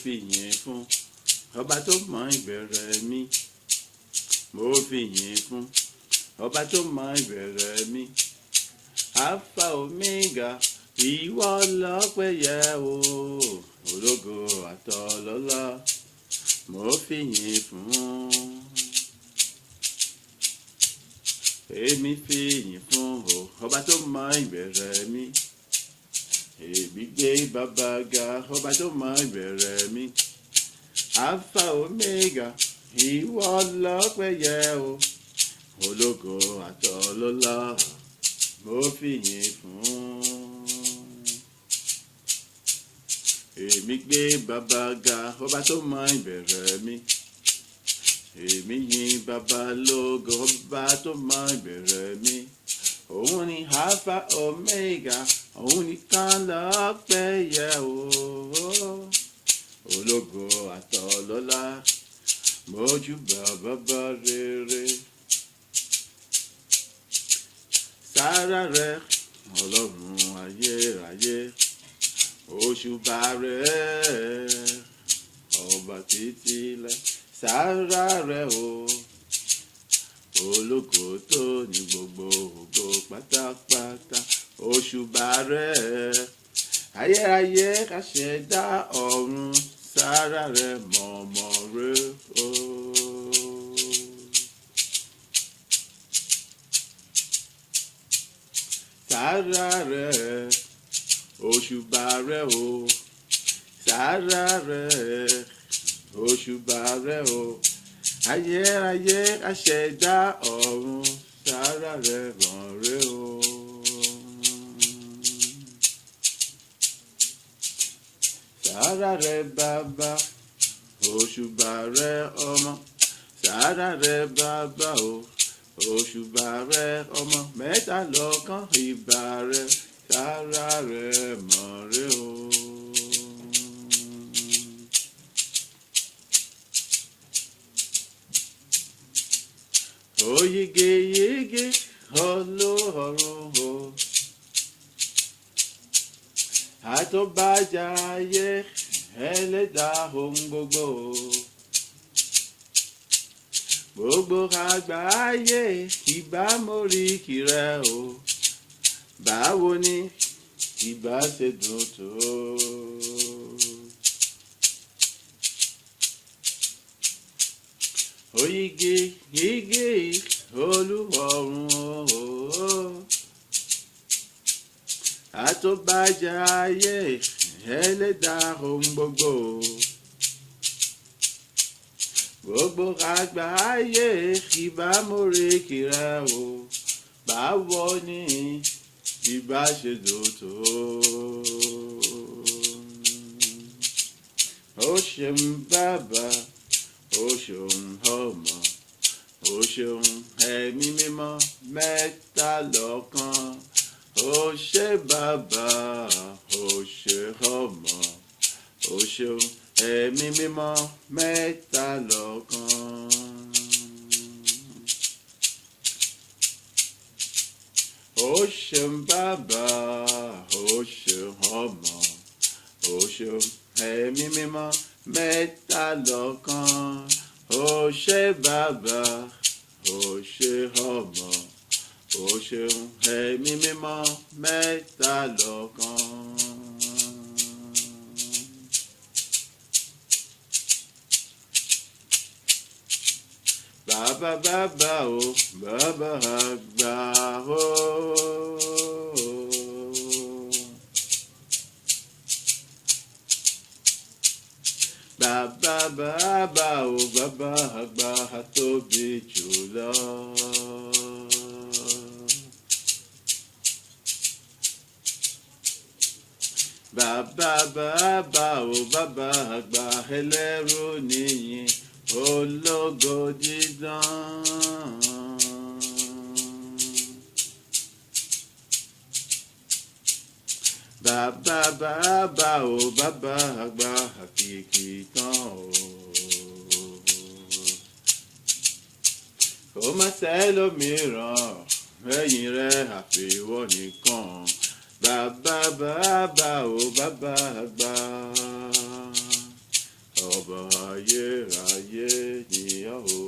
fìyìn fún ọba tó mọ ìbẹ̀rẹ̀ mi. Mo fìyìn fún ọba tó mọ ìbẹ̀rẹ̀ mi. Alpha Omega, ìwọ lọ́pẹ́ yẹ o, ológo àtọlọ́lá. Mo fìyìn fún. Èmi fìyìn fún o, ọba tó mọ ìbẹ̀rẹ̀ mi. Èmi gbé bàbá ga, ọba tó mọ ìbẹ̀rẹ̀ mi. Alpha Omega, ìwọ lọ́pẹ́ yẹ o, ológo àtọlọ́lá. Mo fìyìn fún. Èmi gbé bàbá ga, ọba tó mọ ìbẹ̀rẹ̀ mi. Èmi yìn bàbá lógo, ọba tó mọ ìbẹ̀rẹ̀ mi. Òun ni Alpha Omega, òun nìkan lọ́pẹ́ yẹ o, ológo àtọlọ́lá. Mójúbà bàbá rere. Sára rẹ ọlọ́run ayérayé, òṣùbà rẹ ọba títí lẹ. Sára rẹ o, ológo tó ní gbogbo ògo pátápátá. Òṣùbà rẹ ayérayé aṣẹ̀dá ọ̀run. Sára rẹ mọ̀mọ́ rẹ o. Sára rẹ òṣùbà rẹ o. Sára rẹ òṣùbà rẹ o. Ayérayé aṣẹ̀dá ọ̀run. Sára rẹ ràn rẹ o. Sára rẹ bàbá, òṣùbà rẹ ọmọ. Sára rẹ bàbá o, òṣùbà rẹ ọmọ. Mẹ́ta lọ́kan ìbà rẹ. Sára rẹ mọ̀ rẹ o. Ó yege yege Ọlọ́run o. Àtọ́bàjáyé ẹlẹ́dà ohun gbogbo. Gbogbo àgbáyé ìbá móríkì rẹ o. Báwo ni ìbá ṣe dùn tó? Ó yege yege Olúọ̀run o. Àtọ́bàjáyé ẹlẹ́dà ohun gbogbo. Gbogbo àgbáyé ìbá móríkì rẹ o. Báwo ni ìbá ṣe dùn tó? Ó ṣeun bàbá, ó ṣeun ọmọ, ó ṣeun ẹ̀mí mímọ́ mẹ́ta lọ́kan. Ó ṣé bàbá, ó ṣé ọmọ, ó ṣeun ẹ̀mí mímọ́ mẹ́ta lọ́kan. Ó ṣeun bàbá, ó ṣeun ọmọ, ó ṣeun ẹ̀mí mímọ́ mẹ́ta lọ́kan. Ó ṣé bàbá, ó ṣé ọmọ, ó ṣeun ẹ̀mí mímọ́ mẹ́ta lọ́kan. Bàbá bàbá o, bàbá àgbà o. Bàbá bàbá o, bàbá àgbà tóbi jùlọ. Bàbá bàbá o, bàbá àgbà ẹlẹ́rù nìyí. Ológo dídán. Bàbá bàbá o, bàbá àgbà àkìkì tán o. Kò má sẹ́lòmíràn lẹ́yìn rẹ̀ àfiwọ́ nìkan. Bàbá bàbá o, bàbá àgbà. ọba ayérayé nìyàn o.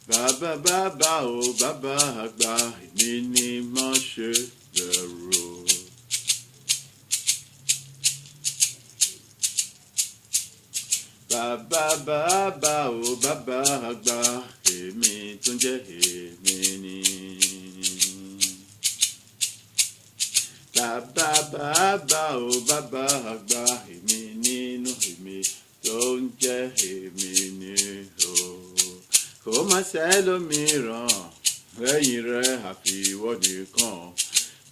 Bàbá bàbá o bàbá àgbà èmi ni má ṣe bẹ̀rù. Bàbá bàbá o bàbá àgbà èmi tó ń jẹ́ èmi ni. Bàbá bàbá o bàbá àgbà èmi nínú èmi tó ń jẹ́ èmi ni o. Kò má sẹ́lòmíràn lẹ́yìn rẹ̀ àfi ìwọ nìkan.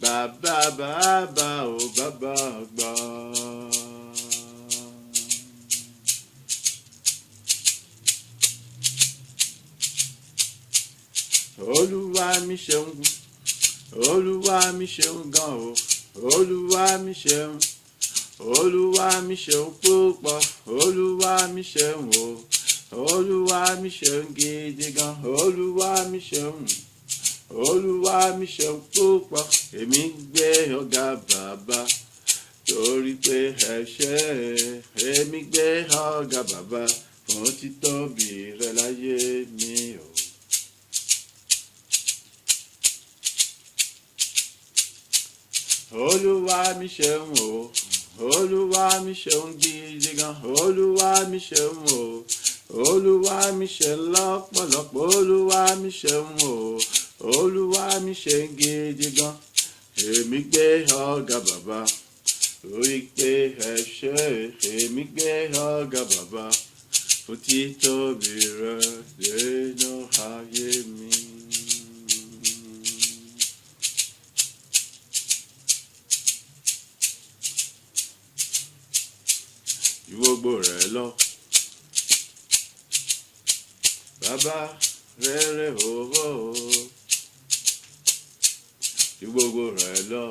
Bàbá bàbá o bàbá àgbà. Olúwa mi ṣeun, Olúwa mi ṣeun gan o, Olúwa mi ṣeun, Olúwa mi ṣeun púpọ̀, Olúwa mi ṣeun o, Olúwa mi ṣeun gidi gan, Olúwa mi ṣeun, Olúwa mi ṣeun púpọ̀, èmi gbé ọ̀gá bàbá torí pé ẹ ṣé, èmi gbé ọ̀gá bàbá fún títóbi rẹ láyé mi o. Olúwa mi ṣeun o, Olúwa mi ṣeun gidi gan, Olúwa mi ṣeun o, Olúwa mi ṣe lọ́pọ̀lọpọ̀, Olúwa mi ṣeun o, Olúwa mi ṣe gidi gan, èmi gbé ọ̀gá bàbá torí pé ẹ ṣé, èmi gbé ọ̀gá bàbá fún títóbi rẹ nínú ayé mi. Ju gbogbo rẹ̀ lọ, bàbá rere òwò. Ju gbogbo rẹ̀ lọ,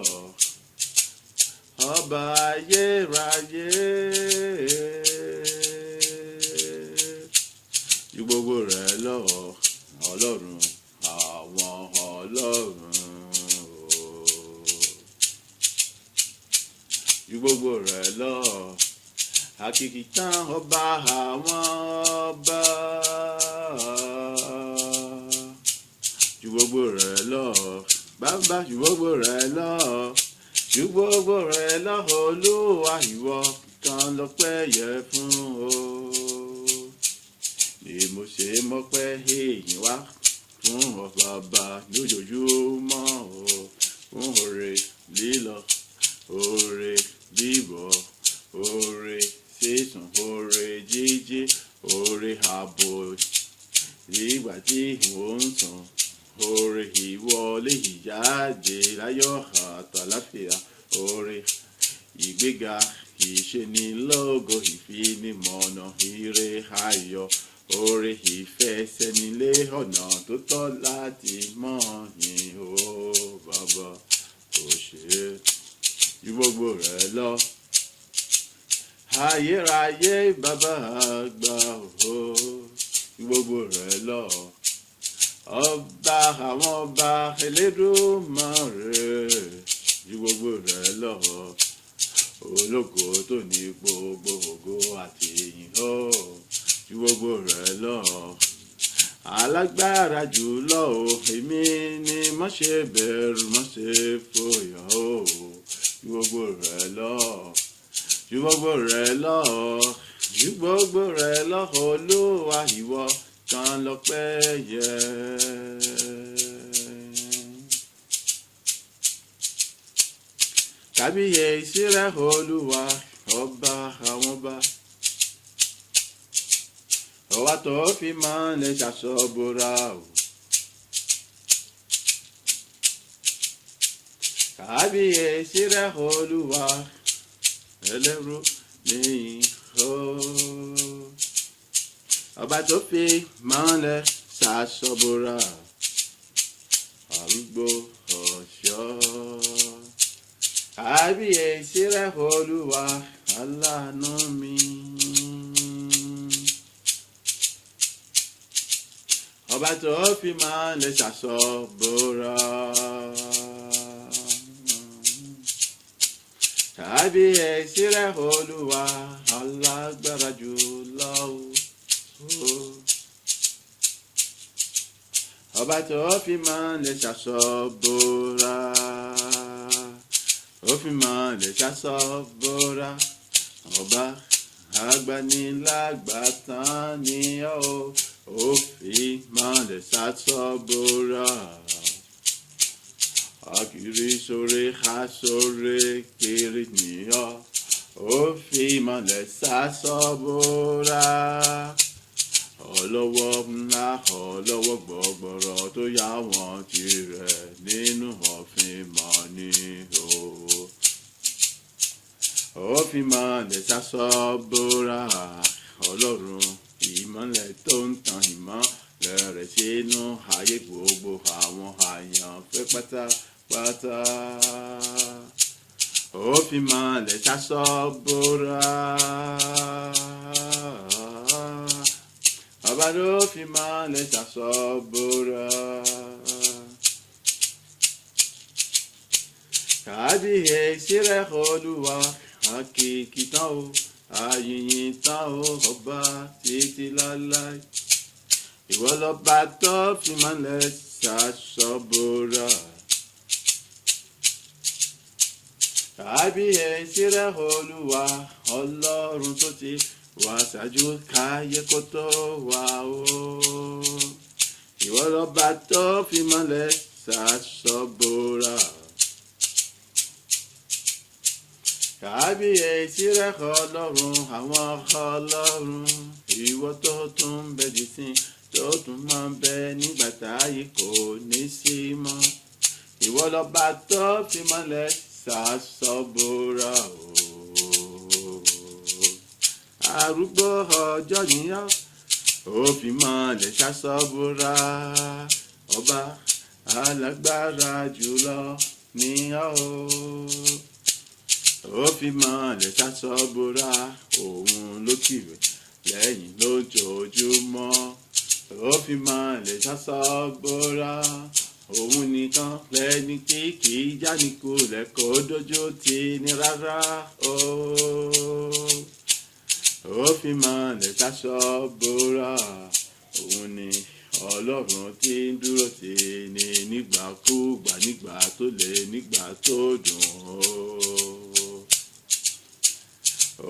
ọba ayérayé. Ju gbogbo rẹ̀ lọ, ọlọ́run àwọn ọlọ́run. Ju gbogbo rẹ̀ lọ, àkìkìtàn ọba àwọn ọba. Ju gbogbo rẹ̀ lọ, bàbá ju gbogbo rẹ̀ lọ, ju gbogbo rẹ̀ lọ, Olúwa ìwọ kan lọ́pẹ́ yẹ fún o. Ni mo ṣe mọ́pẹ́ èyí wá fún ọba lójoojúmọ́ o, fún oore lílọ, oore bíbọ̀, oore sísun, oore jíjí, oore ààbò nígbà tí ìwọ ń sùn, oore ìwọlé ìjáde láyọ̀ àtàláfíà, oore ìgbéga ìṣenilógo, ìfinimọ̀nà, ire ayọ̀, oore ìfẹsẹ̀nilé ọ̀nà tó tọ́ láti mọ̀ yín o bàbá kò ṣe ju gbogbo rẹ̀ lọ. Ayérayé bàbá àgbà o, ju gbogbo rẹ̀ lọ, ọba àwọn ọba Elédùmarè, ju gbogbo rẹ̀ lọ, ológo tó ní gbogbo ògo àti ìyìn o, ju gbogbo rẹ̀ lọ, alágbára jùlọ o, èmi ni má ṣe bẹ̀rù má ṣe fòyà o, ju gbogbo rẹ̀ lọ. Ju gbogbo rẹ̀ lọ, ju gbogbo rẹ̀ lọ, Olúwa ìwọ kan lọ́pẹ́ yẹ. Kábíyèsí rẹ Olúwa, ọba àwọn ọba, ọwá tó fi mọ́lẹ̀ ṣàṣọ́bùrà o. Kábíyèsí rẹ Olúwa, ẹlẹ́rú ní ìhó, ọba tó fi mọ́lẹ̀ ṣàṣọ́bùrà, arúgbó ọ̀ṣọ́. Kábíyèsí rẹ Olúwa, aláàánú mi, ọba tó fi mọ́lẹ̀ ṣàṣọ́bùrà. kábíyèsí rẹ̀ Olúwa alágbára jùlọ o. Ọba tó fi mọ́lẹ̀ ṣaṣọ bora, ó fi mọ́lẹ̀ ṣaṣọ bora, ọba agbanilágbàtàn ni ó fi mọ́lẹ̀ ṣaṣọ bora. Akiri sore ha sore kiri niyo, ó fi mọ́lẹ̀ ṣaṣọ bora. Ọlọ́wọ́ ńlá ọlọ́wọ́ gbọ̀gbọ̀rọ̀ tó yá wọn tirẹ̀ nínú òfin mọ́ ni o. Ó fi mọ́lẹ̀ ṣaṣọ bora, Ọlọ́run ìmọ́lẹ̀ tó ń tan ìmọ́lẹ̀ rẹ̀ sínú ayé gbogbo àwọn àyànfẹ́ pátápátá. Ó fi mọ́lẹ̀ ṣaṣọ bora. Ọba ló fi mọ́lẹ̀ ṣaṣọ bora. Kábíyèsí rẹ̀ Olúwa àkìkì tán o, àyìnyín tán o, ọba títí láláì. Ìwọ lọba tó fi mọ́lẹ̀ ṣaṣọ bora. Kábíyèsí rẹ̀ Olúwa Ọlọ́run tó ti wá ṣáájú káyé kó tó wá o. Ìwọ lọba tó fi mọ́lẹ̀ ṣaṣọ bora. Kábíyèsí rẹ̀ Ọlọ́run àwọn ọlọ́run, ìwọ tó tún bẹ dìsín tó tún máa ń bẹ nígbà táyé kò ní sí mọ́. Ìwọ lọba tó fi mọ́lẹ̀ ṣaṣọ bora o. Arúgbó ọjọ́ yíyá ó fi mọ́lẹ̀ ṣaṣọ bora. Ọba alágbára jùlọ ni ọ́ o. Ó fi mọ́lẹ̀ ṣaṣọ bora, òun ló kìwé lẹ́yìn lójoojúmọ́. Ó fi mọ́lẹ̀ ṣaṣọ bora, òun nìkan lẹ́ni tí kì í jánikulẹ̀ kó dójú tì ní rárá o. Ó fi mọ́lẹ̀ ṣaṣọ bora, òun ni Ọlọ́run tí ń dúró tì ní nígbàkúgbà, nígbà tó le, nígbà tó dùn o.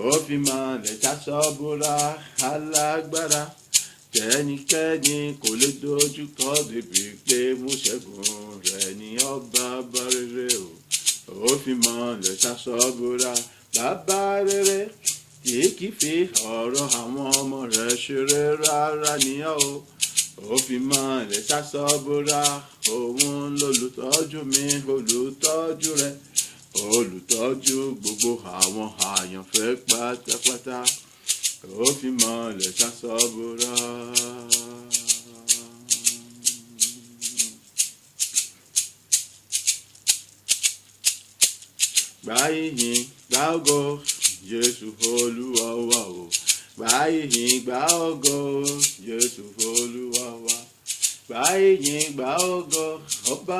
Ó fi mọ́lẹ̀ ṣaṣọ bora alágbára, tẹ́nikẹ́ni kò lè dojú kọ débi pé mú ṣẹ́gun rẹ̀ ní ọba bá rere o. Ó fi mọ́lẹ̀ ṣaṣọ bora, bàbá rere kì í fi ọ̀rọ̀ àwọn ọmọ rẹ̀ ṣeré rárá ni ọ́ o. Ó fi mọ́lẹ̀ ṣaṣọ bora, òun lolùtọ́jú mi, olùtọ́jú rẹ̀, olùtọ́jú gbogbo àwọn àyànfẹ́ pátápátá. Ó fi mọ́lẹ̀ ṣaṣọ bora. Gbà ìyìn gbà ògo Jésù Olúwa wa o. Gbà ìyìn gbà ògo Jésù Olúwa wa. Gbà ìyìn gbà ògo ọba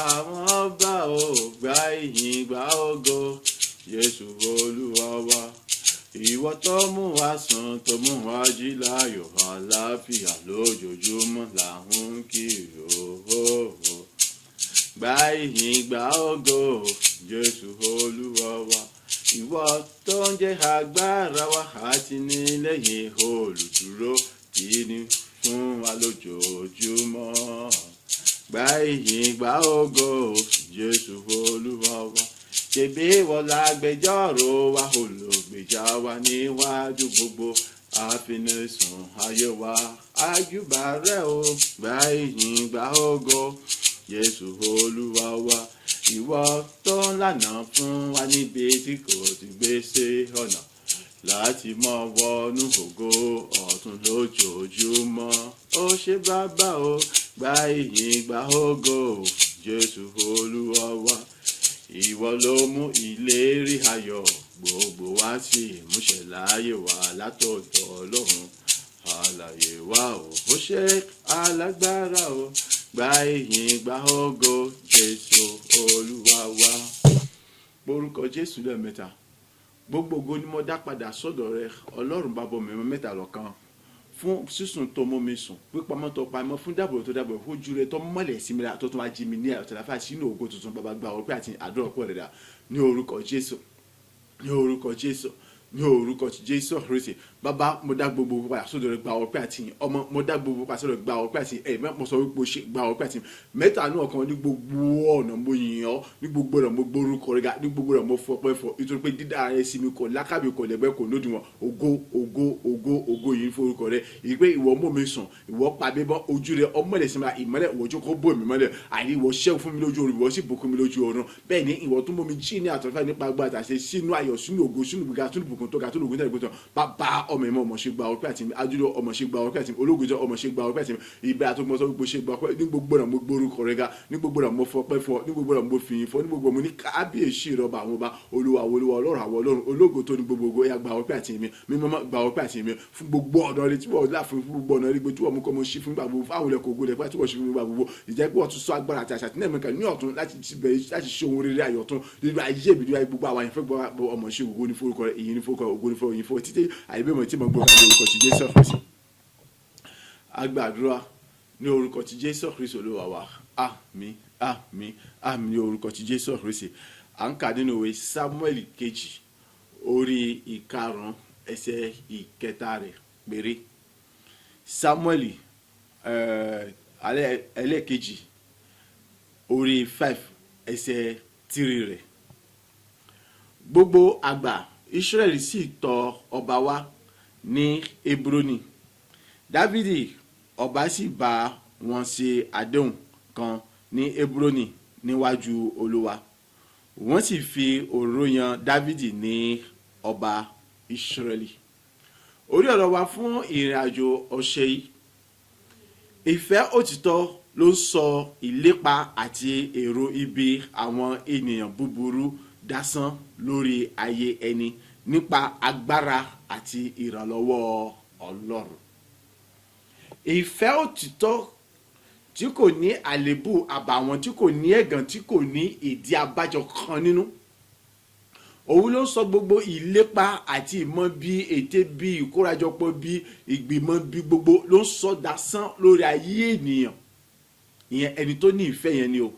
àwọn ọba o. Gbà ìyìn gbà ògo Jésù Olúwa wa. Ìwọ tó mú wa sùn tó mú wa jí láyọ̀, àlàáfíà lójoojúmọ́ là ń kiri o. Gbà ìyìn gbà ògo Jésù Olúwa wa. Ìwọ tó ń jẹ́ agbára wa àti nílẹ̀yìn olùdúró kí ni fún wa lójoojúmọ́. Gbà ìyìn gbà ògo Jésù Olúwa wa. Ṣebí ìwọ lágbẹjọ́rò wa, olùgbèjà wa níwájú gbogbo àfinúsùn ayé wa. Àjùbà rẹ̀ o. Gbà ìyìn gbà ògo Jésù Olúwa wa. Ìwọ tó ń lànà fún wa níbi tí kò ti gbé sí ọ̀nà, láti mọ wọnú ògo ọ̀tun lójoojúmọ́. Ó ṣé bàbá o. Gbà ìyìn gbà ògo Jésù Olúwa wa. Ìwọ ló mú ìlérí ayọ̀ gbogbo wá sí ìmúṣẹ láyé wa látọ̀dọ̀ Ọlọ́run alààyè wa o. Ó ṣé alágbára o. Gbà ìyìn gbà ògo Jésù Olúwa wa. Orúkọ Jésù lẹ́ẹ̀mẹ́ta. gbogbo ògo ni mo dá padà sọ́dọ̀ rẹ ọlọ́run bàbá mi mẹ́ta lọ́kan fún sísùn tó mọ́ mi sùn pípamọ́ tó pamọ́ fún dábòrò tó dábòrò ojú rẹ tó mọ́lẹ̀ sí mi la tó tún wá jí mi ní àtàláfà sínú ògo tuntun bàbá gba ọpẹ́ àti àdúrà ọpẹ́ rẹ̀ dà ní orúkọ Jésù ní orúkọ Jésù ní orúkọ Jésù Kristi bàbá mo dá gbogbo padà sọ́dọ̀ rẹ gba ọpẹ́ àti ọmọ mo dá gbogbo padà sọ́dọ̀ rẹ gba ọpẹ́ àti mo sọ wípé o ṣe gba ọpẹ́ àti mẹ́ta náà kan ní gbogbo ọ̀nà mo yìn ọ́ ní gbogbo ọ̀nà mo gbórúkọ rẹ ga ní gbogbo ọ̀nà mo fọpẹ́ fọ nítorí pé dídá rẹ sí mi kò lákàbí kò lẹ́gbẹ́ kò lódiwọ̀n ògo yìí forúkọ rẹ ìpè ìwọ mú mi sùn ìwọ pa mi bọ́ ojú rẹ ọmọlẹ̀ sí mi ìmọ́lẹ̀ ìwọ ojú kò bò mí mọ́lẹ̀ àní ìwọ ṣẹ́gun fún mi lójú oorun ìwọ sì bùkún mi lójú ọ̀run bẹ́ẹ̀ ni ìwọ tún mú mi jí ní àtọ̀fẹ́ nípa agbára àṣẹ sínú ayọ̀ sínú ògo sínú gbígbà sínú bùkún tó ga tó lògùn tẹ̀lé gbọ́tàn bàbá ọmọ ìmọ̀ ọmọ ṣe gba ọpẹ́ àti mi adúlọ ọmọ ṣe gba ọpẹ́ àti mi ológun jẹ ọmọ ṣe gba ọpẹ́ àti mi ìbẹ́ àtọkùnmọ́sọ gbogbo ṣe gba ọpẹ́ ní gbogbo ọ̀nà mo gbórúkọ rẹ ga ní gbogbo ọ̀nà mo fọpẹ́ fọ ní gbogbo ọ̀nà mo fìyìn fọ ní gbogbo mo ní kábíyèsí ìrọba àwọn ọba olúwa ọlọ́run àwọn ọlọ́run ológo tó ní gbogbo ògo ya gba ọpẹ́ àti mi mímọ́ gba ọpẹ́ àti mi fún gbogbo ọ̀nà rẹ tí wọ́n lá fún gbogbo ọ̀nà rẹ tí wọ́n mú kọ́ mo ṣí fún gbàgbó fáwọn ilẹ̀ kògó lẹ́pẹ́ tí wọ́n ṣí fún gbàgbó ìjẹ́ pé wọ́n tún sọ agbára àti àṣà tí náà mẹ́ka ní ọ̀tún láti ṣe ohun rere ayọ̀tún nínú ayé mi nínú gbogbo àwọn àyànfẹ́ gbọ́ ọmọ ṣe ògo ní forúkọ rẹ ìyìn ní forúkọ ògo ní forúkọ ìyìn fún títí àìbẹ́mọ̀ tí mo gbọ́ ká lórúkọ ti Jésù Kristi agbàdúrà ní orúkọ ti Jésù Kristi olúwa wa àmín àmín àmín ní orúkọ ti Jésù Kristi à ń kà nínú ìwé Sámúẹ́lì kejì orí ìkarùn ẹsẹ̀ ìkẹta rẹ̀ péré Sámúẹ́lì ẹlẹ́ẹ̀kejì orí 5 ẹsẹ̀ 3 rẹ̀ gbogbo àgbà Ísírẹ́lì sì tọ̀ ọba wá ní Hebroni Dávidi ọba sì bá wọn ṣe àdéhùn kan ní Hebroni níwájú Olúwa wọ́n sì fi òróró yan Dávidi ní ọba Ísírẹ́lì. Orí ọ̀rọ̀ wa fún ìrìn àjò ọ̀sẹ̀ yìí ìfẹ́ òtítọ́ ló ń sọ ìlépa àti èrò ibi àwọn ènìyàn búburú dásán lórí ayé ẹni nípa agbára àti ìrànlọ́wọ́ Ọlọ́run. Ìfẹ́ òtítọ́ tí kò ní àlébù àbàwọ́n tí kò ní ẹ̀gàn tí kò ní ìdí abájọ kan nínú òun ló sọ gbogbo ìlépa àti ìmọ̀ bí ète bí ìkórajọpọ̀ bí ìgbìmọ̀ bí gbogbo ló ń sọ dasán lórí ayé ènìyàn ìyẹn ẹni tó ní ìfẹ́ yẹn ni o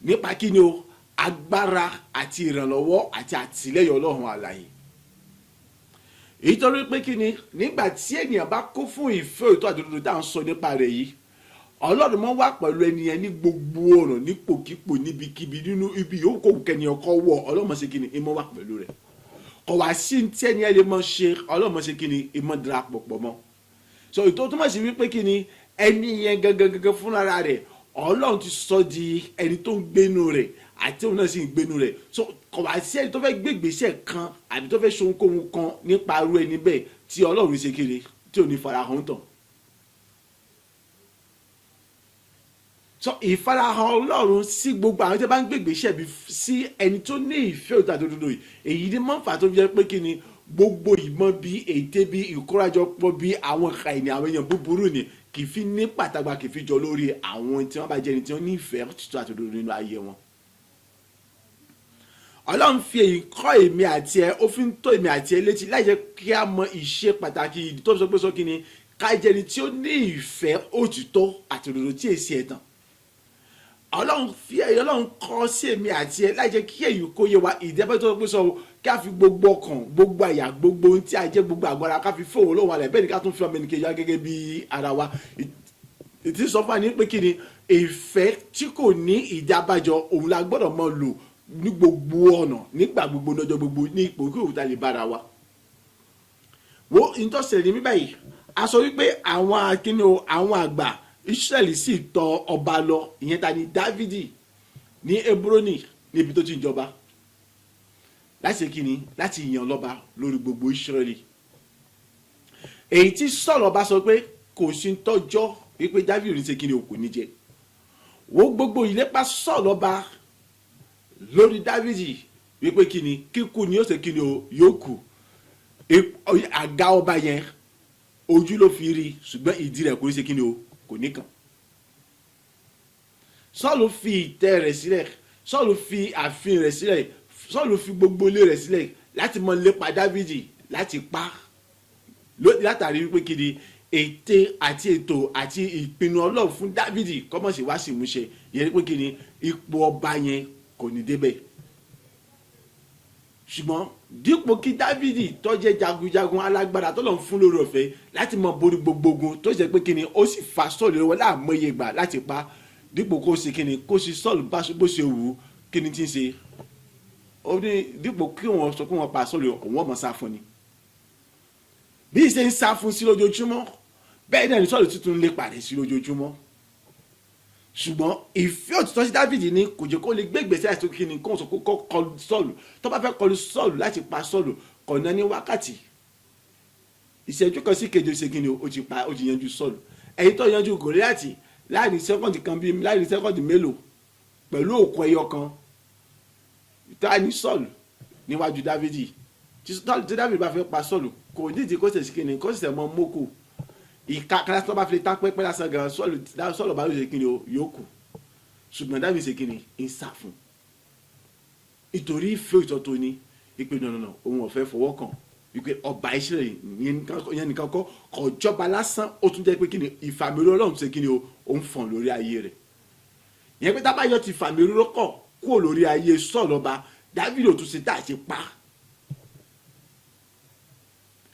nípa kí ni o agbára àti ìrànlọ́wọ́ àti àtìlẹ́yìn Ọlọ́run alààyè èyí tó rí pé kí ni nígbà tí ènìyàn bá kó fún ìfẹ́ òtítọ́ àti òdodo tá à ń sọ nípa rẹ̀ yìí Ọlọ́run mọ́ wà pẹ̀lú ẹnìyẹn ní gbogbo ọ̀nà nípòkípò níbikíbi nínú ibi yòówù kó kẹ́niyàn kọ́ wọ̀ Ọlọ́run mọ́ ṣe kí ni ìmọ̀ wà pẹ̀lú rẹ̀ kọ̀ wá sí tí ẹnìyẹn lè mọ̀ ṣe Ọlọ́run mọ́ ṣe kí ni ìmọ̀ darapọ̀ pọ̀ mọ́ so ìtọ́ tó mọ̀ sí wípé kí ni ẹnìyẹn gangan fúnra rẹ̀ Ọlọ́run ti sọ di ẹni tó ń gbénu rẹ̀ àti òun náà sì ń gbénu rẹ̀ so kọ̀ wá sí ẹni tó fẹ́ gbé ìgbésẹ̀ kan àbí tó fẹ́ ṣe ohunkóhun kan nípa irú ẹni bẹ́ẹ̀ tí Ọlọ́run ṣe kiri tí ò ní farahàn tán. So ìfarahàn Ọlọ́run sí gbogbo àwọn tí wọ́n bá ń gbé ìgbésẹ̀ bí sí ẹni tó ní ìfẹ́ òtítọ́ àti òdodo yìí èyí ni mọ́ fà tó fi jẹ́ pé kí ni gbogbo ìmọ̀ bí ète bí ìkórajọpọ̀ bí àwọn ọ̀ka ènìyàn àwọn èèyàn búburú ni kì í fi ní pàtàkì kì í fi jọ lórí àwọn tí wọ́n bá jẹ́ ẹni tí wọ́n ní ìfẹ́ òtítọ́ àti òdodo nínú ayé wọn. Ọlọ́run fi èyí kọ́ èmi àti ẹ ó fi ń tó èmi àti ẹ létí láì jẹ́ kí a mọ ìṣe pàtàkì ìdí tó sọ pé sọ kí ni ká jẹ́ ẹni tí ó ní ìfẹ́ òtítọ́ àti òdodo tí èsì ẹ̀tàn. Ọlọ́run kọ́ sí èmi àti ẹ láì jẹ́ kí èyí kó yé wa ìdí ẹbẹ́ tó sọ pé sọ kí a fi gbogbo ọkàn gbogbo àyà gbogbo ohun tí a jẹ́ gbogbo àgbára ká fi fóun lóhùn alẹ́ bẹ́ẹ̀ ni ká tún fi ọmọ ẹnìkejì wá gẹ́gẹ́ bí ara wa ìtì sọ fún wa ní pé kí ni ìfẹ́ tí kò ní ìdábàjọ òun la gbọ́dọ̀ mọ lò ní gbogbo ọ̀nà nígbà gbogbo lọ́jọ́ gbogbo ní ipò kí òun ta lè bára wa. wo ìtọ́sẹ̀lẹ̀ ní báyìí a sọ wípé àwọn àgbà Ísírẹ́lì sì tọ̀ ọba lọ ìyẹn ta ni Dávidi ní Hebroni níbi tó ti ń jọba láti kíni láti yàn lọ́ba lórí gbogbo Ísírẹ́lì. èyí tí Sọ́ọ̀lù ọba sọ pé kò sí ń tọ́jọ́ wípé Dávidi ní ṣe kíni òkú níjẹ wo gbogbo ìlépa Sọ́ọ̀lù ọba lórí Dávidi wípé kíni kíkú ni ó ṣe kíni yóò kú àga ọba yẹn ojú ló fi rí ṣùgbọ́n ìdí rẹ̀ kò ní ṣe kíni kò ní kàn. Sọ́ọ̀lù fi ìtẹ́ rẹ̀ sílẹ̀ Sọ́ọ̀lù fi ààfin rẹ̀ sílẹ̀ Sọ́ọ̀lù fi gbogbo ilé rẹ̀ sílẹ̀ láti mọ lépa Dáfídì láti pa látàrí wípé kiri ète àti ètò àti ìpinnu Ọlọ́run fún Dáfídì kọ́mọ̀sí wá sí ìmúṣẹ ìyẹn pé kiri ipò ọba yẹn kò ní débẹ̀. Ṣùgbọ́n dípò kí Dáfídì tó jẹ́ jagunjagun alágbára tó lọ́n fún lórí ọ̀fẹ́ láti mọ borí gbogbo ogun tó jẹ́ pé kiri ó sì fa Sọ́ọ̀lù lọ́wọ́ láàmúyẹ gbà láti pa dípò kó ṣe kiri kó ṣe Sọ́ọ̀lù bó ṣe wù ú kíni tí ń ṣe ó ní dípò kí wọ́n sọ pé wọ́n pa Sọ́ọ̀lù òun ọmọ sá fún ni bí ṣe ń sá fún sí lójoojúmọ́ bẹ́ẹ̀ náà ni Sọ́ọ̀lù tuntun lè pàdé sí lójoojúmọ́. Ṣùgbọ́n ìfẹ́ òtítọ́ sí Dáfídì ní kò jẹ́ kó lè gbé ìgbésẹ̀ àti kíni kó sọ pé kó kọlù Sọ́ọ̀lù tó bá fẹ́ kọlù Sọ́ọ̀lù láti pa Sọ́ọ̀lù kọ̀ọ̀nà ní wákàtí ìṣẹ́jú kan sí kejì ṣe kíni ó ti yanjú Sọ́ọ̀lù. Èyí tó yanjú Gòríátì láàrin sẹ́kọ̀ndì kan bíi láàrin sẹ́kọ̀ndì mélòó pẹ̀lú òkú ẹyọ kan tá ní Sọ́ọ̀lù níwájú Dáfídì tí Dáfídì bá fẹ́ pa Sọ́ọ̀lù kò nídìí kó ṣe kíni kó ṣe mọ́ mọ́kò ìkàkàrà tó bá fi tán pẹ́pẹ́ lásán gan Sọ́ọ̀lù bá ṣe kíni yóò kù. Ṣùgbọ́n Dáfídì ṣe kíni ń sá fún nítorí ìfẹ́ òtítọ́ tó ní ìpè nànà òun ọ̀fẹ́ fọwọ́ kàn wípé ọba Ísírẹ́lì yẹn nìkan kọ́ kọjọba lásán ó tún jẹ́ pé kíni ìfàmìlú Ọlọ́run ṣe kíni ó ń fọ̀n lórí ayé rẹ̀. Ìyẹn pé tábàyọ ti fàmìlú lọ́kọ̀ kúrò lórí ayé Sọ́ọ̀lù ọba Dáfídì ò tún ṣe tá àti pa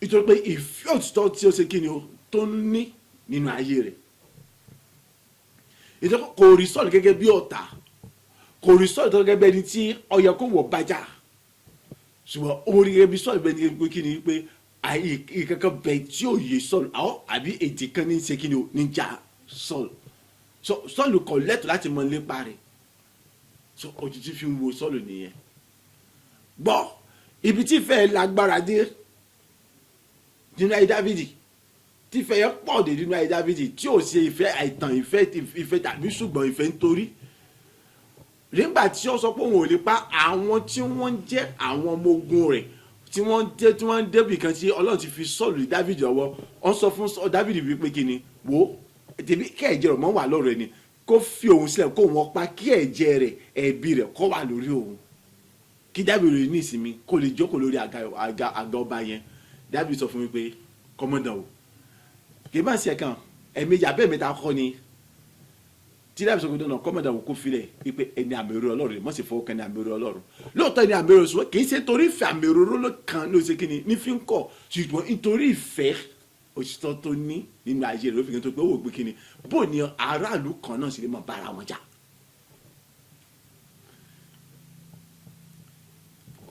nítorí pé ìfẹ́ òtítọ́ tí ó ṣe kíni ó tó ń ní nínú ayé rẹ̀. Ìjọba kò rí Sọ́ọ̀lù gẹ́gẹ́ bí ọ̀tá kò rí Sọ́ọ̀lù gẹ́gẹ́ bí ẹni tí ó yẹ kó wọ̀ bájà ṣùgbọ́n ó rí gẹ́gẹ́ bí Sọ́ọ̀lù bẹ́ẹ̀ ni pé kí ni pé ìkankan bẹ̀ tí ò yé Sọ́ọ̀lù àwọn àbí èdè kan ní ṣe kí ni ó ní já Sọ́ọ̀lù Sọ́ọ̀lù kò lẹ́tọ̀ọ́ láti mọ lépa rẹ̀ òjijì fi ń wo Sọ́ọ̀lù nìyẹn. Gbọ́ ibi tí ìfẹ́ lágbára dé nínú ayé Dáfídì tí ìfẹ́ yẹn pọ̀ dé nínú ayé Dáfídì tí ò ṣe ìfẹ́ àìtàn ìfẹ́ tàbí ṣùgbọ́n ìfẹ́ nítorí nígbà tí ó sọ pé òun ò lè pa àwọn tí wọ́n jẹ́ àwọn ọmọ ogun rẹ̀ tí wọ́n débì kan tí Ọlọ́run ti fi Sọ́ọ̀lù Dáfídì ọwọ́ wọ́n sọ fún Dáfídì wípé kí ni wo tèmi kí ẹ̀jẹ̀ rẹ̀ mọ́ wà lọ́rọ̀ ẹ̀ ni kó fi òun sílẹ̀ kó wọ́n pa kí ẹ̀jẹ̀ rẹ̀ ẹ̀bi rẹ̀ kó wà lórí òun kí Dáfídì ní ìsinmi kó lè jókòó lórí àga ọba yẹn. Dáfídì sọ fún mi pé kọ́mọ́dàn o kì í bá ṣe kan ẹ̀mejì abẹ́ẹ̀mẹ́ta kọ́ ni tí Dáfídì sọ pé dọ́nà kọ́mọ́dàn o kó filẹ̀ wípé ẹni àmì òróró Ọlọ́run rẹ̀ mọ̀ sí fọwọ́ kan ní àmì òróró Ọlọ́run lóòótọ́ ni àmì òróró sọ kì í ṣe torí ìfẹ́ àmì òróró kan ló ṣe kíni ní fi ń kọ̀ ṣùgbọ́n nítorí ìfẹ́ òṣìṣẹ́ tó ní nínú ayé rẹ̀ ló fi kí n tó pé ó wò pé kíni bó ni aráàlú kan náà sì lè mọ̀ bára wọn jà.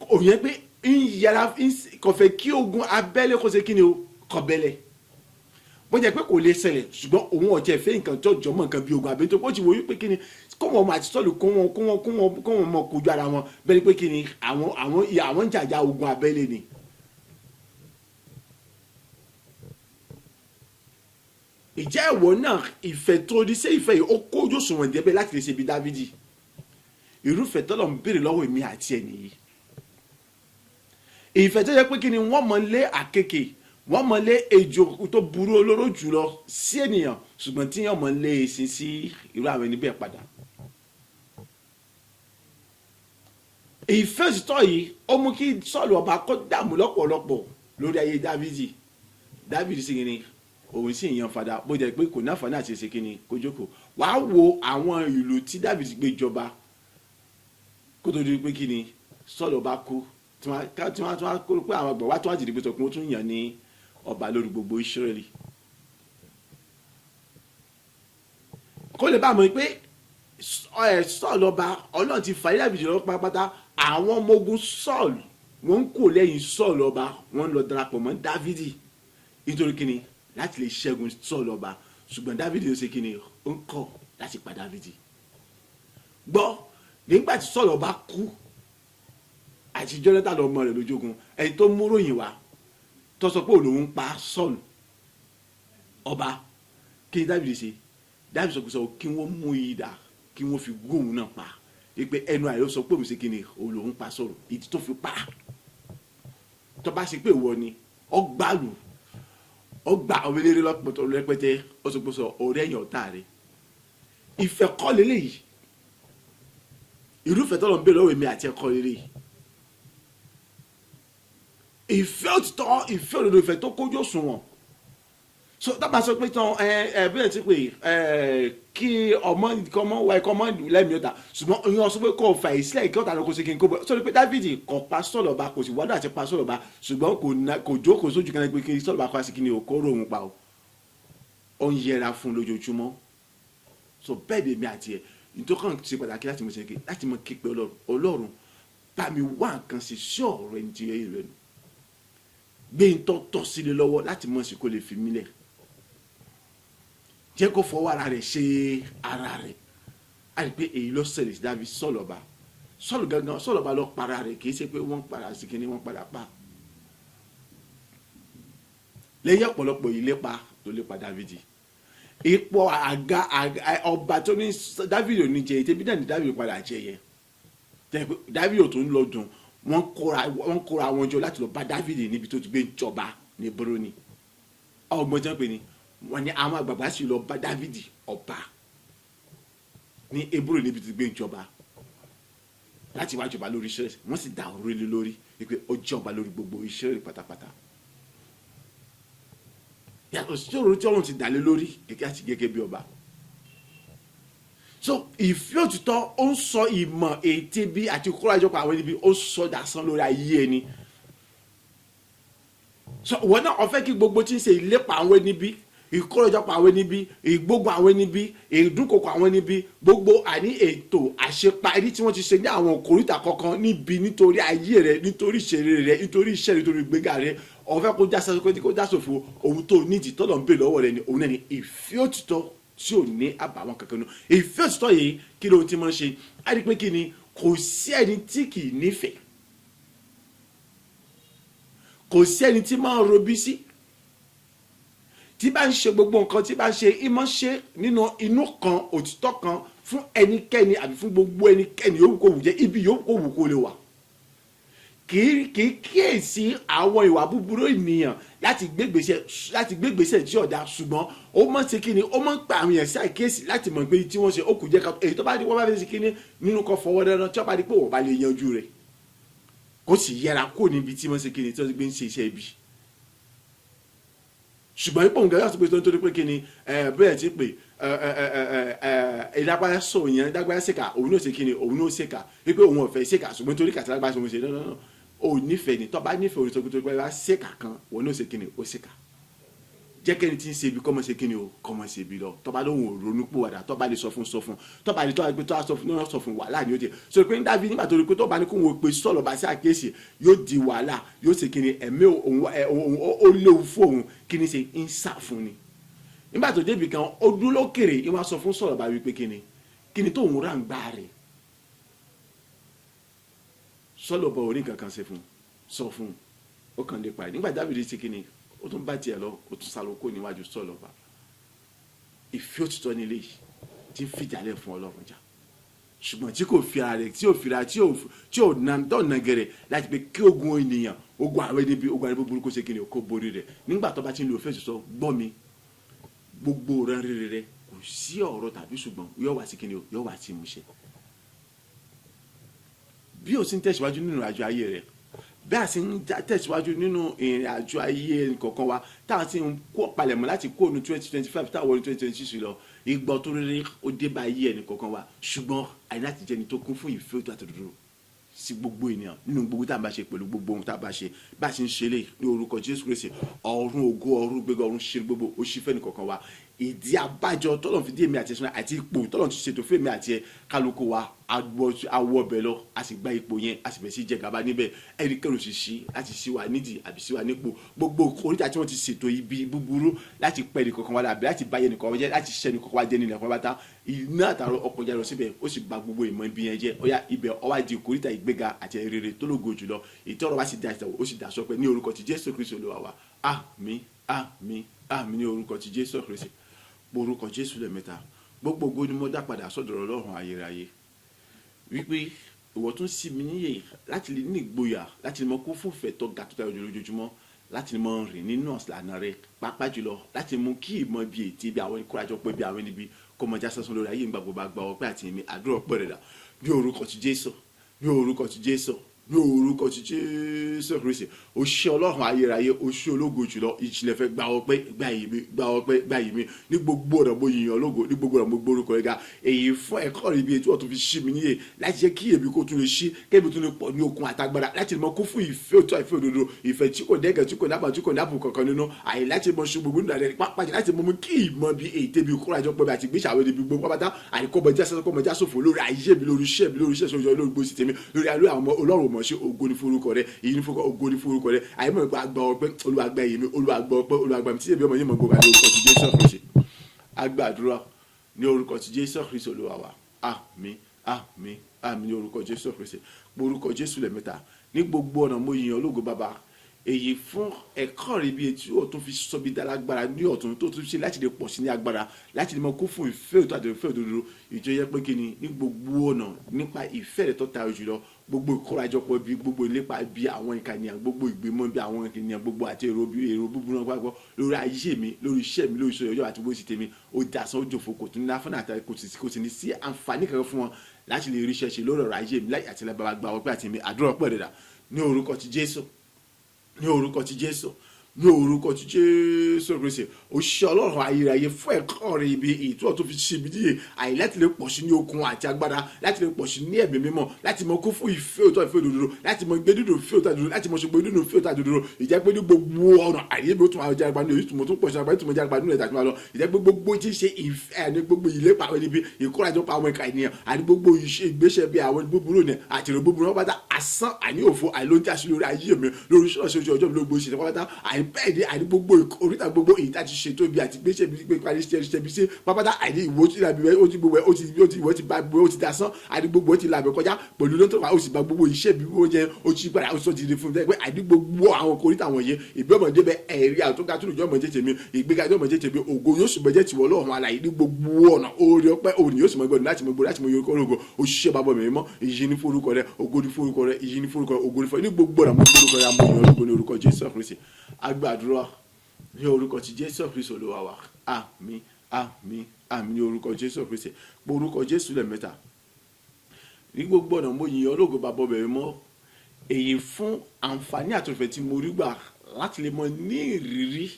òyìn pé ń yára kò fẹ́ kí ogun abẹ́lé kó ṣe kíni o kò bẹ́lẹ̀ bó jẹ́ pé kò lè ṣẹlẹ̀ ṣùgbọ́n òun ọ̀jẹ̀ fẹ́ nǹkan tó jọmọ́ nǹkan bí ogun abẹ́lé tó kó ti wò wípé kíni kó wọn mọ àti Sọ́ọ̀lù kó wọn mọ kojú ara wọn bẹ́ẹ̀ pé kíni àwọn ń jàjà ogun abẹ́lé ni. ìjẹ́ ìwọ náà ìfẹ́ tó ní ṣé ìfẹ́ yìí ó kójú òṣùwọ̀n débẹ̀ láti lè ṣe bí Dáfídì irúfẹ́ tọ́lọ̀ ń béèrè lọ́wọ́ èmi àti ẹ̀ nìyí. ìfẹ́ tó yẹ pé kí ni wọ́n mọ lé àkekè wọ́n mọ lé ejò tó burú olóró jùlọ sí ènìyàn ṣùgbọ́n tí yàn mọ lé èsì sí irú àwọn ẹni bẹ́ẹ̀ padà. ìfẹ́ òtítọ́ yìí ó mú kí Sọ́ọ̀lù ọba kó dààmú lọ́pọ̀lọpọ̀ lórí ayé Dáfídì sì ni òun sì yan fada bó jẹ́ pé kò ní àǹfààní àti ṣe kíni kó jókòó wàá wo àwọn ìlú tí Dáfídì gbé jọba kó tó di pé kíni Sọ́ọ̀lù ọba kú tí wọ́n kó pé àwọn àgbà wá tó wá jìdí pé sọ pé wọ́n tún yàn ní ọba lórí gbogbo Ísírẹ́lì. kó lè bá a mọ̀ pé Sọ́ọ̀lù ọba Ọlọ́run ti fàyè Dáfídì lọ pátápátá àwọn ọmọ ogun Sọ́ọ̀lù wọ́n ń kó lẹ́yìn Sọ́ọ̀lù ọba wọ́n ń lọ darapọ̀ mọ́ Dáfídì nítorí kíni láti lè ṣẹ́gun Sọ́ọ̀lù ọba ṣùgbọ́n Dáfídì ló ṣe kíni ó ń kọ̀ láti pa Dáfídì. gbọ́ nígbà tí Sọ́ọ̀lù ọba kú àti Jónátánì lọ́mọ rẹ̀ lójógun ẹni tó mú ròyìn wá tó sọ pé òun pa Sọ́ọ̀lù ọba kí ni Dáfídì ṣe Dáfídì sọ pé sọ kí wọ́n mú idà kí wọ́n fi gún òun náà pa pé ẹnu àyè ó sọ pé òun ṣe kíni òun pa Sọ́ọ̀lù ìdí tó fi pa tó bá ṣe pé ìwọ ni ọgbàlù ọgbà ọmọlẹ́rẹ́ lọ́pọ̀tọ̀ rẹpẹtẹ ó sọ pé sọ ọ̀rẹ́ ẹ̀yàn ọ̀tá rẹ̀ ìfẹ́ kọ́ lélẹ́yìí irúfẹ́ tọ́lọ̀ ń bẹ lọ́wọ́ èmi àti ẹ̀kọ́ lélẹ́yìí ìfẹ́ òtítọ́ ìfẹ́ òdodo ìfẹ́ tó kójú òṣùwọ̀n so dábàá sọ pé tán bẹ́ẹ̀ ti pé kí ọmọ wa ẹ̀kọ́ ọmọ lẹ́mìí ọ̀tá ṣùgbọ́n ìyẹn sọ pé kò fà ìsílẹ̀ kí ọ̀tá ló kó ṣe kí n kó bọ̀ sọ pé Dáfídì kò pa Sọ́ọ̀lù ọba kò sì wádùn àti pa Sọ́ọ̀lù ọba ṣùgbọ́n kò jókòó sójú kan pé kí Sọ́ọ̀lù ọba kó sí kí ni ò kó rò òun pa o ó ń yẹra fún lójoojúmọ́ so bẹ́ẹ̀ ni èmi àti ẹ̀ nítorí ṣe pàtàkì láti mọ képe Ọlọ́run bá mi wá nǹkan ṣe sí ọ̀rọ̀ ẹni tí yẹ rẹ nù gbé ń tọ́ sílé lọ́wọ́ láti mọ̀ sí kó lè fi mílẹ̀ jẹ́ kó fọwọ́ ara rẹ̀ ṣe ara rẹ̀ a rí pé èyí ló ṣẹlẹ̀ sí Dáfídì Sọ́ọ̀lù ọba Sọ́ọ̀lù ọba lọ para rẹ̀ kì í ṣe pé wọ́n para sí kíní wọ́n padà pa lẹ́yìn ọ̀pọ̀lọpọ̀ ìlépa tó lépa Dáfídì ipò àga ọba tó ní Dáfídì ò ní jẹ tẹbi náà ní Dáfídì padà jẹ yẹ Dáfídì ò tó ń lọ dùn wọ́n kóra wọn jọ láti lọ bá Dáfídì níbi tó ti gbé ń jọba ní Brónì ọgbọ́n jẹ́ pé ni wọ́n ní àwọn àgbàgbà sì lọ bá Dáfídì ọba ní Brónì níbi tó ti gbé ń jọba láti wá jọba lórí Ísírẹ́lì wọ́n sì dá orí lórí wípé ó jọba lórí gbogbo Ísírẹ́lì pátápátá yàtọ̀ sí òróró tí Ọlọ́run ti dàlé lórí gẹ́gẹ́ bí ọba so ìfẹ́ òtítọ́ ó ń sọ ìmọ̀ ète bí àti kórajọpọ̀ àwọn ẹni bí ó sọ dasán lórí ayé ẹni so wọn náà ọ̀fẹ́ kí gbogbo tí ń ṣe ìlépa àwọn ẹni bí ìkórajọpọ̀ àwọn ẹni bí ìgbógun àwọn ẹni bí ìdúnkokò àwọn ẹni bí gbogbo àní ètò àṣeparí tí wọ́n ti ṣe ní àwọn òkòríta kankan níbi nítorí ayé rẹ nítorí ìṣeré rẹ nítorí iṣẹ́ rẹ nítorí ìgbéga rẹ ọ̀fẹ́ kó já sọ́kọ́ kó já sòfò ohun tó nídìí tọ́lọ̀ ń bè lọ́wọ́ rẹ ni òun náà ni ìfẹ́ òtítọ́ tí ò ní àbàwọ́n kankan nù ìfẹ́ òtítọ́ yìí kí ló ti máa ń ṣe á rí i pé kí ni kò sí ẹni tí kì í nífẹ̀ẹ́ kò sí ẹni tí máa ń robí sí tí bá ń ṣe gbogbo nǹkan tí bá ń ṣe ìmọ̀ ṣe nínú inú kan òtítọ́ kan fún ẹnikẹ́ni àbí fún gbogbo ẹnikẹ́ni yòówù kó wù jẹ́ ibi yòówù kó wù kó lè wà kì í kíyèsí àwọn ìwà búburú ènìyàn láti gbégbèsè tí ọ̀dà ṣùgbọ́n ó mọ̀ ṣe kí ni ó mọ̀ pa àwọn èèyàn sí àkíyèsí láti mọ̀ pé tí wọ́n ṣe ó kù jẹ́ ká èyí tó bá di wọ́n bá fẹ́ ṣe kí ni nínú kan fọwọ́ dandan tí wọ́n bá di pé wọ́n bá lè yanjú rẹ̀ kó sì yẹra kó níbi tí wọ́n ṣe kí ni tí wọ́n gbé ń ṣe iṣẹ́ ibi ṣùgbọ́n ipò nǹkan yóò sọ pé tó ń torí pé kí ni bẹ́ẹ̀ ti pè ìdágbáyà sọ yẹn ìdágbáyà ṣèkà òun náà ṣe kí ni òun náà ṣèkà wípé òun ọ̀fẹ́ ṣèkà ṣùgbọ́n torí kàtà lágbáyà sọ wọn ṣe náà o nífẹ̀ẹ́ ni tọ́ba nífẹ̀ẹ́ orí sọ́kútó pé wá ṣèkà kan wọn náà ṣe kí ni ó ṣèkà jẹ́ kẹ́ni tí ń ṣe ibi kọ́mọ ṣe kí ni o kọ́mọ ṣe ibi lọ tọ́ba lóhùn òrónú pò wàdà tọ́ba lè sọ fún tọ́ba lè tọ́ba gbé tọ́ba sọ fún wàhálà ni ó jẹ sọ pé Dáfídì nígbà tó rí pé tọ́ba ní kó wọn pe Sọ́ọ̀lù bá sí àkíyèsí yóò di wàhálà yóò ṣe kí ni ẹ̀mí òun ó léwu fún òun kí ni ṣe ń sà fún ni nígbà tó débi kan ó dúró lókèrè ìwà sọ fún Sọ́ọ̀lù bá wí pé kí ni tóun rà ń gbá rẹ̀ Sọ́ọ̀lù bá orí nǹkan kan ṣe fún sọ fún ó kàn lè pa ẹ̀ nígbà Dáfídì ṣe kí ni ó tún bá tiẹ̀ lọ ó tún sálọ kó níwájú Sọ́ọ̀lù ọba ìfẹ́ òtítọ́ nílé yìí tí ń fìjàlẹ̀ fún Ọlọ́run jà ṣùgbọ́n tí kò fi ara rẹ̀ tí ò fira tí ò nà gẹ̀rẹ̀ láti pé kí ogun ènìyàn ogun àwọn ẹni bí ogun àwọn ẹni burúkú ṣe kí ni kó borí rẹ̀ nígbà tó bá ti ń lo ìfẹ́ òtítọ́ gbọ́ mi gbogbo rẹ̀ rere rẹ̀ kò sí ọ̀rọ̀ tàbí ṣùgbọ́n yóò wá sí kí ni yóò wá sí ìmúṣẹ bí o sì ń tẹ̀síwájú nínú àjọ ayé rẹ̀ bí a sì ń tẹ̀síwájú nínú ìrìn àjò ayé kọ̀ọ̀kan wa táwọn sì ń kó palẹ̀mọ́ láti kó nu 2025 táwọn ní 2026 lọ ìgbọ́ tó rere ó dé bá ayé ẹnì kọ̀ọ̀kan wa ṣùgbọ́n àyè láti jẹni tó kún fún ìfẹ́ òtítọ́ àtòdodo sí gbogbo ènìyàn nínú gbogbo tá a bá ṣe pẹ̀lú gbogbo ohun tá a bá ṣe bá a sì ń ṣe lè ní orúkọ Jésù Kristi ọ̀run ògo ọ̀run gbégbá ọ̀run ṣe gbogbo ó ṣí fẹ́ nìkọ̀ọ̀kan wa ìdí abájọ tọ́lọ̀ fi dé èmi àti ẹ̀sùn àti ipò tọ́lọ̀ ti ṣètò fún èmi àti ẹ̀ kálukú wa awọ ọbẹ̀ lọ a sì gba ipò yẹn a sì bẹ̀ sí jẹ gàba níbẹ̀ ẹnikẹ́ni sì ṣí láti ṣí wa nídìí àbí ṣí wa nípò gbogbo oríta tí wọ́n ti ṣètò ibi búburú láti pẹ́ nìkankan wa àbí láti báyẹ̀ nìkan jẹ́ láti ṣẹ́ nìkankan wa jẹ́ nínú ẹ̀kọ́ bàtà iná àtàrọ ọkọ̀ jáde lọ síbẹ̀ ó sì gba gbogbo ìmọ̀ ibi yẹn jẹ́ ó yá ibẹ̀ ó wá di ìkórìtà ìgbéga àti rere tó lógo jùlọ ètò ọ̀rọ̀ wa sì dá ìtàwọ̀ ó sì dá sọpẹ́ ní orúkọ ti Jésù Kristi Olúwa wa àmín àmín àmín ní orúkọ ti Jésù Kristi orúkọ Jésù lẹ́mẹ́ta gbogbo ògo ni mo dá padà sọ́dọ̀ Ọlọ́run ayérayé wípé ìwọ tún sí mi níyè láti lè ní ìgboyà láti lè mọ kó fòfẹ́ tó ga tó tayọ lójoojúmọ́ láti lè mọ rìn nínú ọ̀sán rẹ pàápàá jùlọ láti mú kí ìmọ̀ bíi ètí bí àwọn ìkórajọ pé bí àwọn níbi kó mọ já sásán lórí ayé ìgbà gbogbo àgbà ọpẹ́ àti èmi àdúrà ọpẹ́ rẹ̀ dà bí orúkọ ti Jésù bí orúkọ ti Jésù ní orúkọ ti Jésù Kristi. Ó ṣe Ọlọ́run ayérayé, ó ṣe ológo jùlọ, ìjìnlẹ̀ fẹ́ gba ọpẹ́, gba ìyìn mi ní gbogbo ọ̀nà mo yìn ọ́ lógo, ní gbogbo ọ̀nà mo gbórúkọ rẹ̀ ga. Èyí fún ẹ̀kọ́ rẹ̀ bí ètò ọ̀tún fi ṣí mi níyè láti jẹ́ kí èmi kó tún lè ṣí, kébì tún lè pọ̀ ní okun àtagbára láti mọ kún fún ìfẹ́ òtọ́ ìfẹ́ òdodo, ìfẹ́ tí kò dẹ́gẹ̀, tí kò dábàá, tí kò dábò kankan nínú, àyè láti mọ ṣe gbogbo nígbà rẹ̀ pápájá láti mọ mú kí ìmọ̀ bí ète bí kórajọ pọ̀ bí àti gbéṣàwé níbi gbogbo pátá àìkọ́bọjá sẹ́sọ́ kọ́mọjá sòfò lórí ayé mi, lórí iṣẹ́ mi, lórí iṣẹ́ sọ́jọ́, lórí gbòsì tèmi, lórí alú àwọn ọmọ Ọlọ́run mọ̀ ṣe ògo ní forúkọ rẹ̀, èyí ní forúkọ ògo ní forúkọ rẹ̀, àyèmọ̀ ìgbà àgbà ọpẹ́, Olúwa gba ìyìn mi, Olúwa gba ọpẹ́, Olúwa gba mi tí èmi ọmọ yìí mọ̀ gbogbo àti orúkọ ti Jésù Kristi. Agbàdúrà ní orúkọ ti Jésù Kristi Olúwa wa. Àmín, àmín, àmín ní orúkọ Jésù Kristi. Orúkọ Jésù lẹ́mẹ́ta ní gbogbo ọ̀nà mo yìn ọ́ lógo Bàbá. Èyí fún ẹ̀kọ́ rẹ̀ bí etí ọ̀tún fi sọ bí dálágbára ní ọ̀tún tó tún ṣe láti lè pọ̀ sí ní agbára, láti lè mọ kó fún ìfẹ́ òtún àti ìfẹ́ òdodo. Ìjọ yẹ pé kí ni ní gbogbo ọ̀nà nípa ìfẹ́ rẹ̀ tó tayọ jùlọ, gbogbo ìkórajọpọ̀ bí, gbogbo ìlépa bí àwọn ìkànnìyàn, gbogbo ìgbìmọ̀ bí àwọn ìkànnìyàn, gbogbo àti èrò búburú náà gbàgbọ́ lórí ayé mi, lórí iṣẹ́ mi, lórí ìṣòro ọjọ́ àti bó ṣe tèmi, ó dasán ó jòfó, kò tún ní láfọ́nà àti kò sì ní sí àǹfààní kankan fún wọn láti lè rí iṣẹ́ ṣe lórí ọ̀rọ̀ ayé mi láì àti lábàbà gba ọpẹ́ àti mi àdúrà ọpẹ́ rẹ̀ dà ní orúkọ ti Jésù, ní orúkọ ti Jésù, ní orúkọ ti Jésù Kristi. Ó ṣe Ọlọ́run ayérayé fún ẹ̀kọ́ rẹ̀ ibi ètò ọ̀tún fi ṣe ibi díye àyè láti lè pọ̀ sí ní okun àti agbára, láti lè pọ̀ sí ní ẹ̀mí mímọ́, láti mọ kún fún ìfẹ́ òtọ́ ìfẹ́ òdodo, láti mọ gbé dídùn ìfẹ́ òtọ́ òdodo, láti mọ ṣùgbọ́n dídùn ìfẹ́ òtọ́ òdodo. Ìjẹ́ pé ní gbogbo ọ̀nà àyè bí ó tún máa jẹ́ àgbà ní èyí tó pọ̀ sí àgbà tó mọ jẹ́ àgbà nínú ẹ̀dá tó máa lọ. Ìjẹ́ pé gbogbo tí ń ṣe ìfẹ́ àní gbogbo ìlépa àwọn ibi ìkórajọpọ̀ àwọn ìka ènìyàn àní gbogbo ìgbésẹ̀ bí àwọn búburú ní àti ìrò búburú wọn pátá asán àní òfo àìlóúnjẹ àṣírí lórí ayé mi, lórí ṣọ́ọ̀ṣì ojú ọjọ́ mi, lórí gbogbo ìṣẹ̀lẹ̀ pátá àìbẹ́ẹ̀dẹ̀ àní gbogbo oríta gbogbo èyí tá ti ṣètò ibi àti gbéṣẹ́ bí pé parí ṣe bí ṣe pápátá àìní ìwò tí ìlàbí rẹ̀ ó ti gbogbo ẹ̀ ó ti bá gbogbo ó ti dasán àìní gbogbo ó ti làbẹ̀ kọjá pẹ̀lú lóńtò wá ó sì bá gbogbo iṣẹ́ bí ó jẹ́ ó ti padà ó sọ ti di fún mi pé àìní gbogbo àwọn oríta wọ̀nyẹn ìgbé ọmọdé bẹ ẹ̀rí àtúntà tó lùjọ́ ọmọdé tèmi ìgbéga tó ọmọdé tèmi ògo yóò sì bẹ̀jẹ̀ tiwọ́ lọ́rùn alàyè ní gbogbo ọ̀nà oore ọpẹ́ òní yóò sì mọ gbọdọ̀ láti mọ gbọdọ̀ láti mọ yorùkọ ògo òṣìṣẹ́ bàbá mi mọ́ ìyí ní forúkọ rẹ ògo ní forúkọ rẹ ìyí ní forúkọ rẹ ògo ní forúkọ rẹ ní gbogbo ọ̀nà mọ forúkọ rẹ àmọ́ ìyọ̀ ògo ní orúkọ Jésù Kristi. Agbàdúrà ní orúkọ ti Jésù Kristi Olúwa wa. Àmín, àmín, àmín ní orúkọ Jésù Kristi. Orúkọ Jésù lẹ́mẹ́ta ní gbogbo ọ̀nà mo yìn ọ́ lógo bàbá mi mọ́. Èyí fún àǹfààní àtúnfẹ́ tí mo rí gbà láti lè mọ ní ìrírí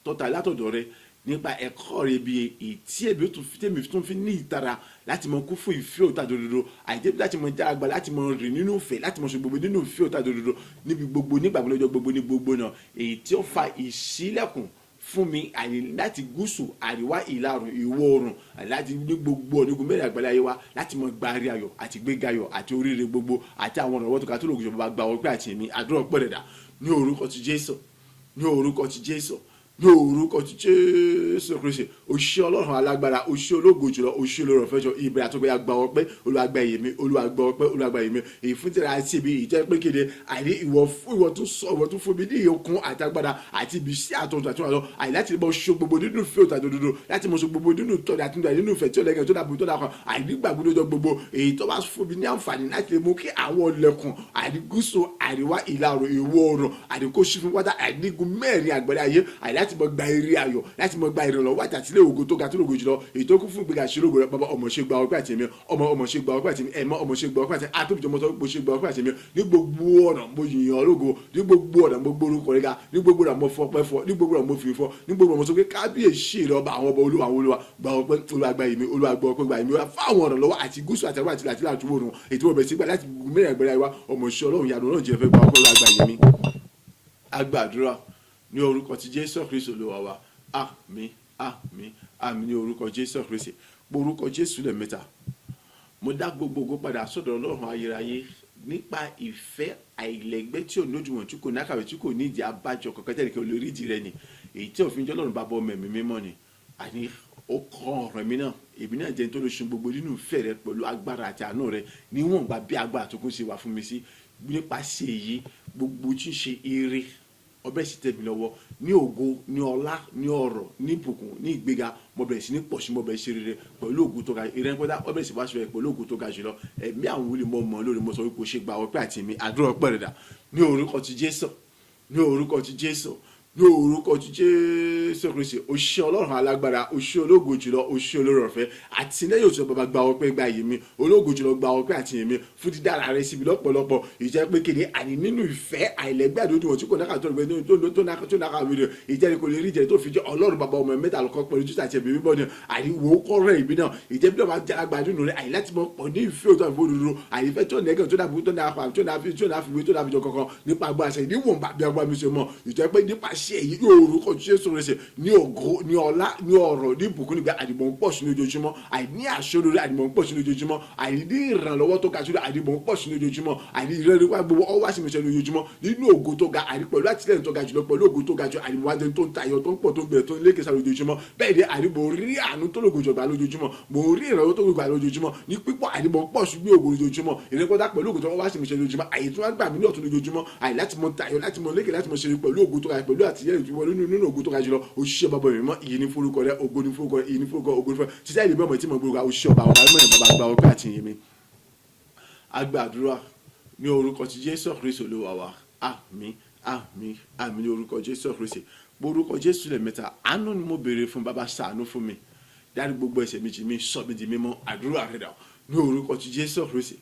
tọ́ta látọ̀dọ̀ rẹ nípa ẹ̀kọ́ rẹ bí ètí ẹ̀bí tèmi tún fi ní ìtara láti mọ kú fún ìfẹ́ òtá dodo àìjẹ́ láti mọ jágba láti mọ rìn nínú ìfẹ́ láti mọ ṣe gbogbo nínú ìfẹ́ òtá dodo níbi gbogbo nígbàgbọ́ lọ́jọ́ gbogbo ní gbogbo náà èyí tí ó fa ìṣílẹ̀kùn fún mi àyè láti gúúsù àríwá ìlà oòrùn ìwọ̀ oòrùn láti ní gbogbo onígun mẹ́rin àgbáyé ayé wa láti mọ gbárí ayọ̀ àti gbéga ayọ̀ àti oríire gbogbo àti àwọn ọ̀nà ọwọ́ tó ká tó lògùn ìjọba gba ọgbẹ́ àti èmi àdúrà pẹ̀lẹ́dà ní orúkọ ti Jésù, ní orúkọ ti Jésù, ní orúkọ ti Jésù Kristi. Òṣìṣẹ́ Ọlọ́run alágbára, òṣìṣẹ́ ológo jùlọ, òṣìṣẹ́ olóró fẹjọ ìbẹ̀rẹ̀ àtọgbẹ àgbà ọpẹ́ Olúwa gba ìyìn mi, Olúwa gba ọpẹ́, Olúwa gba ìyìn mi. Èyí fún tẹ̀lé àti ibi ìjẹ́ pé kéde àìní ìwọ tún fún mi ní ìyókun àti agbára àti ibi sí àtọ̀tọ̀ àti wọn lọ àìní láti mọ ṣe gbogbo nínú ìfẹ́ òtà dodo láti mọ ṣe gbogbo nínú tọ́lẹ̀ àti nínú ìfẹ́ tí ó lẹ́gẹ̀ẹ́ tó dàbò tó dàkan àìní gbàgbọ́ lójọ gbogbo èyí tó bá fún mi ní àǹfààní láti lè mú kí àwọn ọlẹ́kùn àìní gúúsù àríwá ìlà oòrùn ìwọ̀ oòrùn àìní kó ṣí fún pátá àìní gun mẹ́rin àgbáyé ayé àìní láti mọ gba eré ayọ̀ láti mọ gba ìrànlọ́wọ́ àti àtìlẹ́ ògo tó ga tó lògo jùlọ èyí tó kún fún ìgbéga ṣílógo rẹ bàbá ọmọ ṣe gba ọpẹ́ àti èmi ọmọ ṣe gba ọpẹ́ àti èmi ẹ̀mọ́ ọmọ ṣe gba ọpẹ́ àti àtòbìjọ mọ́tò mo ṣe gba ọpẹ́ àti èmi ní gbogbo ọ̀nà mo yìn ọ́ lógo ní gbogbo ọ̀nà mo gbórúkọ rẹ ga ní gbogbo ọ̀nà mo fọpẹ́ fọ ní gbogbo ọ̀nà mo fi fọ ní gbogbo ọ̀nà mo sọ pé kábíyèsí rẹ ọba àwọn ọba olúwa àwọn olúwa gba ọpẹ́ Olúwa gba ìmí Olúwa gba ọpẹ́ gba ìmí fáwọn ọ̀nà lọ́wọ́ àti gúúsù àti àríwá àti láti láti wọ̀rùn ètò ọbẹ̀ sígbà láti mẹ́rin àgbẹ̀rẹ̀ wa ọmọ ṣe Ọlọ́run yàrá Ọlọ́run jẹ́ fẹ́ gba ọpẹ́ Olúwa gba ìmí. Agbàdúrà ní orúkọ ti Jésù Kristi Olúwa wa. Àmín, àmín, àmín ní orúkọ Jésù Kristi. Orúkọ Jésù lẹ́mẹ́ta. Mo dá gbogbo padà sọ́dọ̀ Ọlọ́run ayérayé nípa ìfẹ́ àìlẹ́gbẹ́ tí ò lójúwọ̀n tí kò ní àkàwé tí kò ní ìdí abájọ kankan tẹ́lẹ̀ kí o lè rí ìdí rẹ ni èyí tí òfin jọ́ lọ́run bá bọ́ mẹ̀mí mímọ́ ni àní ó kọ́ ọ̀rọ̀ mi náà èmi náà jẹ́ nítorí oṣù gbogbo nínú ìfẹ́ rẹ pẹ̀lú agbára àti àánú rẹ níwọ̀n gba bí agbára tó kún sí wà fún mi sí nípasẹ̀ èyí gbogbo tí ń ṣe eré ọbẹ̀ sì tẹ̀ mí lọ́wọ́ ní ògo ní ọlá ní ọrọ̀ ní ìbùkún ní ìgbéga mo bẹ̀rẹ̀ sí ní pọ̀ sí mo bẹ̀rẹ̀ sí rere pẹ̀lú ògo tó ga ìrẹ́ pẹ́tà ọbẹ̀ sì wá sí rẹ̀ pẹ̀lú ògo tó ga jùlọ ẹ̀mí àwọn wúlò mọ́ ọmọ lórí mo sọ wípé o ṣe gba ọpẹ́ àti mi àdúrà ọpẹ́ rẹ̀ dà ní orúkọ ti Jésù, ní orúkọ ti Jésù, ní orúkọ ti Jésù Kristi òṣìṣẹ́ ọlọ́run alágbára òṣìṣẹ́ ológo jùlọ òṣìṣẹ́ olóore ọ̀fẹ́ àti lẹ́yìn òṣìṣẹ́ bàbá gba ọpẹ́ gba yìí mi ológo jùlọ gba ọpẹ́ àti yìí mi fún dídára rẹ síbi lọ́pọ̀lọpọ̀ ìjẹ́ pé kéde àní nínú ìfẹ́ àìlẹ́gbẹ́ àdójú wọn tí kò náà tó náà wíwẹ̀ ìjẹ́ kò lè rí ìjẹ́ tó fi jẹ́ ọlọ́run bàbá ọmọ mẹ́ta lọ́kọ́ pẹ̀lú jùtà àti ẹ̀mí bíbọ́ ni àríwó kọ́rọ̀ ìbí náà ìjẹ́ bí wọ́n jẹ́ agbádùn rẹ̀ àyè láti mọ pọ̀ ní ìfẹ́ òtún àfihàn òdodo àyèfẹ́ tó nẹ́gẹ̀ tó dàbí tó náà fi jọ kankan nípa agbá àṣẹ ìdíwọ̀n bàbí agbá mi ṣe mọ̀ ìjẹ́ pé nípa ṣe èyí yóò orúkọ Jésù rẹ̀ ní ògo ní ọlá ní ọrọ̀ ní ìbùkún nígbà àdìmọ̀ ń pọ̀ sí lójoojúmọ́ àìní àṣẹ lórí àdìmọ̀ ń pọ̀ sí lójoojúmọ́ àìní ìrànlọ́wọ́ tó ga sí àdìmọ̀ ń pọ̀ sí lójoojúmọ́ àìní ìrẹ́rẹ́wà gbogbo ọwọ́ àṣìmọ̀ṣẹ́ lójoojúmọ́ nínú ògo tó ga àrí pẹ̀lú àtìlẹ́yìn tó ga jùlọ pẹ̀lú ògo tó ga jù àdìmọ̀ wájú tó ń tayọ tó ń pọ̀ tó ń bẹ̀rẹ̀ tó ń lékè sá lójoojúmọ́ bẹ́ẹ̀ ni àdìmọ̀ rí àánú tó lògò jọba lójoojúmọ́ mo rí ìrànlọ́wọ́ tó gbà lójoojúmọ́ ní pípọ̀ àdìmọ̀ ń pọ̀ sí gbé ògo lójoojúmọ́ ìrẹ́pọ̀tà pẹ̀lú ògo tó wá àṣìmọ̀ṣẹ́ lójoojúmọ́ àyè tó wá gbà mí ní ọ̀tún lójoojúmọ́ àyè láti mọ tayọ láti mọ lékè láti mọ ṣe pẹ̀lú ògo tó ga pẹ̀lú àtìlẹ́yìn tó wọlé nínú ògo tó ga jùlọ òṣìṣẹ́ bàbá mi mọ́ ìyìn ní forúkọ rẹ ògo ní forúkọ rẹ ìyìn ní forúkọ ògo ní forúkọ títí ìlú mẹ́mọ̀ tí mo gbogbo òṣìṣẹ́ ọba ọba mẹ́rin bàbá gba ọpẹ́ àti ìyìn mi. agbàdúrà ní orúkọ ti Jésù Kristi Olúwa wa àmín àmín àmín ní orúkọ Jésù Kristi borúkọ Jésù lẹ́mẹ́ta àánú ni mo béèrè fún bàbá ṣàánú fún mi dárí gbogbo ẹ̀ṣẹ̀ mi jì mí sọ mi di mímọ́ àdúrà rẹ dà ní orúkọ ti Jésù Kristi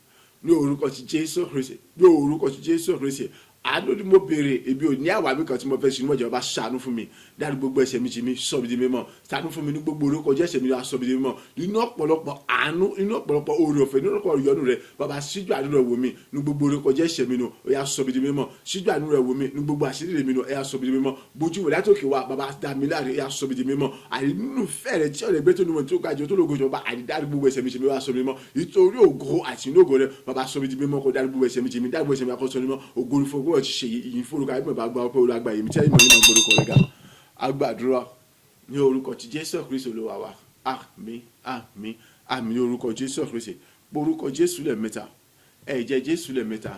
ní orúkọ ti Jésù Kristi ní orúkọ ti Jésù Kristi àánú ni mo béèrè ebi ò ní àwa mi kan tí mo fẹ́ sinú ọjà bá ṣàánú fún mi dárí gbogbo ẹ̀ṣẹ̀ mi jì mí sọ mi di mímọ́ ṣàánú fún mi ní gbogbo orúkọ jẹ́ ẹ̀ṣẹ̀ mi sọ mi di mímọ́ nínú ọ̀pọ̀lọpọ̀ àánú nínú ọ̀pọ̀lọpọ̀ oore ọ̀fẹ́ nínú ọ̀pọ̀lọpọ̀ ìyọ́nú rẹ bàbá síjú àánú rẹ wò mí ní gbogbo orúkọ jẹ́ ẹ̀ṣẹ̀ mi nù ó yá sọ mi di mímọ́ síjú àánú rẹ wò mí ní gbogbo àṣírí rẹ mi nù ó yá sọ mi di mímọ́ bójú wò látòkè wá bàbá dá mi láre ó yá sọ mi di mímọ́ àyè nínú fẹ́rẹ̀ tí ọ̀rẹ́ gbé tó nu tó ga jù tó lógo jọba àyè dárí gbogbo ẹ̀ṣẹ̀ mi jì mí ó yá sọ mi mímọ́ nítorí ògo àti inú ògo rẹ bàbá sọ mi di mímọ́ kó dárí gbogbo ẹ̀ṣẹ̀ mi jì mí dárí gbogbo ẹ̀ṣẹ̀ mi akọ́sọ mímọ́ ògo ní fún ọgbọ́n ti ṣe yìí forúkọ ayé bàbá gba ọpẹ́ olùgbà yìí mi tí ẹ̀yin mọ̀ nínú forúkọ rẹ̀ ga agbàdúrà ní orúkọ ti Jésù Kristi Olúwa wa àmín àmín àmín ní orúkọ Jésù Kristi orúkọ Jésù lẹ́ẹ̀mẹ́ta ẹ̀jẹ̀ Jésù lẹ́ẹ̀mẹ́ta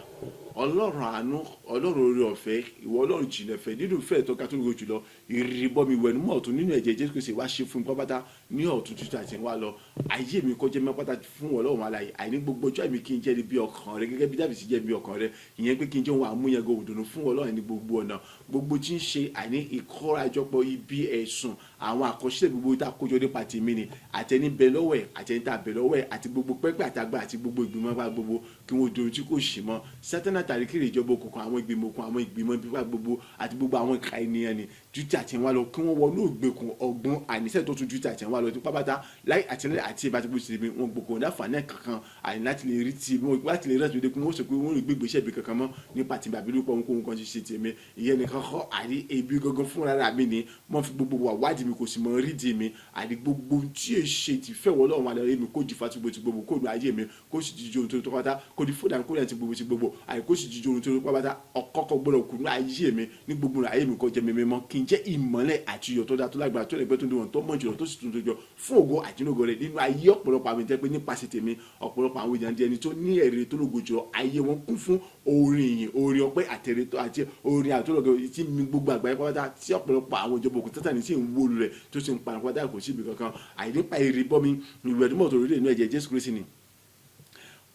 ọlọ́run àánú ọlọ́run oore ọ̀fẹ́ ìwọ ọlọ́run jìnnà fẹ́ nínú ìfẹ́ tó ká tó lóko jùlọ ìrìbọmi wẹ̀nu mọ́ ọ̀tún nínú ẹ̀jẹ̀ Jésù Kristi wá ṣe fún mi pápátá ní ọ̀tún títí àti wá lọ ayé mi kọjá mẹ́pátá fún ọlọ́run aláyé àìní gbogbo ọjọ́ mi kí n jẹ́ ní bí ọkàn rẹ gẹ́gẹ́ bí Dáfídì sì jẹ́ bí ọkàn rẹ ìyẹn pé kí n jẹ́ òun àmúyẹ̀gò òdùnnú fún ọlọ́run ní gbogbo ọ̀nà gbogbo tí ń ṣe àìní ìkórajọpọ̀ ibi ẹ̀sùn àwọn àkọsílẹ̀ gbogbo tá a kójọ nípa tèmi ni àtẹni bẹ lọ́wọ́ ẹ̀ àtẹni tá a bẹ lọ́wọ́ ẹ̀ àti gbogbo pẹ́pẹ́ àtàgbà àti gbogbo ìgbìmọ̀ bá gbogbo kí wọ́n dojú tí kò sì mọ́ sátánà tàbí kiri ìjọba òkùnkùn àwọn ìgbìmọ̀ òkun àwọn ìgbìmọ̀ bíbá gbogbo àti gbogbo àwọn ìka ènìyàn ni jútì àti wọn lọ kí wọ́n wọnú ìgbèkùn ọgbọ́n àníṣe tó tún jútì àti wọn lọ tó pápátá láì àtìlẹ́yìn àti ìbátí ti bí wọn gbogbo náfààní kankan àní láti lè rí ti wọn láti lè rẹ́tù dékun wọn sọ pé wọn rí gbégbé iṣẹ́ ibi kankan mọ́ nípa tìǹbà bí lópọ̀ ohun kan ti ṣe tèmi ìyẹn nìkan kọ́ àrí ebi gangan fúnra mi ni wọ́n fi gbogbo wà wádìí mi kò sì mọ rídìí mi àrí gbogbo tí è ṣe ti fẹ́ wọ́n lọ́wọ́ alẹ́ mi kó di fatugbo ti gbogbo kó lu ayé mi kó sì jíjó ohun tó tó pátá kó di fúdà kó lẹ́yìn ti gbogbo àrí kó sì jíjó ohun tó tó pátá ọkọ̀ọ̀kọ̀ gbọ́dọ̀ kù ní ayé mi ní gbogbo ayé mi kó jẹ́ mi mímọ́ kí n jẹ́ ìmọ́lẹ̀ àti iyọ̀ tó dá tó lágbára tó lè gbẹ́ tó dé wọn tó mọ̀ jùlọ tó sì tún tó jọ fún ògo àtinúgo rẹ̀ nínú ayé ọ̀pọ̀lọpọ̀ àwọn ìjẹ́ pé nípasẹ̀ tèmi ọ̀pọ̀lọpọ̀ àwọn èèyàn di ẹni tó ní èrè tó lógo jùlọ ayé wọn kún fún orin ìyìn orin ọpẹ́ àtẹrẹ tó àti orin àtọlọgọ tí mi gbogbo àgbáyé pátá tí ọ̀pọ̀lọpọ̀ àwọn ìjọba òkú tátà ní sí ń wó lulẹ̀ tó sì ń pa pátá kò síbi kankan àìnípa èrè bọ́ mi ìwẹ̀dúmọ̀ tó rí inú ẹ̀jẹ̀ Jésù Kristi ni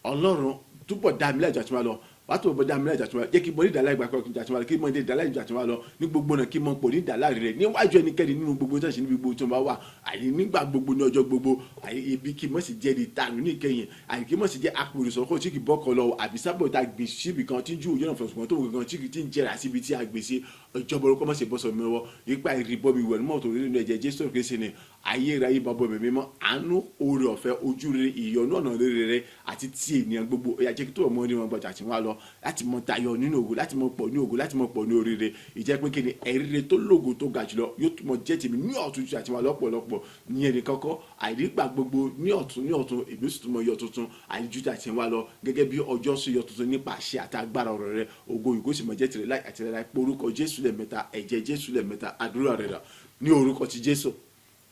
Ọlọ́run túbọ̀ dá mi lẹ́jọ́ àti máa lọ wàá tó bọ́dá mílíọ̀nù àti wọn jẹ́ kí n mọ ní ìdálá ìgbà kan kí n jà tí wọn lọ kí n mọ ní ìdálá ìgbà tí wọn lọ ní gbogbo náà kí n mọ pò ní ìdálá rẹ níwájú ẹnikẹ́ni nínú gbogbo tó ń ṣe níbi gbogbo tó ń bá wà àyè nígbà gbogbo ní ọjọ́ gbogbo àyè ibi kí mọ̀ sí jẹ́ ní ìtànù ní ìkẹyìn àyè kí mọ̀ sí jẹ́ apòrò sọ̀kọ̀ tí kì bọ́kọ̀ lọ àbí sábọ̀ tá a gbìn síbi kan tí ń ju òyìnbó fẹ̀sùn tó gan tí ń jẹ́ra síbi tí a gbìn sí ìjọba orúkọ mọ̀sẹ̀ bọ́sọ̀ mi wọ ipa ìrìbọ mi wẹ̀rù mọ́tò nínú ẹ̀jẹ̀ Jésù Kristi ni ayé ra yìí bàbá mi mímọ́ àánú oore ọ̀fẹ́ ojú rere ìyọ́nú ọ̀nà rere rẹ àti tí ènìyàn gbogbo ẹ̀yà jẹ́ kí tó ọmọ ní wọn gbọ́dọ̀ àti wọn lọ láti mọ tayọ nínú ògo láti mọ pọ̀ ní ògo láti mọ pọ̀ ní oríire ìjẹ́ pé kí ni ẹ̀ríire tó lógo tó ga jùlọ yóò tún mọ jẹ́ tèmi ní ọ̀tún ju àti wọn lọ́pọ̀lọpọ̀ ní ẹnì kọ́kọ́ àìrígbà gbogbo ní ọ̀tún èmi sì tún mọ iyọ̀ tuntun àìjú àti wọn lọ gẹ́gẹ́ bí ọjọ́ sí iyọ̀ tuntun nípa àṣẹ àtàgbára ọ̀rọ̀ rẹ ògo ìgò sì mọ jẹ́ tìrẹ láì àti láì porúkọ Jésù lẹ́ẹ̀mẹ́ta ẹ̀jẹ̀ Jésù lẹ́ẹ̀mẹ́ta àdúrà rẹ̀ rà ní orúkọ ti Jésù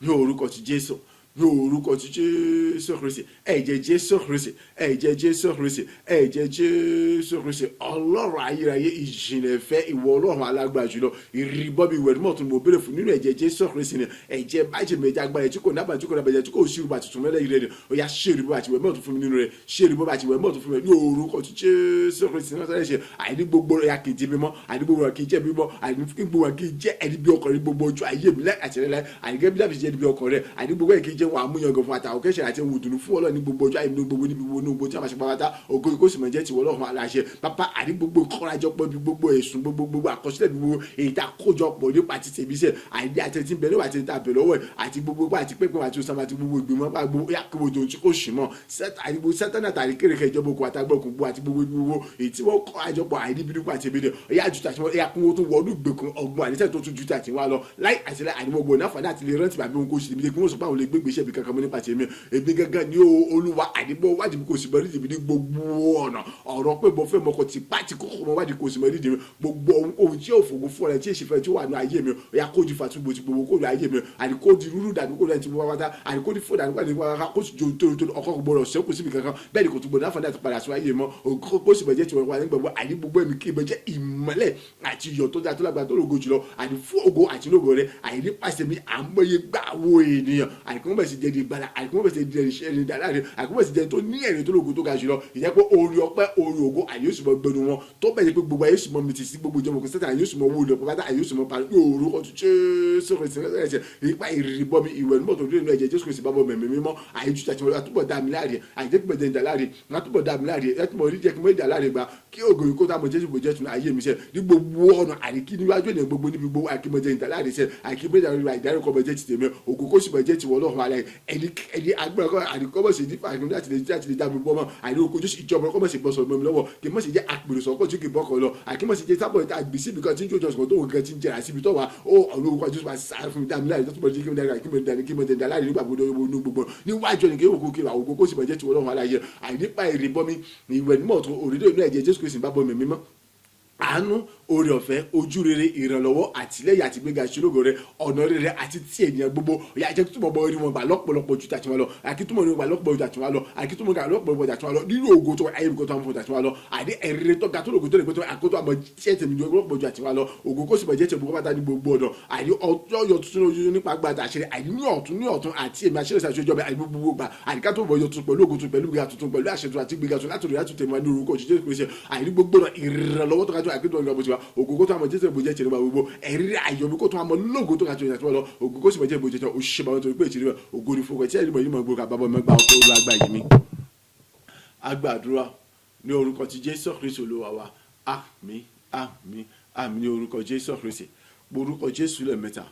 ní orúkọ ti Jésù ní orúkọ ti Jésù Kristi ẹ̀jẹ̀ Jésù Kristi ẹ̀jẹ̀ Jésù Kristi ẹ̀jẹ̀ Jésù Kristi ọlọ́run ayérayé ìjìnlẹ̀ fẹ́ ìwọ ọlọ́run alágbára jùlọ ìrìbọmi ìwẹ̀dùmọ̀ tó mo béèrè fún nínú ẹ̀jẹ̀ Jésù Kristi ni ẹ̀jẹ̀ bájẹ̀ méjì agbára tí kò nábàá tí kò nábàá tí kò sí ìrùbà tuntun mẹ́lẹ̀ yìí rẹ̀ ó yá ṣe ìrìbọ àti ìwẹ̀mọ̀ tó fún mi nínú rẹ̀ ṣe ìrìbọ àti ìwẹ̀mọ̀ tó fún mi ní orúkọ ti Jésù Kristi náà sáré ṣe àìní gbogbo rẹ̀ kì í di mímọ́ àìní gbogbo rẹ̀ kì í jẹ́ mímọ́ àìní gbogbo rẹ̀ kì í jẹ́ ẹni bí ọkàn rẹ̀ gbogbo ojú ayé mi lẹ́ àti rẹ̀ àìní gẹ́gẹ́ bí dàbí jẹ́ ẹni bí ọkàn rẹ̀ àìní gbogbo rẹ̀ kì í jẹ́ wọn àmúyangàn fún àtàwọn kẹ́sẹ̀ àti ohun ìdùnnú fún ọlọ́ọ̀ni gbogbo ojú ayé mi gbogbo níbi gbogbo tí a máa ṣe pátá ògo kó sì máa jẹ́ tiwọ́ ọlọ́run aláṣẹ pápá àní gbogbo kọ́rajọpọ̀ bí gbogbo ẹ̀sùn gbogbo àkọsílẹ̀ gbogbo èyí tá a kójọpọ̀ nípa ti tèmi sẹ́ àìní àtẹ̀tí bẹ̀rẹ̀ àti ìta bẹ̀rẹ̀ lọ́wọ́ àti gbogbo àti pẹ́pẹ́ àti òsàmà àti gbogbo ìgbìmọ̀ bá gbogbo yàgbọ́ tó tí kò sì mọ́ sátánà tàbí kéré ìjọba okùn àtàgbọ̀ gbogbo àti gbogbo èyí tí wọ́n kọ́ àjọpọ̀ àìní bínú àti ìbílẹ̀ ẹ̀yà àjùtà tí wọ́n yà kún wọn tó wọnú gbẹ̀kùn ọgbọ̀n àníṣẹ́ tó tún ju tàti wá lọ láì àti láì àníwọ̀gbọ̀ náfàdà àti lè rántí bàbí wọn kò sì níbi kí wọ́n sọ pé àwọn lè gbégbé iṣẹ́ bí kankan mọ́ nípa tèmi èmi gángan ní olúwa àdìbò wádìí kò sì mọ rídìí mi ní gbogbo ọ̀nà ọ̀rọ̀ pé mo fẹ́ mọkọ ti pàtì kókò mọ wádìí kò sì mọ rídìí mi gbogbo ohun tí yóò fògo fún ọ̀rẹ́ tí èsì fẹ́ tí ó wà ní ayé mi ọ̀yà kó di fàtúgbò ti gbogbo kó di ayé mi àdìkó di rúrú dàbí kó di wá wáta àdìkó di fóònù àdìkó di wá wáta kó sì jo tó ọkọ̀ kò gbọdọ̀ sẹ́kù síbi kankan bẹ́ẹ̀ ni kò tún gbọdọ̀ àfọ̀dá ti padà sí ayé mọ́ kó sì bẹ̀jẹ̀ tiwọn wà nígbàgbọ́ àdì gbogbo ẹ̀mí kí ìbẹ̀jẹ̀ ìmọ́lẹ̀ àti iyọ̀ tó dáa tó lágbára tó lógo jùlọ àdì fún ògo àti lógo rẹ̀ àdì pàṣẹ mi àmọye gbàwó ènìyàn àdìkó mọ̀ sí jẹ́ di ìgbàlà àdìkó mọ̀ sí jẹ́ di ìdáláre àdìkó mọ̀ sí jẹ́ tó ní ẹ̀rí tó lógo tó ga jùlọ ìjẹ́ pé orí ọpẹ́ orí ògo àyè oṣù mọ́ gbẹnu wọn tó bẹ̀rẹ̀ pé gbogbo àyè oṣù mọ́ mi ti sí gbogbo ìjọba kò sẹ́tà àyè oṣù mọ́ wọlé ọ̀pọ̀ pátá àyè oṣù mọ́ parí orúkọ tó Jésù Kristi ẹ̀ṣẹ̀ nípa ìrìbọ mi ìwẹ̀ nímọ̀ tó dúró nínú ẹ̀jẹ̀ Jésù Kristi bá bọ̀ mẹ̀mí mímọ́ àyè jù tàbí àtúbọ̀ dá mi láàrin àyè pé dẹ̀ ń dà láàrin àtúbọ̀ dá mi láàrin ẹ̀túbọ̀ rí jẹ́ kí mo dà láàrin gba kí ògo yìí kó tá mo Jésù bò jẹ́ tún ayé mi sẹ́ ní gbogbo ọ̀nà àríkí níwájú ènìyàn gbogbo níbi gbogbo àkímọ̀jẹ̀ ń dà láàrin sẹ́ àkímọ̀jẹ̀ ìdárúkọ bọ̀ jẹ́ ti tèmi ògo kó sì bọ̀ jẹ́ ti wọ́n lọ́rùn alẹ́ ẹni agbára àríkọ́mọ̀ sí nípa àgbẹ̀ láti lè dá mi bọ́ mọ́ àríkọ́ Jésù ìjọba kọ́mọ̀ sí bọ́sọ̀ mọ́ mi lọ́wọ́ kí mọ̀ sí jẹ́ àpèrè sọ̀kọ́ tí kì í bọ́kọ̀ lọ àkímọ̀ sí jẹ́ sábọ̀ àgbèsí ibìkan tí ń jó jọ̀sọ̀ tó wọ́n kan tí ń jẹ́ra síbi tó wà ó olórúkọ Jésù máa sáré fún mi dá mi láàrin tó túbọ̀ jí kí mo dára kí mo dára kí mo dára láàrin nígbà gbogbo níwájú ẹni kí òkú kí òkú kó sì bọ̀ jẹ́ ti wọ́n lọ́wọ́ aláyẹ àìnípa ìrìbọmi ìwẹ̀ nímọ̀ tó òrìdó inú ẹ̀jẹ̀ Jésù Kristi bá bọ́ mi mímọ́ àánú oore ọ̀fẹ́ ojú rere ìrànlọ́wọ́ àtìlẹ́yìn àti gbéga ìṣológo rẹ ọ̀nà rere àti tí ènìyàn gbogbo ọ̀yà jẹ́ túmọ̀ bọ́ orí wọn gbà lọ́pọ̀lọpọ̀ ju tàtiwọn lọ àkítúmọ̀ ní wọn gbà lọ́pọ̀lọpọ̀ ju tàtiwọn lọ àkítúmọ̀ gbà lọ́pọ̀lọpọ̀ tàtiwọn lọ nínú ògo tó ayé mi kó tó àwọn fún tàtiwọn lọ àdé ẹ̀rẹ́ tó ga tó lògo tó lè gbé tó àkótó àmọ́ jẹ́ tèmi lọ́pọ̀lọpọ̀ ju tàtiwọn lọ ògo kó sì bọ̀ jẹ́ tèmi pátá ní gbogbo ọ̀dọ̀ àdé ọjọ́ yọ tuntun ojú nípa gbàdá àṣírí àdé ní ọ̀tún àti èmi àṣírí ìṣàṣọ ìjọba àdé gbogbo gbà àdé ká tó bọ̀ yọ tuntun pẹ̀lú ògo tuntun pẹ̀lú gbéga tuntun pẹ̀lú àṣẹ tuntun àti gbéga tuntun látòrí láti tèmi wá ní orúkọ òṣìṣẹ́ ìpèsè àdé gbogbo ìrànlọ́wọ́ tó kájọ àkíntọ́ ìgbà bó ti wá ògo kó tó àmọ́ jésù ìbòjẹ́ ìṣẹ̀lẹ̀ gbogbo ẹ̀rí ayọ̀mí kó tó àmọ́ lógo tó kájọ ìyàtọ̀ lọ ògo kó sì bọ̀ jẹ́ ìbòjẹ́ tó òṣìṣẹ́ bá wọn torí pé ìṣẹ̀lẹ̀ ògo ní fún ọkọ̀ tí ẹ̀rí mọ̀ yìí mọ̀ gbogbo àbábọ̀ mẹ́gbà ọkọ̀ olú àgbà yìí mi. agbàdúrà ní orúkọ ti jésù kristi olúwa wa àmín àmín àmín ní orúkọ jésù kristi orúkọ jésù lẹ́ẹ̀mẹ́ta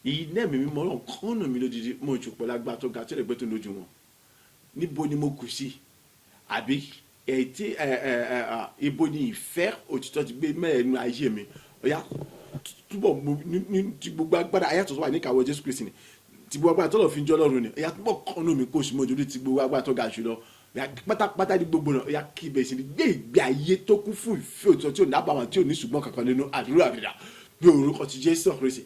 iná mi mímọ́ náà kọ́nà mi lódìdí mo jù pẹ̀lú agbá tó ga tó lè gbé tó lójú wọn níbo ni mo kù sí àbí ètí ibo ni ìfẹ́ òtítọ́ ti gbé mẹ́ẹ̀ẹ́nu ayé mi ọ̀yà túbọ̀ ní ti gbogbo agbára ayàtọ̀ tó wà ní ìkàwọ́ jésù kristi ni ti gbogbo agbára tó lọ fi ń jọ́ lọ́rùn ni ọ̀yà túbọ̀ kọ́nà mi kó o sì mọ́ ojú ti gbogbo agbára tó ga jù lọ pátápátá ní gbogbo náà ọ̀yà kí ibẹ̀ sí ni gbé ìgbé ayé tó kún fún ìfẹ́ òtítọ́ tí ò ní àbàwọ́n tí ò ní ṣùgbọ́n kankan nínú àdúrà rẹ̀ ní orúkọ ti jésù kristi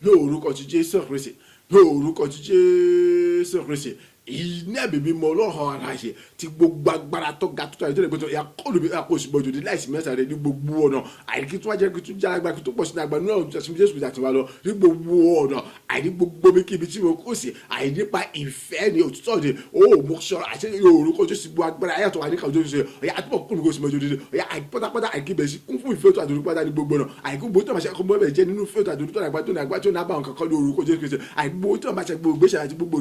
ní orúkọ ti jésù kristi ní orúkọ ti jésù kristi iná bèbí mọ ọlọ́run ara ṣe ti gbogbo agbára tó ga tó tàbí tó lè gbé tó ya kọlù bí akóso bọ̀jọ̀ ní láìsí mẹ́ta rẹ̀ ní gbogbo ọ̀nà àìkí tó wá jẹ́ kí tó jára gba kí tó pọ̀ sí àgbà nínú ọ̀run tí jésù àti wa lọ ní gbogbo ọ̀nà àìní gbogbo mi kíbi tí mo kó sí àìnípa ìfẹ́ ni òtítọ́ ni ó mo sọ̀rọ̀ àti orúkọ tó sì gbọ́ agbára ayàtọ̀ wa ní kàwé tó ṣe ọ̀yà àtúbọ̀ kúrò kó sì mọ́jọ́ dídí ọ̀yà pátápátá àìkí bẹ̀ sí kún fún ìfẹ́ tó àdúró pátá ní gbogbo ọ̀nà àìkú gbogbo tó máa ṣe ẹ̀kọ́ mọ́ bẹ̀ jẹ́ nínú ìfẹ́ tó àdúró tó nàgbà tó nàgbà tó nàbà nǹkan kan ní orúkọ jésù kristi àìkú tó máa ṣe gbogbo gbèsè àti gbogbo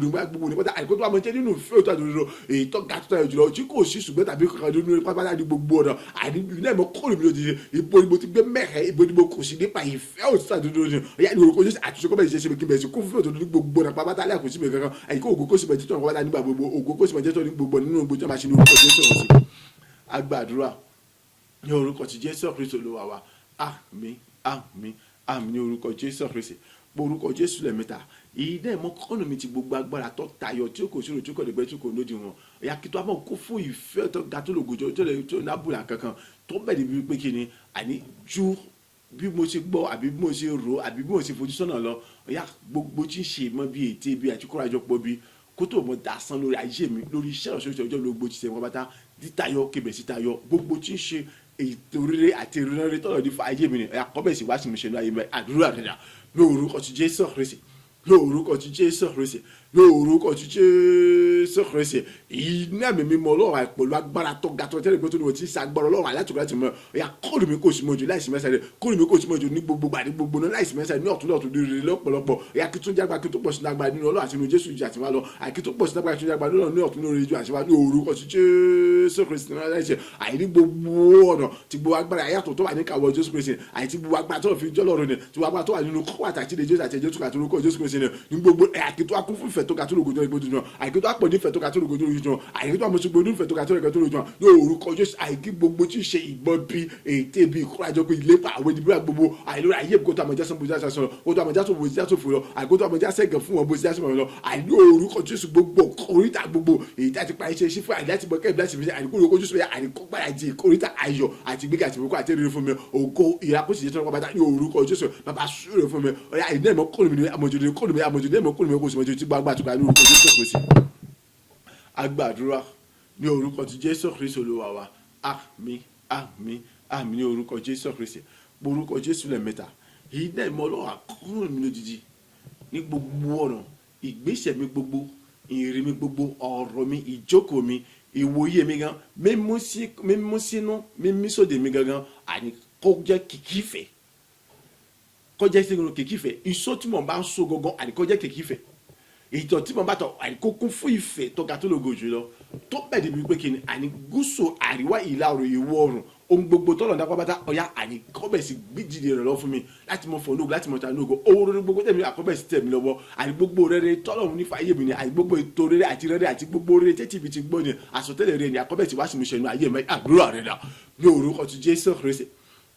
ní pátá àìkú tó máa jẹ́ nínú ìfẹ́ tó àdúró èyí tó ga tó tayọ jùlọ tí kò sí ṣùgbọ́n tàbí kankan nínú pápátá ní gbogbo ọ̀nà àìní ilé ẹ̀mọ́ kọ́ọ̀lù mi lòdì ibo ni mo ti gbé mẹ́rẹ̀ ibo ni mo kò sí nípa ìfẹ́ òtítọ́ àdúró ní ọ̀yá ní orúkọ jésù àtúnṣe kọ́ bẹ́ẹ̀ ṣe ṣe mi kí bẹ́ẹ̀ sí kún fún òtún ní gbogbo ọ̀nà pápátá lẹ́ẹ̀kọ́ sí mi kankan àyíkó ògo kó sì bẹ́ẹ̀ títọ́ pápátá nígbà gbogbo ògo kó sì bẹ́ẹ̀ títọ́ ní gbogbo nínú gbogbo tí wọ́n máa ṣe ní orúkọ jésù ọ̀sìn agbàdúrà ní orúkọ ti jésù kristi olúwa wa àmín àmín àmín ní orúkọ jésù kristi orúkọ jésù lẹ́ẹ̀mẹ́ta ìdá ìmọ̀ kọ́nà mi ti gbogbo agbára tó tayọ tí ó kò sírò tí ó kò lè gbẹ tí kò lódì wọn ẹ̀yà kí tó a máa kó fún ìfẹ́ tó ga tó lògòjò tó lè tó nábùlà kankan tó bẹ̀rẹ̀ bí pé kí ni àní ju bí mo ṣe gbọ́ àbí bí mo ṣe rò àbí bí mo ṣe fojú sọ́nà lọ ọ̀yà gbogbo tí ń ṣe mọ́ bí ète bí àti kórajọpọ̀ bí kó tó mọ dasán lórí ayé mi lórí iṣẹ́ ọ̀ṣọ́ṣọ́ ọjọ́ gbogbo ti ṣe wọn bàtà títayọ kébẹ̀ sítayọ gbogbo tí ń ṣe ètò rere àti ìrìnàrè tọ́lọ̀ ní fa ayé mi ni ọ̀yà kọ́bẹ̀ sí wá sí mi ṣe ní ayé mi àdúrà rẹ̀ lórúkọ ti Jésù Kristi lórúkọ ti Jésù Kristi lórúkọ ti Jésù Kristi iná mi mímọ́ Ọlọ́run àìpẹ̀lú agbára tó ga tó tẹ́lẹ̀ gbé tó ní wọ́n ti ṣàgbára Ọlọ́run àyàtúkọ̀ láti mọ̀ ọ̀yà kọ́ọ̀lù mi kò sí mọ́jú láìsí mẹ́sàrẹ́ kọ́ọ̀lù mi kò sí mọ́jú ní gbogbo gbà ní gbogbo náà láìsí mẹ́sàrẹ́ ní ọ̀tún lọ́tún rere lọ́pọ̀lọpọ̀ ọ̀yà kí tó jágbá kí tó pọ̀ sí lágbára nínú Ọlọ́run àti nínú Jésù ìjà àti wá lọ àìkí tó pọ̀ sí lágbára kí tó jágbá ní ọ̀tún lórí ìjọ àti wá ní orúkọ ti Jésù Kristi náà láìsí àìní gbogbo ọ̀nà tí gbogbo agbára àyàtọ̀ tó wà ní kàwọ́ Jésù Kristi àìtí gbogbo agbára tó fi jọ́lọ́run ni tí gbogbo agbára tó wà nínú kọ́wà àti ìdè Jésù àti Jésù àti orúkọ Jésù Kristi ní gbogbo àkìtó akún fún ìfẹ́ tó ga tó lògójọ́ ìgbójú náà àìkìtó àpọ̀ ní ìfẹ́ tó ga tó lògójọ́ ìgbójú náà àìkìtó àmọ́sọ̀gbọ̀ ní ìfẹ́ tó ga tó lògójọ́ ìgbójú náà ní orúkọ Jésù àìkí gbogbo tí ń ṣe ìgbọ́n bí ète bí ìkórajọ pé ìlépa àwọn ìdìbò gbogbo àìlóra ayé kó tó àmọ́já sọ bójá sọ kó tó àmọ́já sọ bójá sọ fòlọ àìkó tó àmọ́já sẹ́gẹ̀ fún wọn bójá sọ fòlọ lọ àìní orúkọ Jésù gbogbo oríta gbogbo èyí tí a ti pa iṣẹ́ sí fún àìláti bọ́ kẹ́ẹ̀bí láti fi ṣe àìkó orúkọ Jésù yà àìkó gbára di oríta ayọ̀ àti gbígbà àti ìbùkún àti èrè fún mi ògo ìyàkóso ìjẹ́tọ́ ọkọ̀ bàtà ní orúkọ Jésù bàbá súrè fún mi ọ̀yà ìdí ẹ̀mọ́ kọ́lù mi àmọ̀jòdì kọ́lù mi àmọ̀jòdì ẹ̀mọ́ kọ́lù mi kò sì mọ̀jòdì tí gbàgbà àtúgbà ní orúkọ Jésù Kristi agbàdúrà ní orúkọ ti Jésù Kristi Olúwa wa àmín àmín àmín ní orúkọ Jésù Kristi orúkọ Jésù lẹ́ẹ̀mẹ́ta èyí náà mọ́ Ọlọ́run àkúrò mi lójijì ní gbogbo ọ̀nà ìgbésẹ̀ mi gbogbo ìrìn mi gbogbo ọ̀rọ̀ mi ìjókòó mi ìwòye mi gan mímú sínú mímí sóde mi gangan àní kó jẹ́ kìkì ìfẹ́ kó jẹ́ sínú kìkì ìfẹ́ iṣó tí mo bá ń so gangan àní kó jẹ́ kìkì ìfẹ́ ìtọ̀ tí mo bá tọ̀ àní kó kún fún ìfẹ́ tó ga tó lógo jùlọ tó bẹ̀ débi pé kí ni àní gúúsù àríwá ìlà oòrùn ìwọ̀ oòrùn ohun gbogbo tọ́lọ̀ dápá bá tá ọ̀yá àní kọ́bẹ̀ sí gbíjìdì rẹ̀ lọ fún mi láti mọ fọ̀nù láti mọ tànú ògo owó rere gbogbo tẹ̀mí àkọ́bẹ̀ sí tẹ̀mí lọ́wọ́ àní gbogbo rere tọ́lọ̀ nífa ayé mi ni àní gbogbo ètò rere àti gbogbo rere tẹ́tí ibi ti gbọ́ ni àsọtẹ́lẹ̀ rẹ̀ ni àkọ́bẹ̀ sí wá sí mi ṣẹ̀nu ayé mi àdúrà rẹ̀ dà ní orúkọ ti Jésù Kristi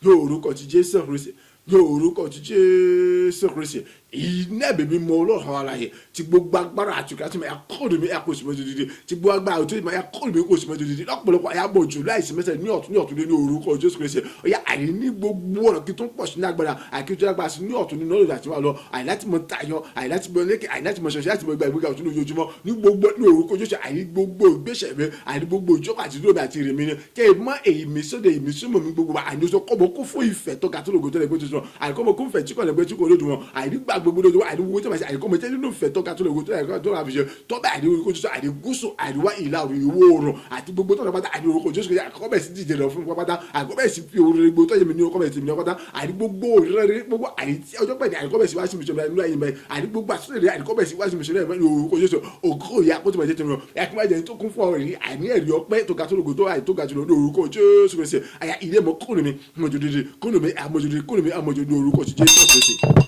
ní orúkọ ti Jésù Kristi ní orúkọ ti Jésù Kristi iná bèbí mọ Ọlọ́run aláyè tí gbogbo agbára àtúkà tí mo yà kọ́ọ̀dù mi yà kó sùnmọ́ dídí tí gbogbo agbára àtúkà tí mo yà kọ́ọ̀dù mi kó sùnmọ́ dídí lọ́pọ̀lọpọ̀ àyàbọ̀ jù láìsí mẹ́sẹ̀ ní ọ̀tún ní orúkọ Jésù Kristi ọ̀yà àyè ní gbogbo ọ̀nà kí tó ń pọ̀ sí ní agbára àkíntó lágbára sí ní ọ̀tún ní nọ́ọ̀lù àti wà lọ àyìnláti mọ tayọ àyìnláti mọ lékè àyìnláti mọ ṣọṣẹ láti mọ gba ìgbéga ọ̀tún lójoojúmọ́ ní gbogbo ní orúkọ Jésù àyè gbogbo ìgbésẹ̀ mi àyè gbogbo ìjókòó àti dúró mi àti ìrìn mi ni kẹ́ ẹ mọ èyí mi sóde èmi súnmọ́ mi gbogbo àyè kọ́mọ kó fún ìfẹ́ tó ga tó lògó tó lè gbé tuntun àyè kọ́mọ kó fẹ́ tí kò lè gbé tí kò lójú wọn àyè gbà gbogbo lójú àyè gbogbo tó máa ṣe àyè kọ́mọ tẹ́lẹ̀ nínú ìfẹ́ tó ga tó lògó tó lè gbé ṣe tó bá àyè orúkọ Jésù àyè gúúsù àríwá ìlà ìwọ̀ oòrùn àti gbogbo tó lọ pátá àyè orúkọ Jésù àkọ́bẹ̀ sí díje lọ fún pátá àkọ́bẹ̀ sí fi orin gbogbo tó yẹ mi ní ọkọ́bẹ̀ sí mi ní pátá àyè gbogbo rere gbogbo àyè tí ọjọ́ pẹ̀lú àyè kọ́bẹ̀ sí wá sí mi ṣọlá nínú àyè mẹ́ àyè gbogbo àtúntò àyè kọ́bẹ̀ sí wá sí mi ṣọlá ní orúkọ Jésù ògo ìyá kó tó máa jẹ́ tẹ̀wọ̀n ẹ̀kí máa jẹ́ tó kún fún ọ̀rẹ́ àní ẹ̀rí ọpẹ́ tó ga tó lògó tó àyè tó ga jùlọ ní orúkọ Jésù Kristi àyà ilé mọ́ kúrò mi mọ̀jọ̀dẹ̀dẹ̀ kúrò mi àmọ̀jọ̀dẹ̀ ní orúkọ Jésù Kristi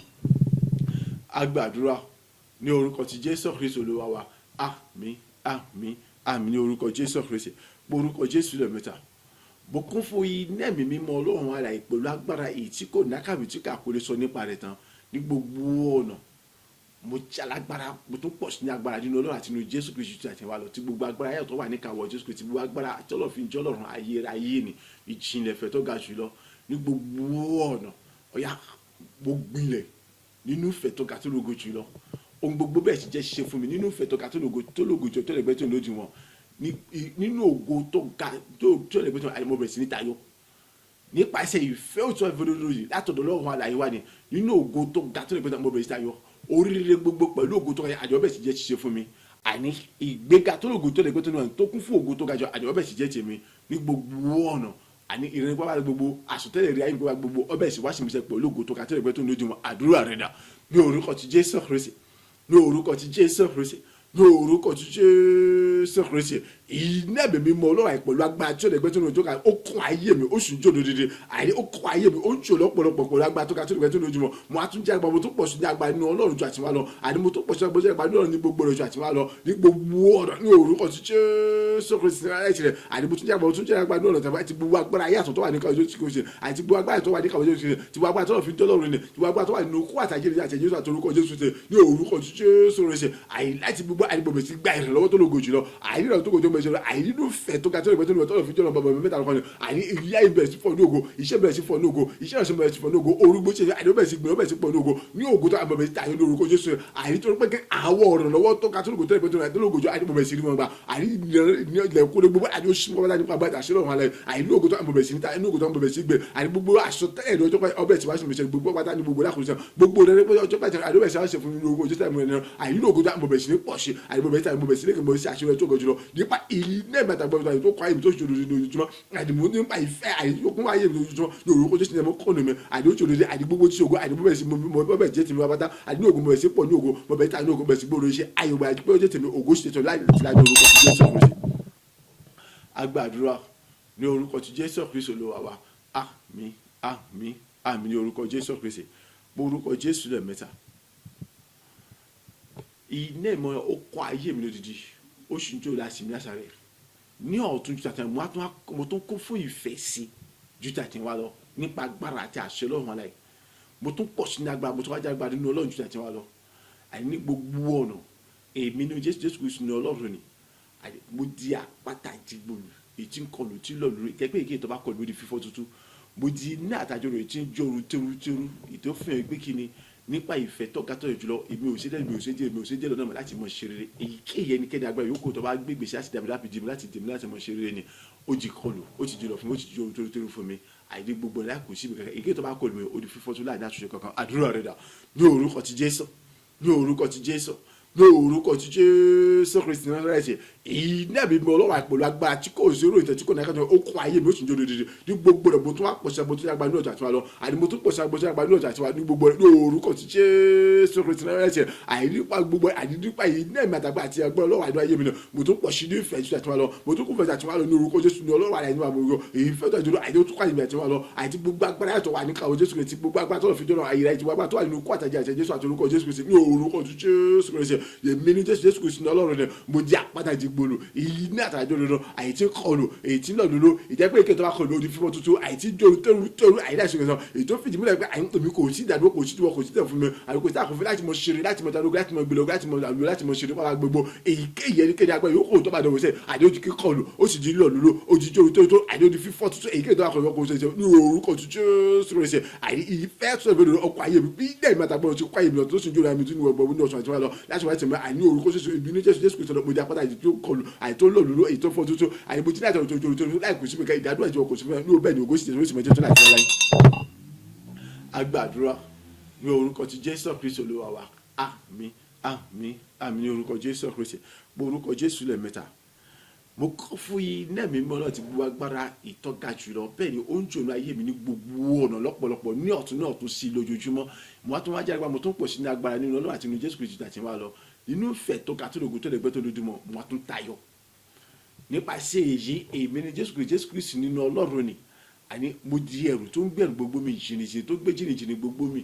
agbàdúrà ní orúkọ ti Jésù Kristi Olúwa wa àmín àmín àmín ní orúkọ Jésù Kristi orúkọ Jésù lẹ́ẹ̀mẹ́ta bó kún fún iná ẹ̀mí mímọ́ Ọlọ́run alààyè pẹ̀lú agbára èyí tí kò nákàwé tí kò lè sọ nípa rẹ̀ tán ní gbogbo ọ̀nà mo jẹ́ alágbára mo tún pọ̀ sí ní agbára nínú Ọlọ́run àti nínú Jésù Kristi àti ẹ̀wà lọ tí gbogbo agbára yàtọ̀ wà níkàwọ́ Jésù Kristi gbogbo agbára àti ọlọ́fin jẹ́ Ọlọ́run ayé ni ìjìnlẹ̀ fẹ́ tó ga jùlọ ní gbogbo ọ̀nà ọ̀yà gbogbo ilẹ̀ nínú ìfẹ́ tó ga tó lógo jùlọ ohun gbogbo bẹ́ẹ̀ sì jẹ́ ṣe fún mi nínú ìfẹ́ tó ga tó lógo jù tó lè gbẹ́ tó lójú wọn nínú ògo tó ga tó lè gbẹ́ tó àìmọ́ bẹ̀rẹ̀ sí ní tayọ nípasẹ̀ ìfẹ́ òtún ìfọdọ́dọ́yì látọ̀dọ̀ Ọlọ́run alààyè wa ni nínú ògo tó ga tó lè gbẹ́ tó àìmọ́ bẹ̀rẹ̀ sí tayọ oríire gbogbo pẹ̀lú ògo tó ga àjọ bẹ́ẹ̀ sì jẹ́ ṣe fún mi àní ìgbéga tó lógo tó lè gbẹ́ tó kún fún ògo tó ga àjọ bẹ́ẹ̀ sì jẹ́ tèmi ní gbogbo ọ̀nà àní ìrìn pápá gbogbo àsọtẹ́lẹ̀ rí ayé gbogbo ọbẹ̀ sì wá sí mi sẹ́ pẹ̀lú ògo tó ga tó lè gbẹ́ tó lójú wọn àdúrà rẹ̀ dà ní orúkọ ti Jésù Kristi ní orúkọ ti Jésù Kristi ní orúkọ ti Jésù Kristi iná bèbí mọ Ọlọ́run àìpẹ̀lú agbára tí ó lè gbé tó lójú ká ó kún ayé mi ó sì ń jò lódìdí àìní ó kún ayé mi ó ń jò lọ́pọ̀lọpọ̀ pẹ̀lú agbára tó ká tó lè gbé tó lójú mọ́ mo á tún jẹ́ agbára mo tún pọ̀ sí ní agbára nínú Ọlọ́run ju àtiwá lọ àìní mo tún pọ̀ sí agbára nínú Ọlọ́run ní gbogbo rẹ̀ ju àtiwá lọ ní gbogbo ọ̀nà ní orúkọ ti Jésù Kristi láìsí rẹ̀ àìní mo tún jẹ́ agbára nínú Ọlọ́run tàbí gbogbo agbára ayé àtọ̀ tó wà ní káwọ́ Jésù Kristi àti gbogbo agbára tó wà ní káwọ́ Jésù Kristi ti gbogbo agbára tó wà fi dọ́lọ́run ni ti gbogbo agbára tó wà nínú kó àtàjẹ́ àti Jésù àti orúkọ Jésù Kristi ní orúkọ ti Jésù Kristi àìláti gbogbo àìbọ̀bẹ̀ sí gbà ìrànlọ́wọ́ tó lógo jùlọ àìní ìrọ̀ tó kò tó mẹ́sẹ̀ àìní ló fẹ́ tó ga tó lè pẹ́ tó lè tọ́lọ̀ fi jọ́nà bàbá mẹ́ta lọ́kàn ni àìní ìyá ìbẹ̀rẹ̀ sí fọ́ ní ògo iṣẹ́ bẹ̀rẹ̀ sí fọ́ ní ògo iṣẹ́ ìrọ̀sẹ̀ bẹ̀rẹ̀ sí fọ́ ní ògo orúgbó ṣe àìní bẹ̀rẹ̀ sí gbìyànjú bẹ̀rẹ̀ sí pọ̀ ní ògo ní ògo tó àbẹ̀bẹ̀ sí tàyẹ̀ lórúkọ Jésù àìní tó pé àwọ̀ ọ̀rọ̀ lọ́wọ́ tó ga tó lè tó lè pẹ́ tó lè tó lè gòjò àìní bẹ̀rẹ̀ sí rí wọn gbà àìní ilẹ̀ kó lè gbogbo àìní oṣù mọ́kànlá nípa àgbà àṣẹ lọ́wọ́ alẹ́ àìní ògo tó àbẹ̀bẹ̀ sí níta àìní ògo tó àbẹ̀bẹ̀ sí gbé àìní gbogbo aṣọ tẹ́ẹ̀dọ̀ ọjọ́ pẹ́ ọbẹ̀ tí wàá ṣe mẹ́sẹ̀ gbogbo pátá ní gbogbo lákòóso gbogbo rẹ̀ pé ọjọ́ pẹ́ àìní bẹ̀rẹ̀ sí wàá ṣe fún mi lórúkọ Jésù àìní ògo tó àbẹ̀bẹ̀ sí ní pọ̀ ṣe àìní bẹ̀rẹ̀ sí lẹ́kẹ̀ẹ́ sí àṣírí tó gọ̀jù lọ nípa ilé mẹ́ta gbọ́dọ̀ tó kọ́ àyè tó ṣòro lójoojúmọ́ àdìmú nípa ìfẹ́ àyèkún wáyé lójoojúmọ́ ní orúkọ Jésù ní ẹ̀mọ́ kọ́nù mi àdìmú ṣòro dé àdìmú gbogbo tí ògo àdìmú bẹ̀rẹ̀ sí mo bẹ̀rẹ̀ jẹ́ tèmi wábátá àdìmú ògo bẹ̀rẹ̀ sí pọ̀ ní ògo mo bẹ̀rẹ̀ tà ní ògo bẹ̀rẹ̀ sí gbòòrò iṣẹ́ ayọ̀gbà àdìmú jẹ́ tèmi ògo ṣe tẹ̀tọ̀ láì láti orúkọ Jésù Kristi. Agbàdúrà ní orúkọ ti Jésù Kristi Olúwa wa àmín àmín àmín ní orúkọ Jésù Kristi mo orúkọ Jésù lẹ́ẹ̀mẹ́ta iná ìmọ̀ ó kọ́ ayé mi lódìdí oṣù tó láti mi lásàrẹ̀ ní ọ̀tún ju tàtẹ̀ mo tún kún fún ìfẹ́ sí ju tàtẹ̀ wá lọ nípa agbára àti àṣẹ Ọlọ́run aláì mo tún pọ̀ sí ní agbára mo tún wájú agbára nínú Ọlọ́run ju tàtẹ̀ wá lọ àní gbogbo ọ̀nà èmi ní Jésù Kristi ní Ọlọ́run ni mo di àpáta ìdìgbòlù ètí ń kọlù tí lọ́ọ̀lù rẹ̀ kẹ́pẹ́ èké ìtọ́ba kọlù lórí fífọ́ tuntun mo di ní àtàjọ rẹ̀ tí ń jọrù tẹ́rù ìtòfin ẹgbẹ́ kínní nípa ìfẹ́ tọ́kátọ́ ìjùlọ èmi ò ṣe dẹ́ èmi ò ṣe jẹ́ lọ́nà láti mọ̀ ṣe rere èyíkéyìí ẹnikẹ́ni agbára yòókù tó bá gbé gbèsè láti dàbí láti dèmi láti mọ̀ ṣe rere ni ó jì kọlù ó ti jùlọ fún mi ó ti jọ tóró fún mi àìdí gbogbo láì kò síbi kankan èyíkéyìí tó bá kọlù mi ó di fífọ́ tó láì ní àtúnṣe kankan àdúrà rẹ̀ dà ní orúkọ ti Jésù ní orúkọ ti Jésù ní orúkọ ti Jésù Kristi náà rẹ̀ ṣe iná mi mọ ọlọ́wà pẹ̀lú agbára tí kò zero ìtẹ̀ tí kò náà kàtó ó kọ́ ayé mi ó sì ń jó dídí ní gbogbo rẹ̀ mo tún wá pọ̀ṣẹ́ mo tún yàgbá ní ọjà tiwa lọ àní mo tún pọ̀ṣẹ́ mo tún yàgbá ní ọjà tiwa ní gbogbo rẹ̀ ní orúkọ ti Jésù Kristi náà rẹ̀ ṣe àìnípa gbogbo àìnípa iná mi àtàgbà àti ẹgbẹ́ ọlọ́wà inú ayé mi náà mo tún pọ̀ṣẹ́ ní ìfẹ́ ju tiwa lọ mo tún kún fẹ́ tiwa lọ ní orúkọ Jésù ní ọlọ́wà rẹ̀ ní wàá mo yọ èyí fẹ́ tó ìdúró àìní tó kọ́ àyè mi àti wọn lọ àti gbogbo agbára yàtọ̀ wà ní káwọ́ Jésù Kristi gbogbo agbára tó lọ fi jọ́nà àyè rẹ̀ ti wá tó wà nínú kó àtàjẹ àti Jésù àti orúkọ Jésù Kristi ní orúkọ ti Jésù Kristi èmi ní Jésù Kristi ní Ọlọ́run rẹ̀ mo di àpáta ìdìgbòlù èyí ní àtàjọ lọ́nà àyè tí kọlù èyí tí lọ́nà lọ́nà ìjẹ́pẹ́ ìkẹtọ́ bá kọlù odi fífọ́ tuntun àyè tí tẹ̀rù àyè láti ṣe èyí tó fìdí múlẹ̀ pé àyè tòmí kò sí ìdádúró kò sí tiwọ́ kò sí tẹ̀ fún mi àyè tí àkọfẹ́ láti mọ ṣeré láti mọ tàdógún láti mọ gbèlò láti mọ àlùyọ láti mọ ṣeré pàápàá gbogbo èyíkéyìí ẹnikẹ́ni agbẹ́ yòókù tó bá dọ̀wọ́ sẹ́ àyè ó di kíkọlù ó sì di lọ́nà ó di tó àyè ó di fífọ́ tuntun èyíkéyìí tó bá kọlù ọkọ̀ ṣẹṣẹ ní orúkọ tuntun ṣe àyè ìfẹ́ sọ̀rọ̀ ọkọ̀ ayé mi bí dẹ́ ìmọ̀tàgbọ́n ti kọ́ ayé mi lọ tó sì ń jóra mi tún wọ̀ ní ọ̀sán àti wọn lọ láti wáyé tẹ̀mọ́ àní orúkọ ṣẹṣẹ ibi ní Jésù Kristi mo di apáta ìdí tó kọlù àyè tó lọ́nà èyí tó fọ́ tuntun àyè mo ti láti ọ̀tọ̀ láì kò sí mi ká ìdádúrà ìjọ kò sí mi ní òbẹ́ ní ògó sì tẹ̀síwọ́n sì mẹ́tẹ́tọ́ láti wọ́n láyé. Agbàdúrà ní orúkọ ti Jésù Kristi Olúwa wa àmín àmín àmín ní orúkọ Jésù Kristi mo orúkọ Jésù lẹ́ẹ̀mẹ́ta mo kọ́ fún iná mi mọ́ náà ti gbogbo agbára ìtọ́ga jùlọ bẹ́ẹ̀ ni ó ń jòló ayé mi ní gbogbo ọ̀nà lọ́pọ̀lọpọ̀ ní ọ̀tún náà tó sí lójoojúmọ́ mo wá tún wá jáde mo tún pọ̀ sí ní agbára nínú Ọlọ́run àti nínú Jésù Kristi àti wá lọ inú ìfẹ́ tó ga tó lògùn tó lè gbẹ́ tó lójúmọ́ mo wá tún tayọ nípasẹ̀ èyí èmi ni Jésù Kristi nínú Ọlọ́run ni àní mo di ẹrù tó ń gbẹ̀rù gbogbo mi jìnnìjìnnì tó gbé jìnnìjìnnì gbogbo mi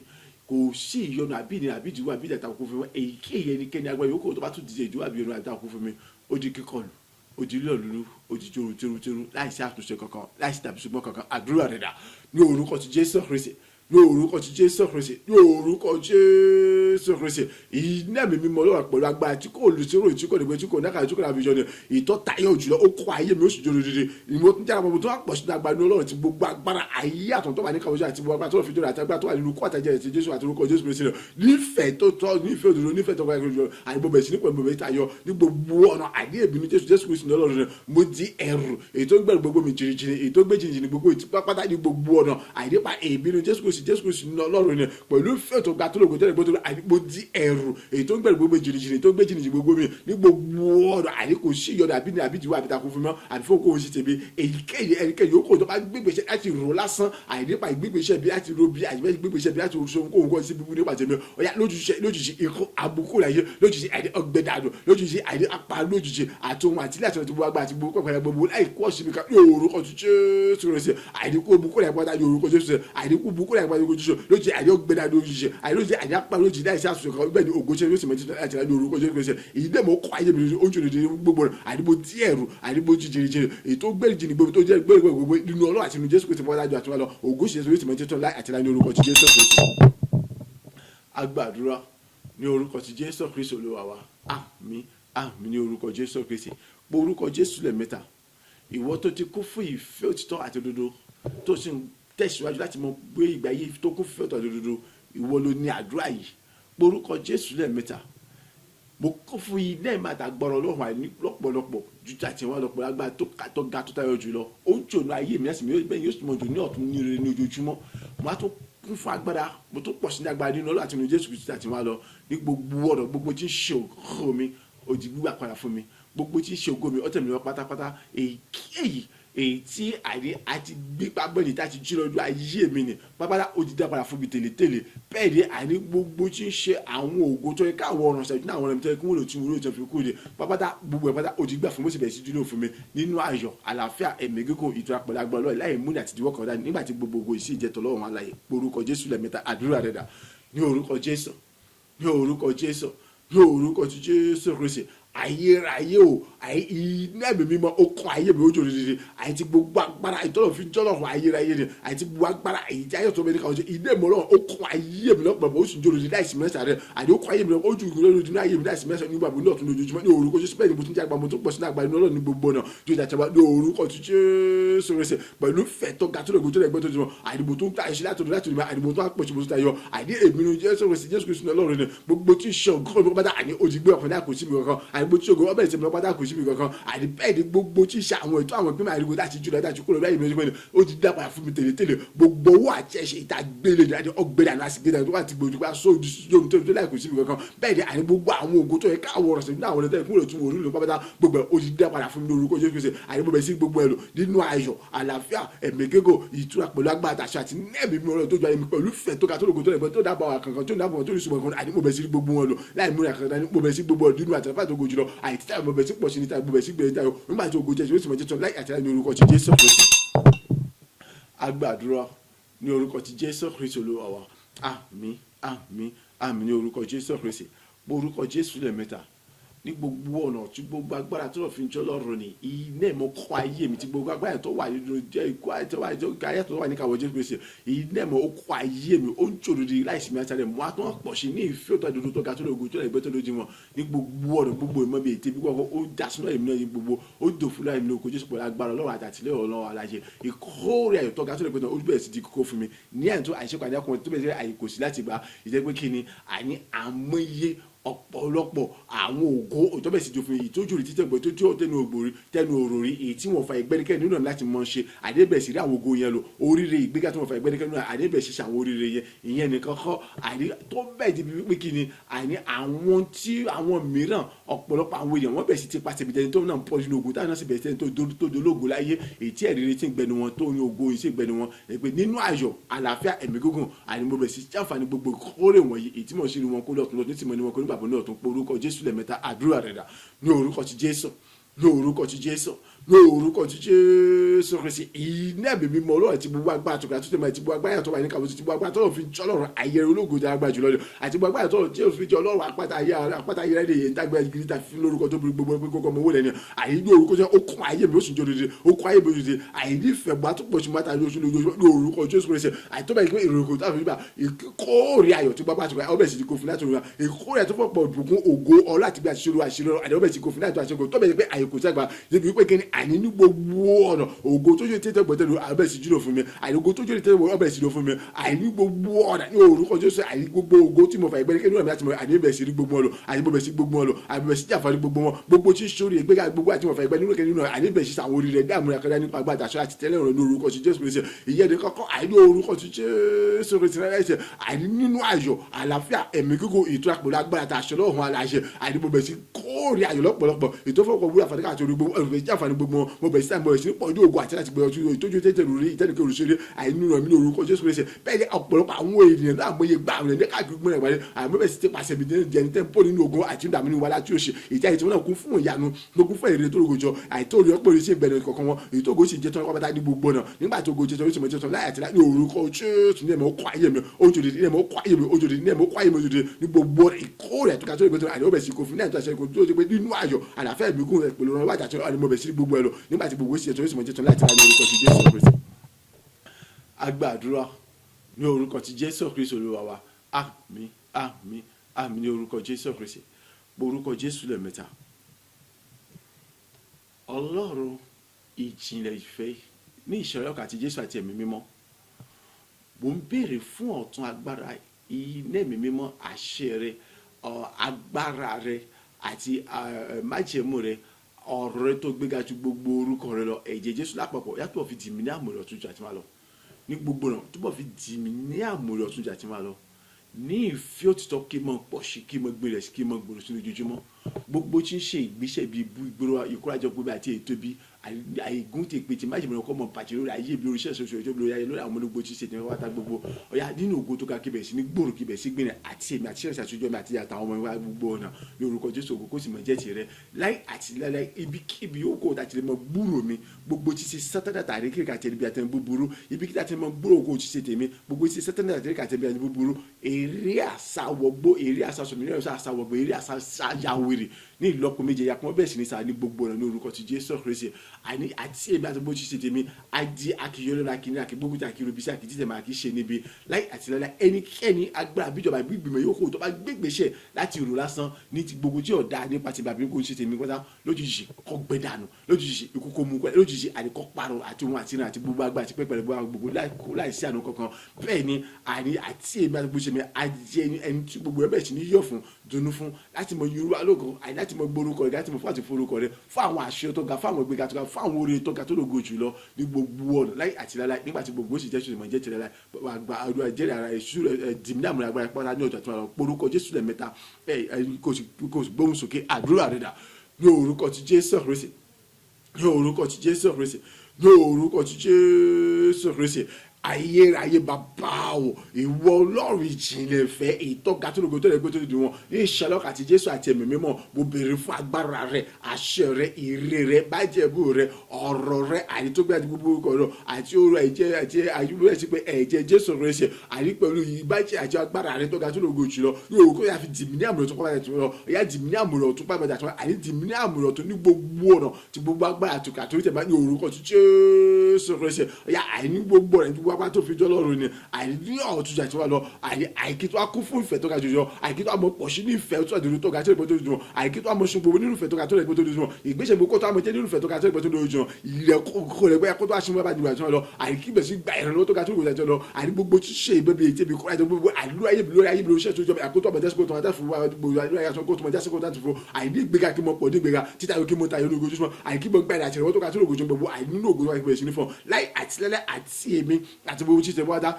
kò sí ìyọnu àbíni àbídìwọ́ àbídàtà kó fún mi èyíkéyìí ẹnikẹ́ni agbára yòókù tó bá tún dìde ìdíwọ́ àbí ìyọnu àbídàtà kó fún mi ó di kíkọlù ó di lọ́ọ̀lù ó di tẹ́rù láìsí àtúnṣe kankan láìsí tàbí ṣùgbọ́n kankan àdúrà rẹ̀ dà ní orúkọ ti Jésù Kristi ní orúkọ ti Jésù Kristi ní orúkọ Jésù Kristi iná mi mímọ́ lọ́wọ́ pẹ̀lú agbára tí kò lù sí ròyìn tí kò dẹ̀gbẹ́ tí kò náà tí kò dàbí ìjọ ni ìtọ́ tayọ̀ jùlọ ó kọ́ ayé mi ó sì jòrò dídí ìmọ̀ tó ń jára mọ́ tó wà pọ̀ sí agbára ní Ọlọ́run ti gbogbo agbára ayé àtọ̀tọ̀ wà ní kàwé àti gbogbo agbára tó fi jọrọ àti agbára tó wà nínú kó àtàjẹ ti Jésù àti orúkọ Jésù Kristi nífẹ̀ẹ́ tó tọ́ nífẹ̀ẹ́ òdodo nífẹ̀ẹ́ tó wà ní àìbọ̀ bẹ̀ sí nípa ìbọ̀ bẹ̀ tayọ ní gbogbo ọ̀nà àdé èbí ní Jésù Kristi ní Ọlọ́run mo di ẹrù èyí tó gbẹ̀rù gbogbo mi jìnnìjìnnì èyí tó gbé jìnnìjìnnì gbogbo pátá ní gbogbo ọ̀nà àìdé pa èbí ní Jésù Kristi ní Ọlọ́run ni pẹ̀lú fẹ́ tó ga tó lògùn tẹ́lẹ̀ gbọ́dọ̀ àdìgbò di ẹrù èyí tó ń gbẹ̀rù gbogbo jìnnìjìnnì tó gbé jìnnìjìnnì gbogbo mi ní gbogbo ọ̀nà àdìkò sí ìyọ̀dọ̀ àbí ní àbíjìwọ̀ àbítakùn fún mi àbí fún okòwò sí tèmi èyíkéyìí ẹnikẹ́ni yòókù tó bá gbégbèsè láti rò lásán àìnípa ìgbégbèsè bí láti ro bí àìgbégbèsè bí láti so kóhùn sí bíbú nípa tèmi ọ̀yà lójijì ikú àbùkù láyé lójijì àìní ọgbẹ́dàdù lójijì àìní apá lójijì àtòhun àtìlẹ́ àti gbogbo agbá àti gbogbo pẹ̀lẹ́ gbogbo láì kọ́ sí mi ká ní orúkọ Jésù rẹ̀ sí àìníkú bukú láì pátá ní orúkọ Jésù àìníkú bukú láì pátá ní orúkọ Jésù lójijì àìní ọgbẹ́dàdù lójijì àìlójijì àìní apá lójijì láì sí àṣùṣe kan bẹ́ẹ̀ ni ògo ṣe ló sì mẹ́tí láti ní orúkọ Jésù rẹ̀ sí èyí dẹ̀ mọ́ kọ́ ayé mi lójú oúnjẹ òdìdí gbogbo rẹ̀ àìníbo díẹ̀rù àìníbo jìjìrìjìrì èyí tó gbẹ̀rì jìnnì gbogbo tó jẹ́ gbẹ̀rì gbogbo nínú Ọlọ́run àti nínú Jésù Kristi fọwọ́ lájọ àti wọn lọ ògo ṣe ló sì mẹ́tí láì àti láì ní orúkọ Jésù Kristi. Agbàdúrà ní orúkọ ti Jésù Kristi Olúwa wa àmín àmín ní orúkọ Jésù Kristi orúkọ Jésù lẹ́ẹ̀mẹ́ta. Ìwọ tó ti kú fún ìfẹ́ òtítọ́ àti òdodo tó sì ń tẹ̀síwájú láti mọ gbé ìgbé ayé tó kún fún ìfẹ́ òtítọ́ àti òdodo, ìwọ ló ní àdúrà yìí. Orúkọ Jésù lẹ́ẹ̀mẹ́ta. Mo kún fún yìí lẹ́ẹ̀mẹ́ta gbọ́rọ̀ Ọlọ́run àìní lọ́pọ̀lọpọ̀ ju àti wọn lọ́pọ̀ lágbára tó ga tó tayọ jùlọ. Ó ń jònú ayé mi láti mi bẹ́ẹ̀ yóò sì mọ jò ní ọ̀tún ní rere ní ojoojúmọ́. Mo á tó kún fún agbára, mo tó pọ̀ sí ní agbára nínú Ọlọ́run àti nínú Jésù Kristi àti wọn lọ ní gbogbo ọ̀rọ̀ gbogbo tí ń ṣe ògo mi ó di gbígbà padà fún mi, gbogbo tí ń ṣe ògo mi ó tẹ̀ mí lọ pátápátá. Èyí tí àti gbígbà bọ́ọ̀lì tí a ti jí lọ́dún ayé mi ni pápátá ó ti dá padà fún mi tèlétèlé. Bẹ́ẹ̀ ni àní gbogbo tí ń ṣe àwọn ògo tó yẹ káwọn ọ̀ràn ṣẹ́jú náà àwọn ọ̀rẹ́ mi tó yẹ kí wọ́n lò tún wọ́n lò tún fi kú ni pápátá gbogbo ẹ̀ pátá ó ti gbà fún mi ó sì bẹ̀rẹ̀ sí dúró fún mi nínú ayọ̀ àlàáfíà ẹ̀mí gígùn ìtura pẹ̀lú agbára Ọlọ́run láì múni àti ìdíwọ́ kan dání nígbà tí gbogbo ògo ìsí ìjẹ́tọ̀ Ọlọ́run alààyè. Orúkọ Jésù lẹ́ẹ̀mẹ́ta. Àdúrà rẹ̀ dà ní orúkọ Jésù, ní orúkọ Jésù, ní orúkọ tí Jésù Kristi. Ayérayé o, iná ẹ̀mí mímọ́ ó kún ayé mi ojú òdìdí àti gbogbo agbára ìtọ́lọ̀ fi jọ́lọ̀ ayérayé ni àti gbogbo agbára èyí tí ayé tó bẹ ní káwọn ṣe iná ẹ̀mí Ọlọ́run ó kún ayé mi lọ́pọ̀lọpọ̀ ó sì ń jọ́ òdìdí láìsí mẹ́sàn rẹ̀ àti ó kún ayé mi lọ́pọ̀ ojú ìgbìmọ̀ lójú ní ayé mi láìsí mẹ́sàn nígbà mi náà tún lójoojúmọ́ ní orúkọ Jésù. Bẹ́ẹ̀ ni mo tún jẹ́ àgbà mo tún pọ̀ sínú àgbà inú Ọlọ́run ní gbogbo náà tó ìjà tẹ̀wá ní orúkọ tí Jésù rẹ̀ pẹ̀lú fẹ̀ tó ga tó lọ́gbọ̀n tó lẹ́gbẹ́ tó ti mọ̀ àdìbò tó ń ta ìṣe láti òdìbò àdìbò tó ń pọ̀ sí mo tó ta yọ àdí èmi ní Jésù Kristi Ọlọ́run ni gbogbo tí ń ṣe ọgọ́rùn mi pátá àní òdìgbé ọkùnrin àkòsí mi kankan àdìbò tí ṣògo ọbẹ̀ ìṣẹ̀mi pátá àkòsí mi kankan àdìbẹ́ẹ̀dì gbogbo tí ń ṣe àwọn ètò àwọn ìpínlẹ̀ àdìgbò láti jùlọ láti kúrò láyé mi lójúmọ́ ni ó ti dá padà fún mi tèlétèlé gbogbo owó àti ẹ̀ṣẹ̀ ìta gbélé ní ọgbẹ́dà náà sì gbéra tó wà ti gbòdì pa sóòdù sóòdù tó láì kò sí mi kankan bẹ́ẹ̀ ni àní gbogbo àwọn ògo tó yẹ káwọ ọ̀rọ̀ sẹ́yìn náà àwọn ẹ̀tẹ́ ìkúrò tún wò nílùú pápátá gbogbo ó ti dá padà fún mi lórúkọ Jésù Kristi àní gbogbo sí gbogbo ẹ̀ lò nínú ayọ̀ àlàáfíà ẹ̀mí gígùn ìtura pẹ̀lú agbára àṣà àti nẹ́ẹ̀mí mi ọlọ́run tó ju ayé mi pẹ̀lú fẹ̀ tó ga tó lògùn tó lẹ̀gbọ́n tó dábàá wà kankan tó dábàá tó lè sùnmọ̀ kan àní mo bẹ̀ sí gbogbo wọn lò láì múra kankan ní mo bẹ̀ sí gbogbo ọdún nínú àtàlẹ́fà tó gojì lọ àìtí táwọn mo bẹ̀ sí pọ̀ sí níta mo bẹ̀ sí gbẹ̀rẹ̀ níta nígbà tó gojì ẹ̀sìn ó sì mọ̀ jẹ́ láì àtàlẹ́ ní orúkọ ti Jésù Kristi. Agbàdúrà ní orúkọ ti Jésù Kristi Olúwa wa. Àmín àmín àmín ní orúkọ Jésù Kristi. Orúkọ Jésù lẹ́ẹ̀mẹ́ta ní gbogbo ọ̀nà tí gbogbo agbára tó lọ fi ń jọ́ lọ́rùn ni iná ẹ̀mọ́ kọ́ ayé mi tí gbogbo agbára tó wà nínú jẹ́ ikú ayé tó wà ní káwọ́ Jésù Kristi iná ẹ̀mọ́ ó kọ́ ayé mi ó ń jòdòdì láìsí mi àtàlẹ́ mọ́ àtọ́ pọ̀ sí ní ìfẹ́ òtọ́ ìdòdó tó ga tó lè ogun tó lè gbé tó lójú wọn ní gbogbo ọ̀nà gbogbo ìmọ̀ bíi ètè gbogbo ó dá sínú ẹ̀mí náà ní gbogbo ó dò fún láì ní oko Jésù pẹ̀lú agbára Ọlọ́run àtàtìlẹ́ Ọlọ́run aláṣẹ ìkórè ayọ̀ tó ga tó lè gbé tó ó bẹ̀rẹ̀ sí di kókó fún mi ní àyè tó àìṣe pàdé ọkùnrin tó bẹ̀rẹ̀ sí àyè kò sí láti gbà ìjẹ́ pé kí ni àní àmọye ọ̀pọ̀lọpọ̀ àwọn ògo òtọ́bẹ̀ sí jòfin ìtójú rí títẹ̀gbọ́ tó tí ó tẹnu òròrí èyí tí wọ́n fa ìgbẹ́nikẹ́ nínú láti mọ́ ṣe àdébẹ̀ sí rí àwọn ògo yẹn lò oríire ìgbéga tí wọ́n fa ìgbẹ́nikẹ́ nínú àdébẹ̀ ṣiṣẹ́ àwọn oríire yẹn ìyẹn nìkan kọ́ àní tó bẹ̀ di pé kí ni àní àwọn tí àwọn mìíràn ọ̀pọ̀lọpọ̀ àwọn èèyàn wọ́n bẹ̀ sí ti pàṣẹ bìtẹ́ni tó náà pọ̀ nínú ògo táwọn náà sì bẹ̀ sẹ́ni tó dológo láyé èyí tí ẹ̀rí tí ń gbẹnu wọn tó ní ògo yìí sì gbẹnu wọn pé nínú ayọ̀ àlàáfíà ẹ̀mí gígùn àní mo bẹ̀ sí jáǹfààní gbogbo kórè wọ̀nyí èyí tí mo ṣe ni wọn kó lọ́tún lọ́tún tí mo ní wọn kó ní bàbá náà tó ń porúkọ Jésù lẹ́ẹ̀mẹ́ta. Àdúrà rẹ̀ dà ní orúkọ ti Jésù, ní orúkọ ti Jésù, ní orúkọ ti Jésù Kristi iná ẹ̀mí mímọ́ Ọlọ́run àti gbogbo agbára tó ga tó tẹ̀mọ́ àti gbogbo agbára tó wà ní kàwé àti gbogbo agbára tó lọ fi jọ́ lọ́rùn ayẹyẹ ológo tó agbára jùlọ àti gbogbo agbára tó lọ jẹ́ òfin jọ Ọlọ́run àpáta ayẹyẹ rẹ̀ yẹn dágbà gidi ta fi lórúkọ tó gbogbo ẹgbẹ́ kọ́kọ́ mọ́ owó lẹ́ni àyè ní orúkọ jẹ́ okùn ayé mi ó sì jọ dédé okùn ayé mi ó sì dédé àyè ní ìfẹ́ bá tó pọ̀ sí mọ́ta lóṣù lójoojúmọ́ ní orúkọ Jésù Kristi àyè tó bá yẹ kí ìròkò tó àfi gbà ìkórè ayọ̀ tó gbàgbà tó gbà ọbẹ̀ sì ti kò fún láti rúra ìkórè tó pọ̀ pọ̀ dùnkún ògo ọlá àti bí àṣírí àṣírí ọbẹ̀ sì kò fún láti àṣírí tó bẹ̀ yẹ pé àyè kò sẹ́gbà débi wípé kí ni àní ní gbogbo ọ̀nà ògo tó yẹ tètè gbọ̀tẹ́ ọbẹ̀ sì jùlọ fún mi àyè ògo tó yẹ tètè ọbẹ̀ sì jùlọ fún mi àyè ní gbogbo ọ̀nà ní orúkọ Jésù àyè gbogbo ògo tí mo fà ìgbẹ́ni kẹ́ni láti mọ àyè bẹ̀ sí rí gbogbo ọ̀nà àyè bẹ̀ sí gbogbo ọ̀nà àyè bẹ̀ sí jàǹfààní gbogbo wọn gbogbo tí sórí ìgbéga gbogbo àti mo fà ìgbẹ́ni kẹ́ni àyè bẹ̀ sí àwọn oríire dáàmú akadá nípa agbára àṣọ àti tẹ́lẹ̀ ọ̀rọ̀ ní orúkọ Jésù Kristi ìyẹn ní kọ́kọ́ àyè ní orúkọ Jésù Kristi rẹ̀ àyè nínú ayọ̀ àlàáfíà ẹ̀mí gígùn ìtura pẹ̀lú agbára àṣọ lọ́hùn aláṣẹ àyè mo bẹ̀ sí kórè ayọ̀ lọ́pọ̀lọpọ̀ ìtọ́fọ̀kọ̀ wúrà fàdíkà àti orí gbogbo ẹ̀rù jàǹfààní gbogbo wọn mo bẹ̀ sí àmọ́ ẹ̀sìn pọ̀ ojú ògùn àti láti gbẹ̀rọ̀ ìtọ́jú tètè lórí ìtẹ́nìkẹ́ òrùsẹ́rẹ́ àìnú rẹ̀ mí ní orúkọ Jésù Kristi bẹ́ẹ̀ ni ọ̀pọ̀lọpọ̀ àwọn ènìyàn náà mọye gbà rẹ̀ ní káàkiri gbọ́n ẹ̀gbẹ́ àmọ́ bẹ́ẹ̀ sì ti pàṣẹ mi ní ẹni tẹ́ ń pọ̀ nínú ogun àti ìdààmú ní wàhálà tí ó ṣe ìjà ìtì wọn náà kún fún ìyanu ló kún fún èrè tó rògbòjọ àìtó rí ọ̀pọ̀ oríṣi ìgbẹ̀rẹ̀ kọ̀ọ̀kan wọn èyí tó go sì jẹ́ tán pápátá ní gbogbo náà nígbà tó go jẹ́ tán oríṣi mọ̀ jẹ́ tán láyà tí láti orúkọ Jésù ní ẹ̀mọ́ kọ́ ayé mi ojúde ní ẹ̀mọ́ kọ́ ayé mi ojúde ní ẹ̀mọ́ kọ́ ayé mi ojúde ní gbogbo ìkórè àtúkà tó lè gbé tó àdéhùn bẹ̀ sí kò fún náà tó àṣẹ kò tó ti pé nínú ayọ̀ àlàáfíà ìbíkún rẹ̀ pẹ̀lú ọ̀rọ̀ wájà tó àdéhùn bẹ̀ sí gbogbo ẹ̀ lọ nígbà tí gbogbo sì jẹ́ tán oríṣi mọ̀ jẹ́ tán láti láti orúkọ ti Jésù Kristi. Agbàdúrà ní orúkọ ti Jésù Kristi Olúwa wa. Àmín àmín àmín ní orúkọ Jésù Kristi. Orúkọ Jésù lẹ́ẹ̀mẹ́ta. Ọlọ́run ìjìnlẹ̀ ìfẹ́ ní ìṣọ̀rẹ́ ọkàn àti Jésù àti ẹ̀mí mímọ́, mo ń béèrè fún ọ̀tun agbára iná ẹ̀mí mímọ́, àṣẹ rẹ, agbára rẹ àti májẹ̀mú rẹ, ọ̀rọ̀ rẹ tó gbéga ju gbogbo orúkọ rẹ lọ, ẹ̀jẹ̀ Jésù lápapọ̀ yàtọ̀ fi dì mí ní àmùrè ọ̀tun jù àti máa lọ ní gbogbo náà, túbọ̀ fi dì mí ní àmùrè ọ̀tun jù àti máa lọ ní ìfẹ́ òtítọ́, kí n mọ̀ pọ̀ sí, kí n mọ̀ gbé rẹ̀ sí, kí n mọ̀ gbòòrò sí lójoojúmọ́. Gbogbo tí ń ṣe ìgbésẹ̀ bíi ibú ìgboro ìkórajọ gbogbo àti ètò bíi àìgún ti pè tí májèmọ̀ ọkọ̀ mọ̀ pàṣẹ lórí ayé ibi oríṣẹ́ ṣoṣo ìjọba lórí ayé lórí àwọn ológun tí ń ṣe tẹ̀wé wáta gbogbo ọ̀yà nínú ògo tó ga kíbẹ̀ sí ní gbòòrò kíbẹ̀ sí gbìnrin àti èmi àti ṣẹ́ṣẹ́ àṣojú mi àti àtàwọn ọmọ wa gbogbo ọ̀nà ní orúkọ Jésù ògo kó sì mọ̀ jẹ́ tirẹ̀ láì àti láì ibikíbi yóò kó àti lè mọ gbúrò mi gbogbo tí ṣe sátánà tàrí kiri kàtẹ́ ibi àtẹ̀ búburú ibi kíta ti mọ gbúrò ògo tí ṣe tèmi gbogbo tí ṣe sátánà tàrí kàtẹ́ ibi àtẹ̀ búburú èrè àsáwọ̀gbó èrè àsásọ̀mìnira àsáwọ̀gbó èrè àsáyàwèrè ní ìlọ́po méje yakun bẹ́ẹ̀ sì ní sáà ní gbogbo ọ̀nà ní orúkọ ti Jésù Kristi àti èmi àti bó ti ṣe tèmi àdí akíyọlọ́lá akíní akígbógun tí akíro bísí akíjíṣẹ́ máa kí ṣe níbi láì àti lọ́lá ẹnikẹ́ni agbára bíjọba ìgbìmọ̀ yóò kó tó bá gbégbèsè láti rò lásán ní ti gbogbo tí ọ̀dà nípa ti bàbí kò ṣe tèmi kọ́tà lójijì kọ́ gbẹ́dànù lójijì ikú kó mú pẹ́ lójijì àdìkọ́ parọ́ àti ohun àti ìrìn àti gbogbo agbá àti pẹ́pẹ́rẹ́ gbogbo láìsí àánú kankan bẹ́ẹ̀ ni àti èmi àti bó ṣe mi àjẹ ẹni tí gbogbo ẹ bẹ́ẹ̀ sì ní yọ̀ fún dunu fún láti mọ yorùbá lóko àti láti mọ gbórúkọ rẹ láti mọ fún àti forúkọ rẹ fún àwọn àṣẹ tó ga fún àwọn ìgbéga tó ga fún àwọn oore tó ga tó lògo jùlọ ní gbogbo ọ̀nà láì àti láláì nígbà tí gbogbo sì jẹ́ ṣùgbọ́n ìmọ̀ jẹ́ tìrẹ láì àgbà àdúrà jẹ́rìí ara èṣù dìmídàmúra agbára pátá ní ọ̀tọ̀ àti wọn porúkọ Jésù lẹ́mẹ́ta kò sì gbóhùn sókè àdúrà rẹ̀ dà ní orúkọ ti Jésù Kristi ní orúkọ ti Jésù Kristi ní orúkọ ti Jésù Kristi ayérayé bàbá o ìwọ Ọlọ́run ìjìnlẹ̀ ìfẹ́ ìtọ́ga tó lóko tó lè gbé tó di wọn ní ìṣẹ̀lọ́kà àti Jésù àti ẹ̀mí mímọ́ mo béèrè fún agbára rẹ àṣẹ rẹ ìrè rẹ bájẹ̀bú rẹ ọ̀rọ̀ rẹ àyètógbé àti gbogbo orúkọ rẹ àti oró ẹ̀jẹ̀ àti ayúbọ̀ ẹ̀sìn pé ẹ̀jẹ̀ Jésù rẹ ṣe àyè pẹ̀lú ìbájẹ́ àti agbára rẹ tó ga tó lóko jùlọ yóò kó yà fi dìmí ní àmúlò tó pàmò àti lọ ẹ̀yà dìmí ní àmúlò tó pàmò àti lọ àyè dìmí ní àmúlò tó ní gbogbo ọ̀nà tí gbogbo agbára àtòkè àtòrí tẹ̀ bá ní orúkọ tí Jésù rẹ ṣe ẹ̀yà àyè gbogbo rẹ̀ gbogbo agbára tó fi jọ́ lọ́rùn ni àìní ọ̀túnjà tí wọ́n lọ àìkí tó a kún fún ìfẹ́ tó ga jùlọ àìkí tó a mọ pọ̀ sí ní ìfẹ́ tó àdúró tó ga tó lè gbé tó dùn àìkí tó a mọ sun gbogbo nínú ìfẹ́ tó ga tó lè gbé tó dùn ìgbésẹ̀ gbogbo tó a mọ jẹ́ nínú ìfẹ́ tó ga tó lè gbé tó dùn ilẹ̀ kó lè gbé kó tó a sinmi bá dùn àti wọn lọ àìkí bẹ̀ sí gba ìrànlọ́wọ́ tó ga tó lè gbé tó lọ àìní gbogbo tí ṣe ìbẹ́bi ètè bí kó àìní gbogbo àìlú ayé lórí ayé lórí iṣẹ́ tó jọba àkótó ọmọdé sí kó tó máa dáfò wá gbogbo àìlú ayé àtúnkó tó máa jásí kó tó fò àìní ìgbéga kí mo pọ̀ ní ìgbéga títà yóò kí mo ta yóò lógo ojúmọ́ àìkí mo gbà àti ìrànwọ́ tó ga tó lógo ojúmọ́ gbogbo àìní ní ògùn wáyé sí ní fún láì àtìlẹ́lẹ́ àti èmi àti gbogbo tí tẹ̀ wá dá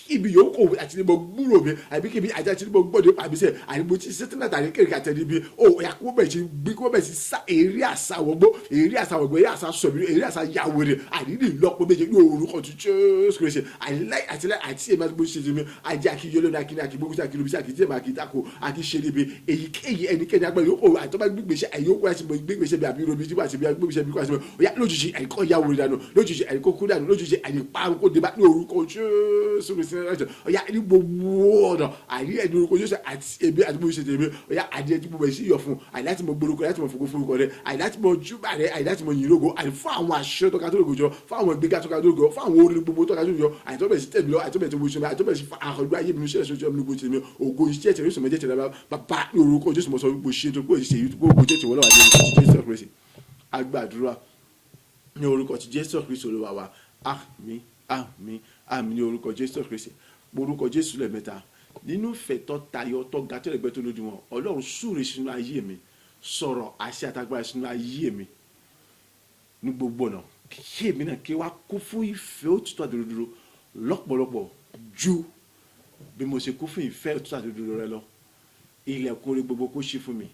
ibi yóò kó àti níbo gbúrò mi àbíkíbi àti àti níbo gbọ́dọ̀ pàbísẹ̀ àníbo tí sẹ́tìnà tàbí kéèké àtẹ̀lẹ́bi ó yàkó bẹ̀ sí gbí kó bẹ̀ sí sá èrè àṣà wọgbó èrè àṣà sọ̀bí èrè àṣà yàwèrè àdídì lọ́pọ̀ méje ní orúkọ tó Jésù Kristi àìláì àtìlẹ́ àti èmi àti bó ṣe mi àjẹ́ àkíyọ́lẹ́ ní akíní àkígbógun àkíló bí àkíjẹ́ àmà àkíntàkó àkíṣe níbi èyíkéyìí ẹnikẹ́ni agbára yóò kó àtọ́bá gbígbèsè àyókù àti gbígbèsè bí àbí robi tí wàá ṣe bí gbígbèsè bí wàá ṣe bí lójijì àyíkọ́ yàwòrán dànù lójijì àyíkọ́ kú dànù lójijì àyíparun kó débà ní orúkọ Jésù Kristi ọ̀yà ní gbogbo ọ̀nà àyè ẹni orúkọ Jésù àti ebi àti bó ṣe tèmi ọ̀yà àdìẹ tí gbogbo ẹ̀ sí yọ̀ fún àyè láti mọ gbórúkọ láti mọ fògo forúkọ rẹ àyè láti mọ júbà rẹ àyè láti mọ yìn lógo àyè fún àwọn àṣẹ tó ká tó lógo jọ fún àwọn ìgbéga tó ká tó lógo fún àwọn orin gbogbo tó ká tó lógo àyè tó bẹ̀ sí tẹ̀mí lọ àyè tó bẹ̀ sí bó ṣe mi àyè tó bẹ̀ sí àkọ́gbé ayé mi ṣe ẹ̀ṣọ́ jọ mi lógo tèmi ògo iṣẹ́ tẹ̀mí sọ̀mọ́ jẹ́ tẹ̀lé bàbá ní orúkọ Jésù mọ̀ sọ gbogbo ṣe tó gbogbo ṣe gbogbo jẹ́ tẹ̀wọ́ lọ́wọ́ àdéhùn Jésù Kristi agbàdúrà ní orúkọ ti Jésù Kristi Olúwa wa àmín àmín àmín ní orúkọ Jésù Kristi orúkọ Jésù lẹ́mẹ́ta nínú fẹ̀tọ́ tayọ tó ga tó lẹ́gbẹ́ tó lójú wọn Ọlọ́run súre sínú ayé mi sọ̀rọ̀ àṣẹ àtagbára sínú ayé mi ní gbogbo ọ̀nà kí èmi náà kí wá kú fún ìfẹ́ òtítọ́ àdúródúró lọ́pọ̀lọpọ̀ ju bí mo ṣe kú fún ìfẹ́ òtítọ́ àdúródúró rẹ lọ ilẹ̀kùn orí gbogbo kó ṣí fún mi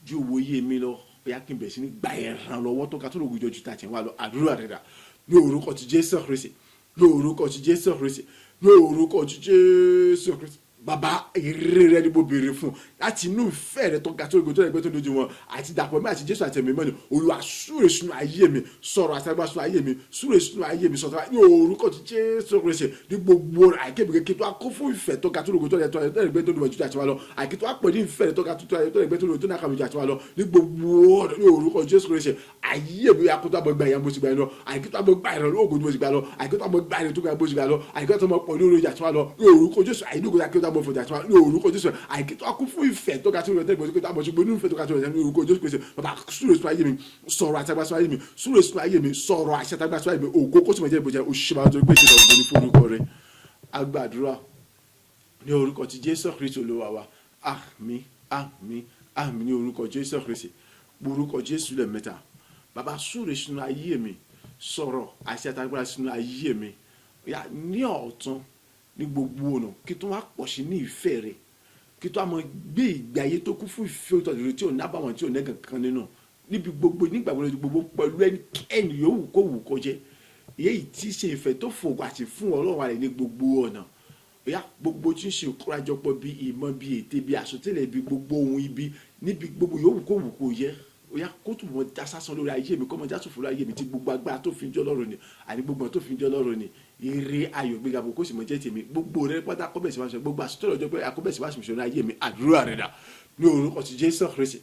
ju òwòye mi lọ bóyá kí n bẹ̀rẹ̀ sí ní gba ìrànlọ́wọ́ tó ga tó lóògùn ìjọ ju tàtí wá lọ àdúrà rẹ̀ dà ní orúkọ ti Jésù Kristi ní orúkọ ti Jésù Kristi ní orúkọ ti Jésù Kristi bàbá èrè rẹ ni mo béèrè fún láti inú ìfẹ́ rẹ tó ga tó lóògùn tó lẹ́gbẹ́ tó lójú wọn àti dàpọ̀ mi àti Jésù àti ẹ̀mí mọ́ni Olúwa súre sínú ayé mi sọ̀rọ̀ àtàgbà sínú ayé mi súre sínú ayé mi sọ̀tà ní orúkọ ti Jésù Kristi ní gbogbo àìkébìkẹ́ kí tó a kó fún ìfẹ́ tó ga tó lóògùn tó lẹ́gbẹ́ tó lóògùn àti wá lọ àìkí tó a pọ̀ ní ìfẹ́ rẹ tó ga tó lẹ́gbẹ́ tó lóògùn tó nàkàmì àti wá lọ ní gbogbo ní orúkọ Jésù Kristi ayé mi akótó àmọ́ gbà yẹn bó ti gbà yẹn lọ àìkótó àmọ́ gbà yẹn lọ ògùn bó ti gbà lọ àìkótó àmọ́ gbà yẹn tó gbà bó ti gbà lọ àìkótó àmọ́ pọ̀ ní orí ìjà tí wọ́n lọ ní orúkọ Jésù àìdókòó àìkótó àmọ́ fòjà tí wọ́n ní orúkọ Jésù àìkótó akú fún ìfẹ́ tó ga tó rẹ̀ tẹ́lẹ̀ tó àmọ́ ṣùgbọ́n nínú ìfẹ́ tó ga tó rẹ̀ ní orúkọ Jésù pèsè bàbá súrè sún ayé mi sọ̀rọ̀ àtàgbà sún ayé mi súrè sún ayé mi sọ̀rọ̀ àṣàtàgbà sún ayé mi ògo kó sì mọ̀ jẹ́ ìbòjẹ́ òṣìṣẹ́ máa tó pèsè lọ́gbọ́n ní forúkọ rẹ̀ agbàdúrà ní orúkọ ti Jésù Kristi Olúwa wa àmín àmín àmín ní orúkọ Jésù Kristi orúkọ Jésù lẹ́ẹ̀mẹ́ta bàbá súrè sínú ayé mi sọ̀rọ̀ àṣẹ àtàgbára sínú ayé mi yà ní ọ̀tún ní gbogbo ọ̀nà kí tó wá pọ̀ sí ní ìfẹ́ rẹ̀ kí tó wá mọ gbé ìgbé ayé tó kún fún ìfẹ́ òtọ́jú tí ò ní àbàwọ́n tí ò ní kankan nínú níbi gbogbo nígbà gbogbo pẹ̀lú ẹni yòówù kó wù kó jẹ́ èyí tí ṣe ìfẹ́ tó fò àti fún Ọlọ́run rẹ̀ ní gbogbo ọ̀nà ya gbogbo tí ń ṣe ìkórajọpọ̀ bí ìmọ̀ bí ète bí àsọtẹ́lẹ̀ bí gbogbo ohun ibi níbi gbogbo yòówù kó wù kó yẹ oya kóòtù wọn já sásán lórí ayé mi kọ́mọ já sòfò lórí ayé mi tí gbogbo agbára tó fi ń jọ́ lọ́rùn ni àní gbogbo tó fi ń jọ́ lọ́rùn ni eré ayọ̀ gbéga bò kó sì mọ jẹ́ tèmi gbogbo rẹ pátá kọ́bẹ̀sì wá sọ gbogbo àsọtẹ́lẹ̀ ọjọ́ pé akọ́bẹ̀sì wá sọ ní ayé mi àdúrà rẹ̀ dà ní orúkọ ti Jésù Kristi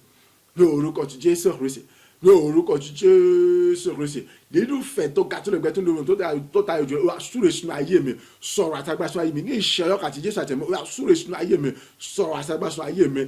ní orúkọ ti Jésù Kristi ní orúkọ ti Jésù Kristi nínú ìfẹ́ tó ga tó lè gbẹ tó lórí tó ta ìjọ wa súrè sínú ayé mi sọ̀rọ̀ àtàgbà sínú ayé mi ní ìṣẹ́yọ́ àti Jésù àtẹ̀mọ́ wa súrè sínú ayé mi sọ̀rọ̀ àtàgbà sínú ayé mi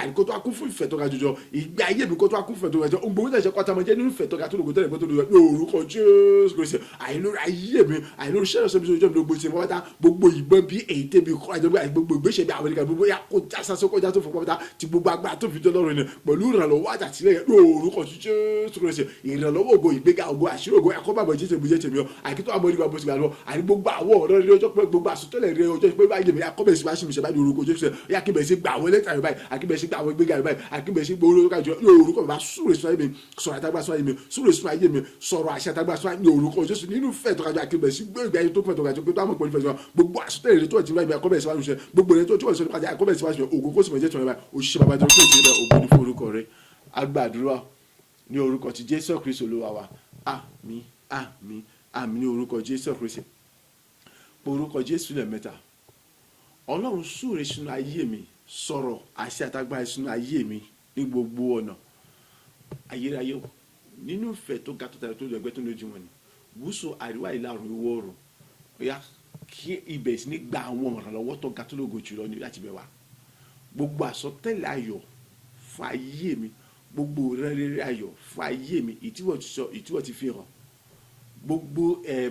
àìkó tó akún fún ìfẹ́ tó ga jọjọ ìgbé ayé mi kó tó akún fún ìfẹ́ tó ga jọjọ ògbóhùn tẹ̀sẹ̀ kọ́ta mọ́ jẹ́ nínú ìfẹ́ tó ga tó lè gbẹ tó lórí ní orúkọ Jésù Kristi àìlórí ayé mi àìlórí sẹ́yọ̀ sọ́mi sọ́jọ́ mi ló gbèsè mọ́ wáta gbogbo ìbọn bí èyí tẹ́bi kọ́ àjọgbé gbogbo ìgbésẹ̀ bí àwọn ènìyàn gbogbo yà kó já sásán kó já tó fún pọ́pọ́tà tí gbogbo agbára tó fi jọ lọ́rùn ni pẹ̀lú ìrànlọ́wọ́ àtàtìlẹ́yìn ní orúkọ Jésù Kristi ìrànlọ́wọ́ ògo ìgbéga ògo àṣírí ògo ẹ̀kọ́ bàbá Jésù ìbújẹ́ tèmi ọ àkítọ́ àmọ́ ìgbà bó ti gbà lọ àní gbogbo àwọn ọ̀rọ̀ rẹ ọjọ́ pé gbogbo àsọtẹ́lẹ̀ rẹ ọjọ́ pé báyìí mi akọ́bẹ̀sí bá ṣì mi ṣe báyìí orúkọ Jésù yà kí bẹ̀ sí gbà àwọn ẹlẹ́tà rẹ báyìí àkíbẹ̀ sí gbà àwọn ìgbéga rẹ báyìí àkíbẹ̀ sí gbogbo orúkọ àjọ ní orúkọ bàbá súrè sún ayé mi sọ̀rọ̀ àtàgbà sún ayé mi súrè sún ayé mi sọ̀rọ̀ àṣẹ àtàgbà sún ayé mi orúkọ Jésù nínú fẹ́ tó kájọ àkíbẹ̀ sí gbé ìgbé ayé tó pẹ́ tó kájọ pé tó àmọ́ ìpọ́njú fẹ́ gbogbo àsọtẹ́lẹ̀ rẹ tó ti láì akọ́bẹ̀sí bá ṣe gbogbo rẹ tó ti wọ́n ṣe kájọ akọ́bẹ̀sí bá ṣe ògo kó sì mọ̀ jẹ́ tó rẹ báyìí òṣìṣẹ́ bàbá jọ pé ìṣẹ́ ògo ní fún orúkọ rẹ agbàdúrà ní orúkọ ti Jésù Kristi Olúwa wa àmín àmín àmín ní orúkọ Jésù Kristi orúkọ Jésù lẹ́ẹ̀mẹ́ta Ọlọ́run súre sínú ayé mi sọ̀rọ̀ àṣẹ àtàgbà sínú ayé mi ní gbogbo ọ̀nà ayérayé o nínú ìfẹ́ tó ga tó tẹ̀lé tó lẹ́gbẹ́ tó lójú wọn ni gúúsù àríwá ìlà oòrùn ìwọ̀ oòrùn bóyá kí ibẹ̀ sí ní gba àwọn ìrànlọ́wọ́ tó ga tó lógo jùlọ ní láti bẹ̀ wá gbogbo àsọtẹ́lẹ̀ ayọ̀ fún ayé mi gbogbo rẹ́rẹ́rẹ́ ayọ̀ fún ayé mi ìtíwọ̀ ti sọ ìtíwọ̀ ti fi hàn gbogbo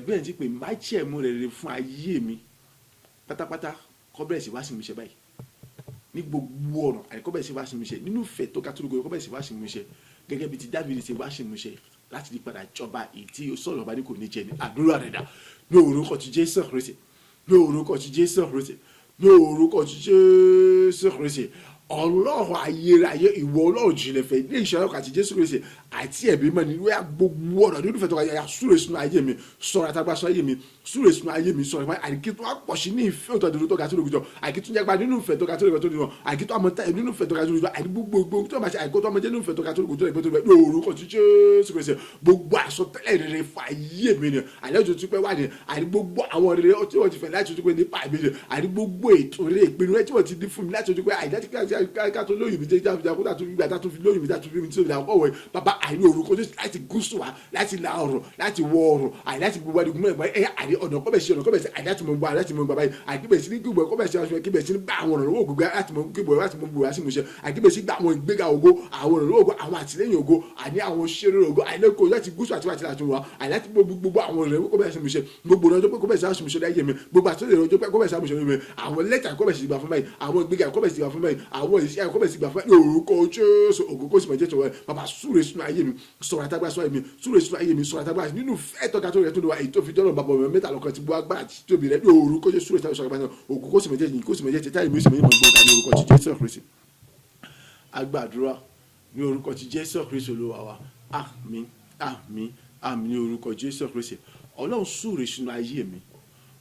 bẹ́ẹ̀ ti pè májẹ̀mú rere fún ayé mi pátápátá kọ́bẹ̀rẹ̀ sí wá sí mi ṣe báyìí ní gbogbo ọ̀nà àìkọ́bẹ̀rẹ̀ sí wá sí mi ṣe nínú ìfẹ́ tó ga tó lógo kọ́bẹ̀rẹ̀ sí wá sí mi ṣe gẹ́gẹ́ bí ti Dáfídì ṣe wá sí mi ṣe láti di padà jọba èyí tí sọ̀rọ̀ bá ní kò ní jẹ ní àdúrà rẹ̀ dà ní orúkọ ti Jésù Kristi ní orúkọ ti Jésù Kristi ní orúkọ ti Jésù Kristi Ọlọ́run ayérayé ìwọ Ọlọ́run jìnlẹ̀ fẹ́ ní ìṣẹ́yọ́ àti Jésù Kristi àti ẹ̀bí mọ́ nínú ẹ̀ gbogbo ọ̀nà nínú ìfẹ́ tó kọjá súrè sínú ayé mi sọ̀rọ̀ àtàgbà sọ ayé mi súrè sínú ayé mi sọ̀rọ̀ ìpáyà àdìkí tó wá pọ̀ sí ní ìfẹ́ òtọ́ tó ga tó lóògùn jọ àdìkí tó jẹ́gbà nínú ìfẹ́ tó ga tó lóògùn tó lóògùn àdìkí tó àmọ́ táyà nínú ìfẹ́ tó ga tó lóògùn àdìkí gbogbo tó máa ṣe àdìkí tó àmọ́ jẹ́ nínú ìfẹ́ tó ga tó lóògùn tó lóògùn lórúkọ tí Jésù Kristi gbogbo àsọtẹ́lẹ̀ rere fún ayé mi ni àlejò tó pẹ́ wá ní àdìkí gbogbo àwọn rere tí wọ́n ti fẹ́ láti ojú pé nípa mi ni àdìkí gbogbo ètò rere ìpinnu rẹ tí wọ́n ti dín fún mi láti ojú pé àìdájú lóyún mi jẹ́ kódà tó fi gbà tó fi lóyún mi tó fi mi tí ó fi dà ọ̀wẹ́ bàbá àìní orúkọ Jésù láti gúúsù wa láti la ọ̀rọ̀ láti wọ ọ̀rọ̀ àìláti gbogbo àdìgún mẹ́rin báyìí ẹ̀yà àdì ọ̀nà kọ́bẹ̀sì àìláti mọ̀ gbọ́ àìláti mọ̀ gbọ́ báyìí àìkíbẹ̀sì ní gbogbo kọ́bẹ̀sì aṣọ kíbẹ̀sì ní gbà àwọn ọ̀nà lọ́wọ́ gbogbo láti mọ̀ gbogbo láti mọ̀ gbogbo láti mọ̀ ṣe àìkíbẹ̀sì gbà àwọn ìgbéga ògo àwọn ọ̀nà lọ́wọ́ àwọn àtìlẹ́yìn ògo àní àwọn ṣeré ògo àìlẹ́kọ̀ láti gúúsù àti láti láti wà àìláti gbogbo àwọn ọ̀nà kọ́bẹ̀sì mọ̀ ṣe gbogbo ọjọ́ pé kọ́bẹ̀sì aṣọ mọ̀ láyé mi gbogbo àtúndì ọjọ́ pé kọ́bẹ̀sì aṣọ mọ̀ àwọn lẹ́tà kọ́bẹ̀sì gbà fún báyìí àwọn ìgbéga kọ́bẹ̀sì gbà fún báyìí àwọn ìṣẹ́ kọ́bẹ̀sì gbà fún báyìí orúkọ Jésù ògo kó sì mọ̀ jẹ́ tọ̀wẹ́ bàbá súre sínú ayé mi sọ̀rọ̀ àtàgbà sọ ayé mi súre sínú ayé mi sọ̀rọ̀ àtàgbà nínú fẹ́ tọ́ka tó rẹ̀ tó lọ èyí tó fi jọ́nà bàbá ọmọ mẹ́ta lọ́kàn ti gbọ́ agbára àti tóbi rẹ̀ ní orúkọ Jésù súre sọ̀rọ̀ àtàgbà ògo kó sì mọ̀ jẹ́ yìí kó sì mọ̀ jẹ́ tẹ́tà ìmú ìsìnkú ìmọ̀ gbọ́n ní orúkọ ti Jésù Kristi agbàdúrà ní orúkọ ti Jésù Kristi Olúwa wa àmín àmín àmín ní orúkọ Jésù Kristi Ọlọ́run súre sínú ayé mi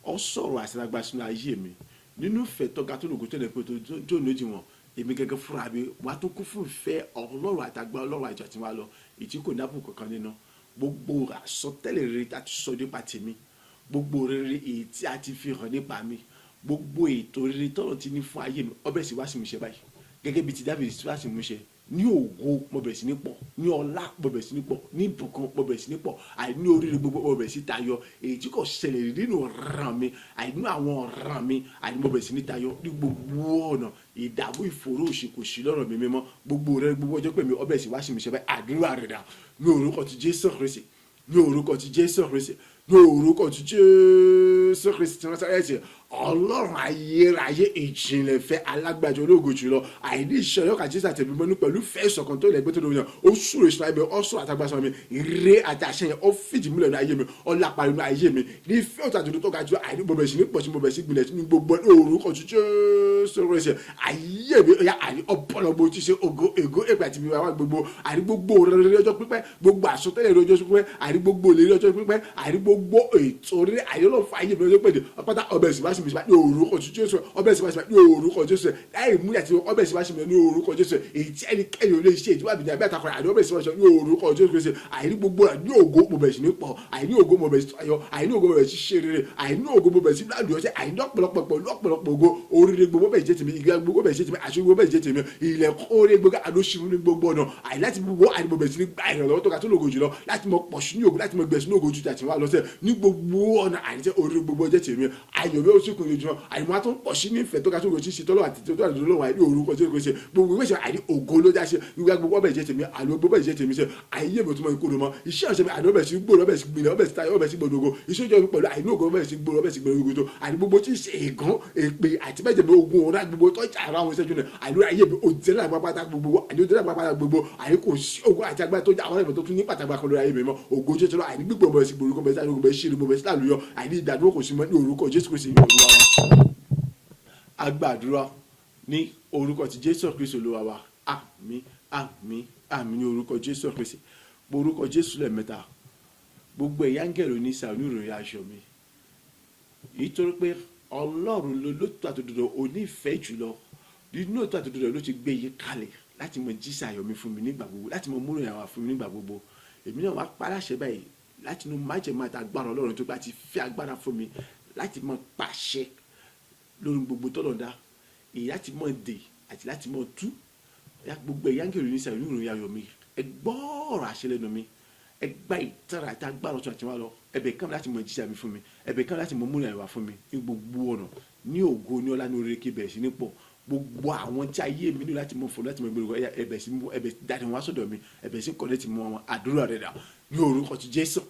ó sọ̀rọ̀ àtàgbà sínú ayé mi nínú fẹ́ tọ́ka tó lògùn tó lè pé tó lójú wọn èmi gẹ́gẹ́ fúnra mi wà tó kún fún ìfẹ́ Ọlọ́run àtàgbà Ọlọ́run àjọ tí wọ́n lọ ìtí kò nábù kankan nínú gbogbo àsọtẹ́lẹ̀ rere tí a ti sọ nípa tèmi gbogbo rere èyí tí a ti fi hàn nípa mi gbogbo ètò rere tọ́lọ̀ ti ní fún ayé mi ọbẹ̀ sì wá sí mi ṣe báyìí gẹ́gẹ́ bí ti Dáfídì sí wá sí mi ṣe ní ògo mo bẹ̀rẹ̀ sí ní pọ̀, ní ọlá mo bẹ̀rẹ̀ sí ní pọ̀, ní ìbùkún mo bẹ̀rẹ̀ sí ní pọ̀, àìní oríire gbogbo mo bẹ̀rẹ̀ sí tayọ, èyí tí kò ṣẹlẹ̀ nínú ọ̀ràn mi, àìní àwọn ọ̀ràn mi, àìní mo bẹ̀rẹ̀ sí ní tayọ ní gbogbo ọ̀nà. Ìdààmú ìfòòró òṣì kò sí lọ́rọ̀ mi mímọ́, gbogbo rẹ gbogbo ọjọ́ pé mi ọbẹ̀ sì wá sí mi ṣe báyìí, àdúrà rẹ̀ dà ní orúkọ ti Jésù Kristi, ní orúkọ ti Jésù Kristi, ní orúkọ ti Jésù Kristi Násárẹ́tì. Ọlọ́run ayérayé ìjìnlẹ̀ fẹ́ alágbájọ ológo jùlọ, àìní ìṣẹ̀lẹ̀ ọkà Jésù àtẹ̀mí mọ́ ní pẹ̀lú fẹ́ ìṣọ̀kan tó lẹ́gbẹ́ tó lóyún náà, ó súrè sọ ayé mi, ó sọ àtàgbàsọ mi, ire àti àṣẹ yẹn ó fìdí múlẹ̀ ní ayé mi, ó lápá nínú ayé mi, ní ìfẹ́ òtún àtúntò tó ga jù, àìní bọ̀bẹ̀ sí ní pọ̀ sí bọ̀bẹ̀ sí gbilẹ̀ ní gbogbo orúkọ Jésù Kristi. Ayé mi ọ̀yà àìní ọ̀pọ̀lọpọ̀ tí ṣe ògo ègó èpè àti ìwà gbogbo, àìní gbogbo rere ọjọ́ pípẹ́, gbogbo àsọtẹ́lẹ̀ ọjọ́ pípẹ́, àìní gbogbo ìlérí ọjọ́ pípẹ́, àìní gbogbo ètò rere, àìní ọlọ́fà ayé mi ọjọ́ pẹ̀lú ọpátá ọbẹ̀ sì wá sí mi ní orúkọ Jésù, ọbẹ̀ sì wá sí mi ní orúkọ Jésù, láì mú àti ọbẹ̀ sì wá sí mi ní orúkọ Jésù, èyí tí ẹnikẹ́ni ò lè ṣe ìdíwọ́ àbíjà bí àtàkùn àìní ọbẹ̀ sì wá sí mi ní orúkọ Jésù. Àìní gbogbo ní ògo mo bẹ̀ sí ní pọ̀, àìní ògo mo bẹ̀ sí ayọ̀, àìní ògo mo bẹ̀ sí ṣe rere, àìní ògo mo bẹ̀ sí ládùúgbò ṣe, àìní ọ̀pọ̀lọpọ̀ ògo, oríire gbogbo bẹ̀ jẹ́ tèmi, ìgbà gbogbo bẹ̀ jẹ́ tèmi, àṣẹ gbogbo bẹ̀ jẹ́ tèmi, ilẹ̀kùn oore gbogbo àdóṣìírú ní gbogbo ọ̀nà, àìní láti gbogbo àìní mo bẹ̀ sí ní gbà ìrànlọ́wọ́ tó ga tó lógo jùlọ, láti mọ pọ̀ sí ní ògo, láti mọ gbẹ̀ sí ní ògo jù àti wá lọ́sẹ̀ ní gbogbo ọ̀nà, àìní tẹ́ oríire gbogbo jẹ́ tèmi, ayọ̀ mi ó sì kún lójúmọ́, àìní máa tó ń pọ̀ sí ní ìfẹ́ tó ga tó lógo ṣíṣe tọ́lọ́ àti tó àdúrà lọ́wọ́ àìní orúkọ Jésù Kristi, gbogbo ìwé ṣe àìní ògo ló já ṣe, ìwé gbogbo bẹ̀ jẹ́ tèmi, àìní gbogbo bẹ̀ jẹ́ tèmi ṣe, ayé mi ò tún mọ ikú ló mọ, iṣẹ́ ọ̀sẹ̀ mi àìní ọbẹ̀ sí gbòòrò ọbẹ̀ sí gbilẹ̀ ọbẹ̀ sí tayọ ọbẹ̀ sí gbòdògò, iṣẹ́ ìjọba pẹ̀lú àìní ògo ọbẹ̀ sí gbòòrò ọbẹ̀ sí gbòdògò tó, àìní gbogbo tí ì ṣe ègán èpè àti bẹ́ẹ̀ jẹ́ ogun ọ̀rá gbogbo tó jà ara àwọn ìṣẹ́jú náà, àìní ayé mi ò jẹ́ láì pápátá gbogbo, àìní ó jẹ́ láì pápátá gbogbo, àìní kò sí ogun àti agbára tó jà àwọn ẹ̀mọ́ tó tún ní pàtàkì àkọlù ayé mi mọ́, ògo Jésù lọ, àìní gbígbó ọbẹ̀ sí gbòòrò ọbẹ̀ sí àìní ọbẹ̀ sí ṣírí ọbẹ̀ sí lálùyọ, àìní ìdádúró kò sí mọ́ ní orúkọ Jésù Kristi ní Olúwa wa. Agbàdúrà ní orúkọ ti Jésù Kristi Olúwa wa, àmín àmín àmín ní orúkọ Jésù Kristi, orúkọ Jésù lẹ́ẹ̀mẹ́ta, gbogbo ẹ̀yà áńgẹ́lì oníṣà oníròyìn aṣọ mi, nítorí pé Ọlọ́run ló lóòótọ́ àtòdodo onífẹ̀ẹ́ jùlọ, nínú òótọ́ àtòdodo ló ti gbé yí kalẹ̀ láti mọ jíṣẹ́ ayọ̀ mi fún mi nígbà gbogbo, láti mọ múròyìn àwọn fún mi nígbà gbogbo. Èmi náà wá paláṣẹ báyìí láti inú májẹ̀mú àti agbára Ọlọ́run tó bá ti fẹ́ agbára fún mi láti mọ pàṣẹ lórí gbogbo tọ́lọ̀ dá, èyí láti mọ dè àti láti mọ tú, gbogbo ẹ̀yà áńgẹ́lì oníṣà oníròyìn ayọ̀ mi, ẹ gbọ́ ọ̀rọ̀ àṣẹ lẹ́nu mi, ẹ gba ìtara àti agbára ọ̀tún àti wá lọ, ẹ̀bẹ̀ kan láti mọ jíṣẹ́ mi fún mi, ẹ̀bẹ̀ kan láti mọ múlẹ̀ àyẹ̀wò fún mi ní gbogbo ọ̀nà, ní ògo ní ọlá ní oríire kí bẹ̀rẹ̀ sí ní pọ̀, gbogbo àwọn tí ayé mi ní láti mọ fún láti mọ gbèrò ẹ̀bẹ̀ sí dáadé wọn sọ́dọ̀ mi, ẹ̀bẹ̀ sí kọ́lé ti mọ wọn, àdúrà rẹ̀ dà ní orúkọ ti Jésù,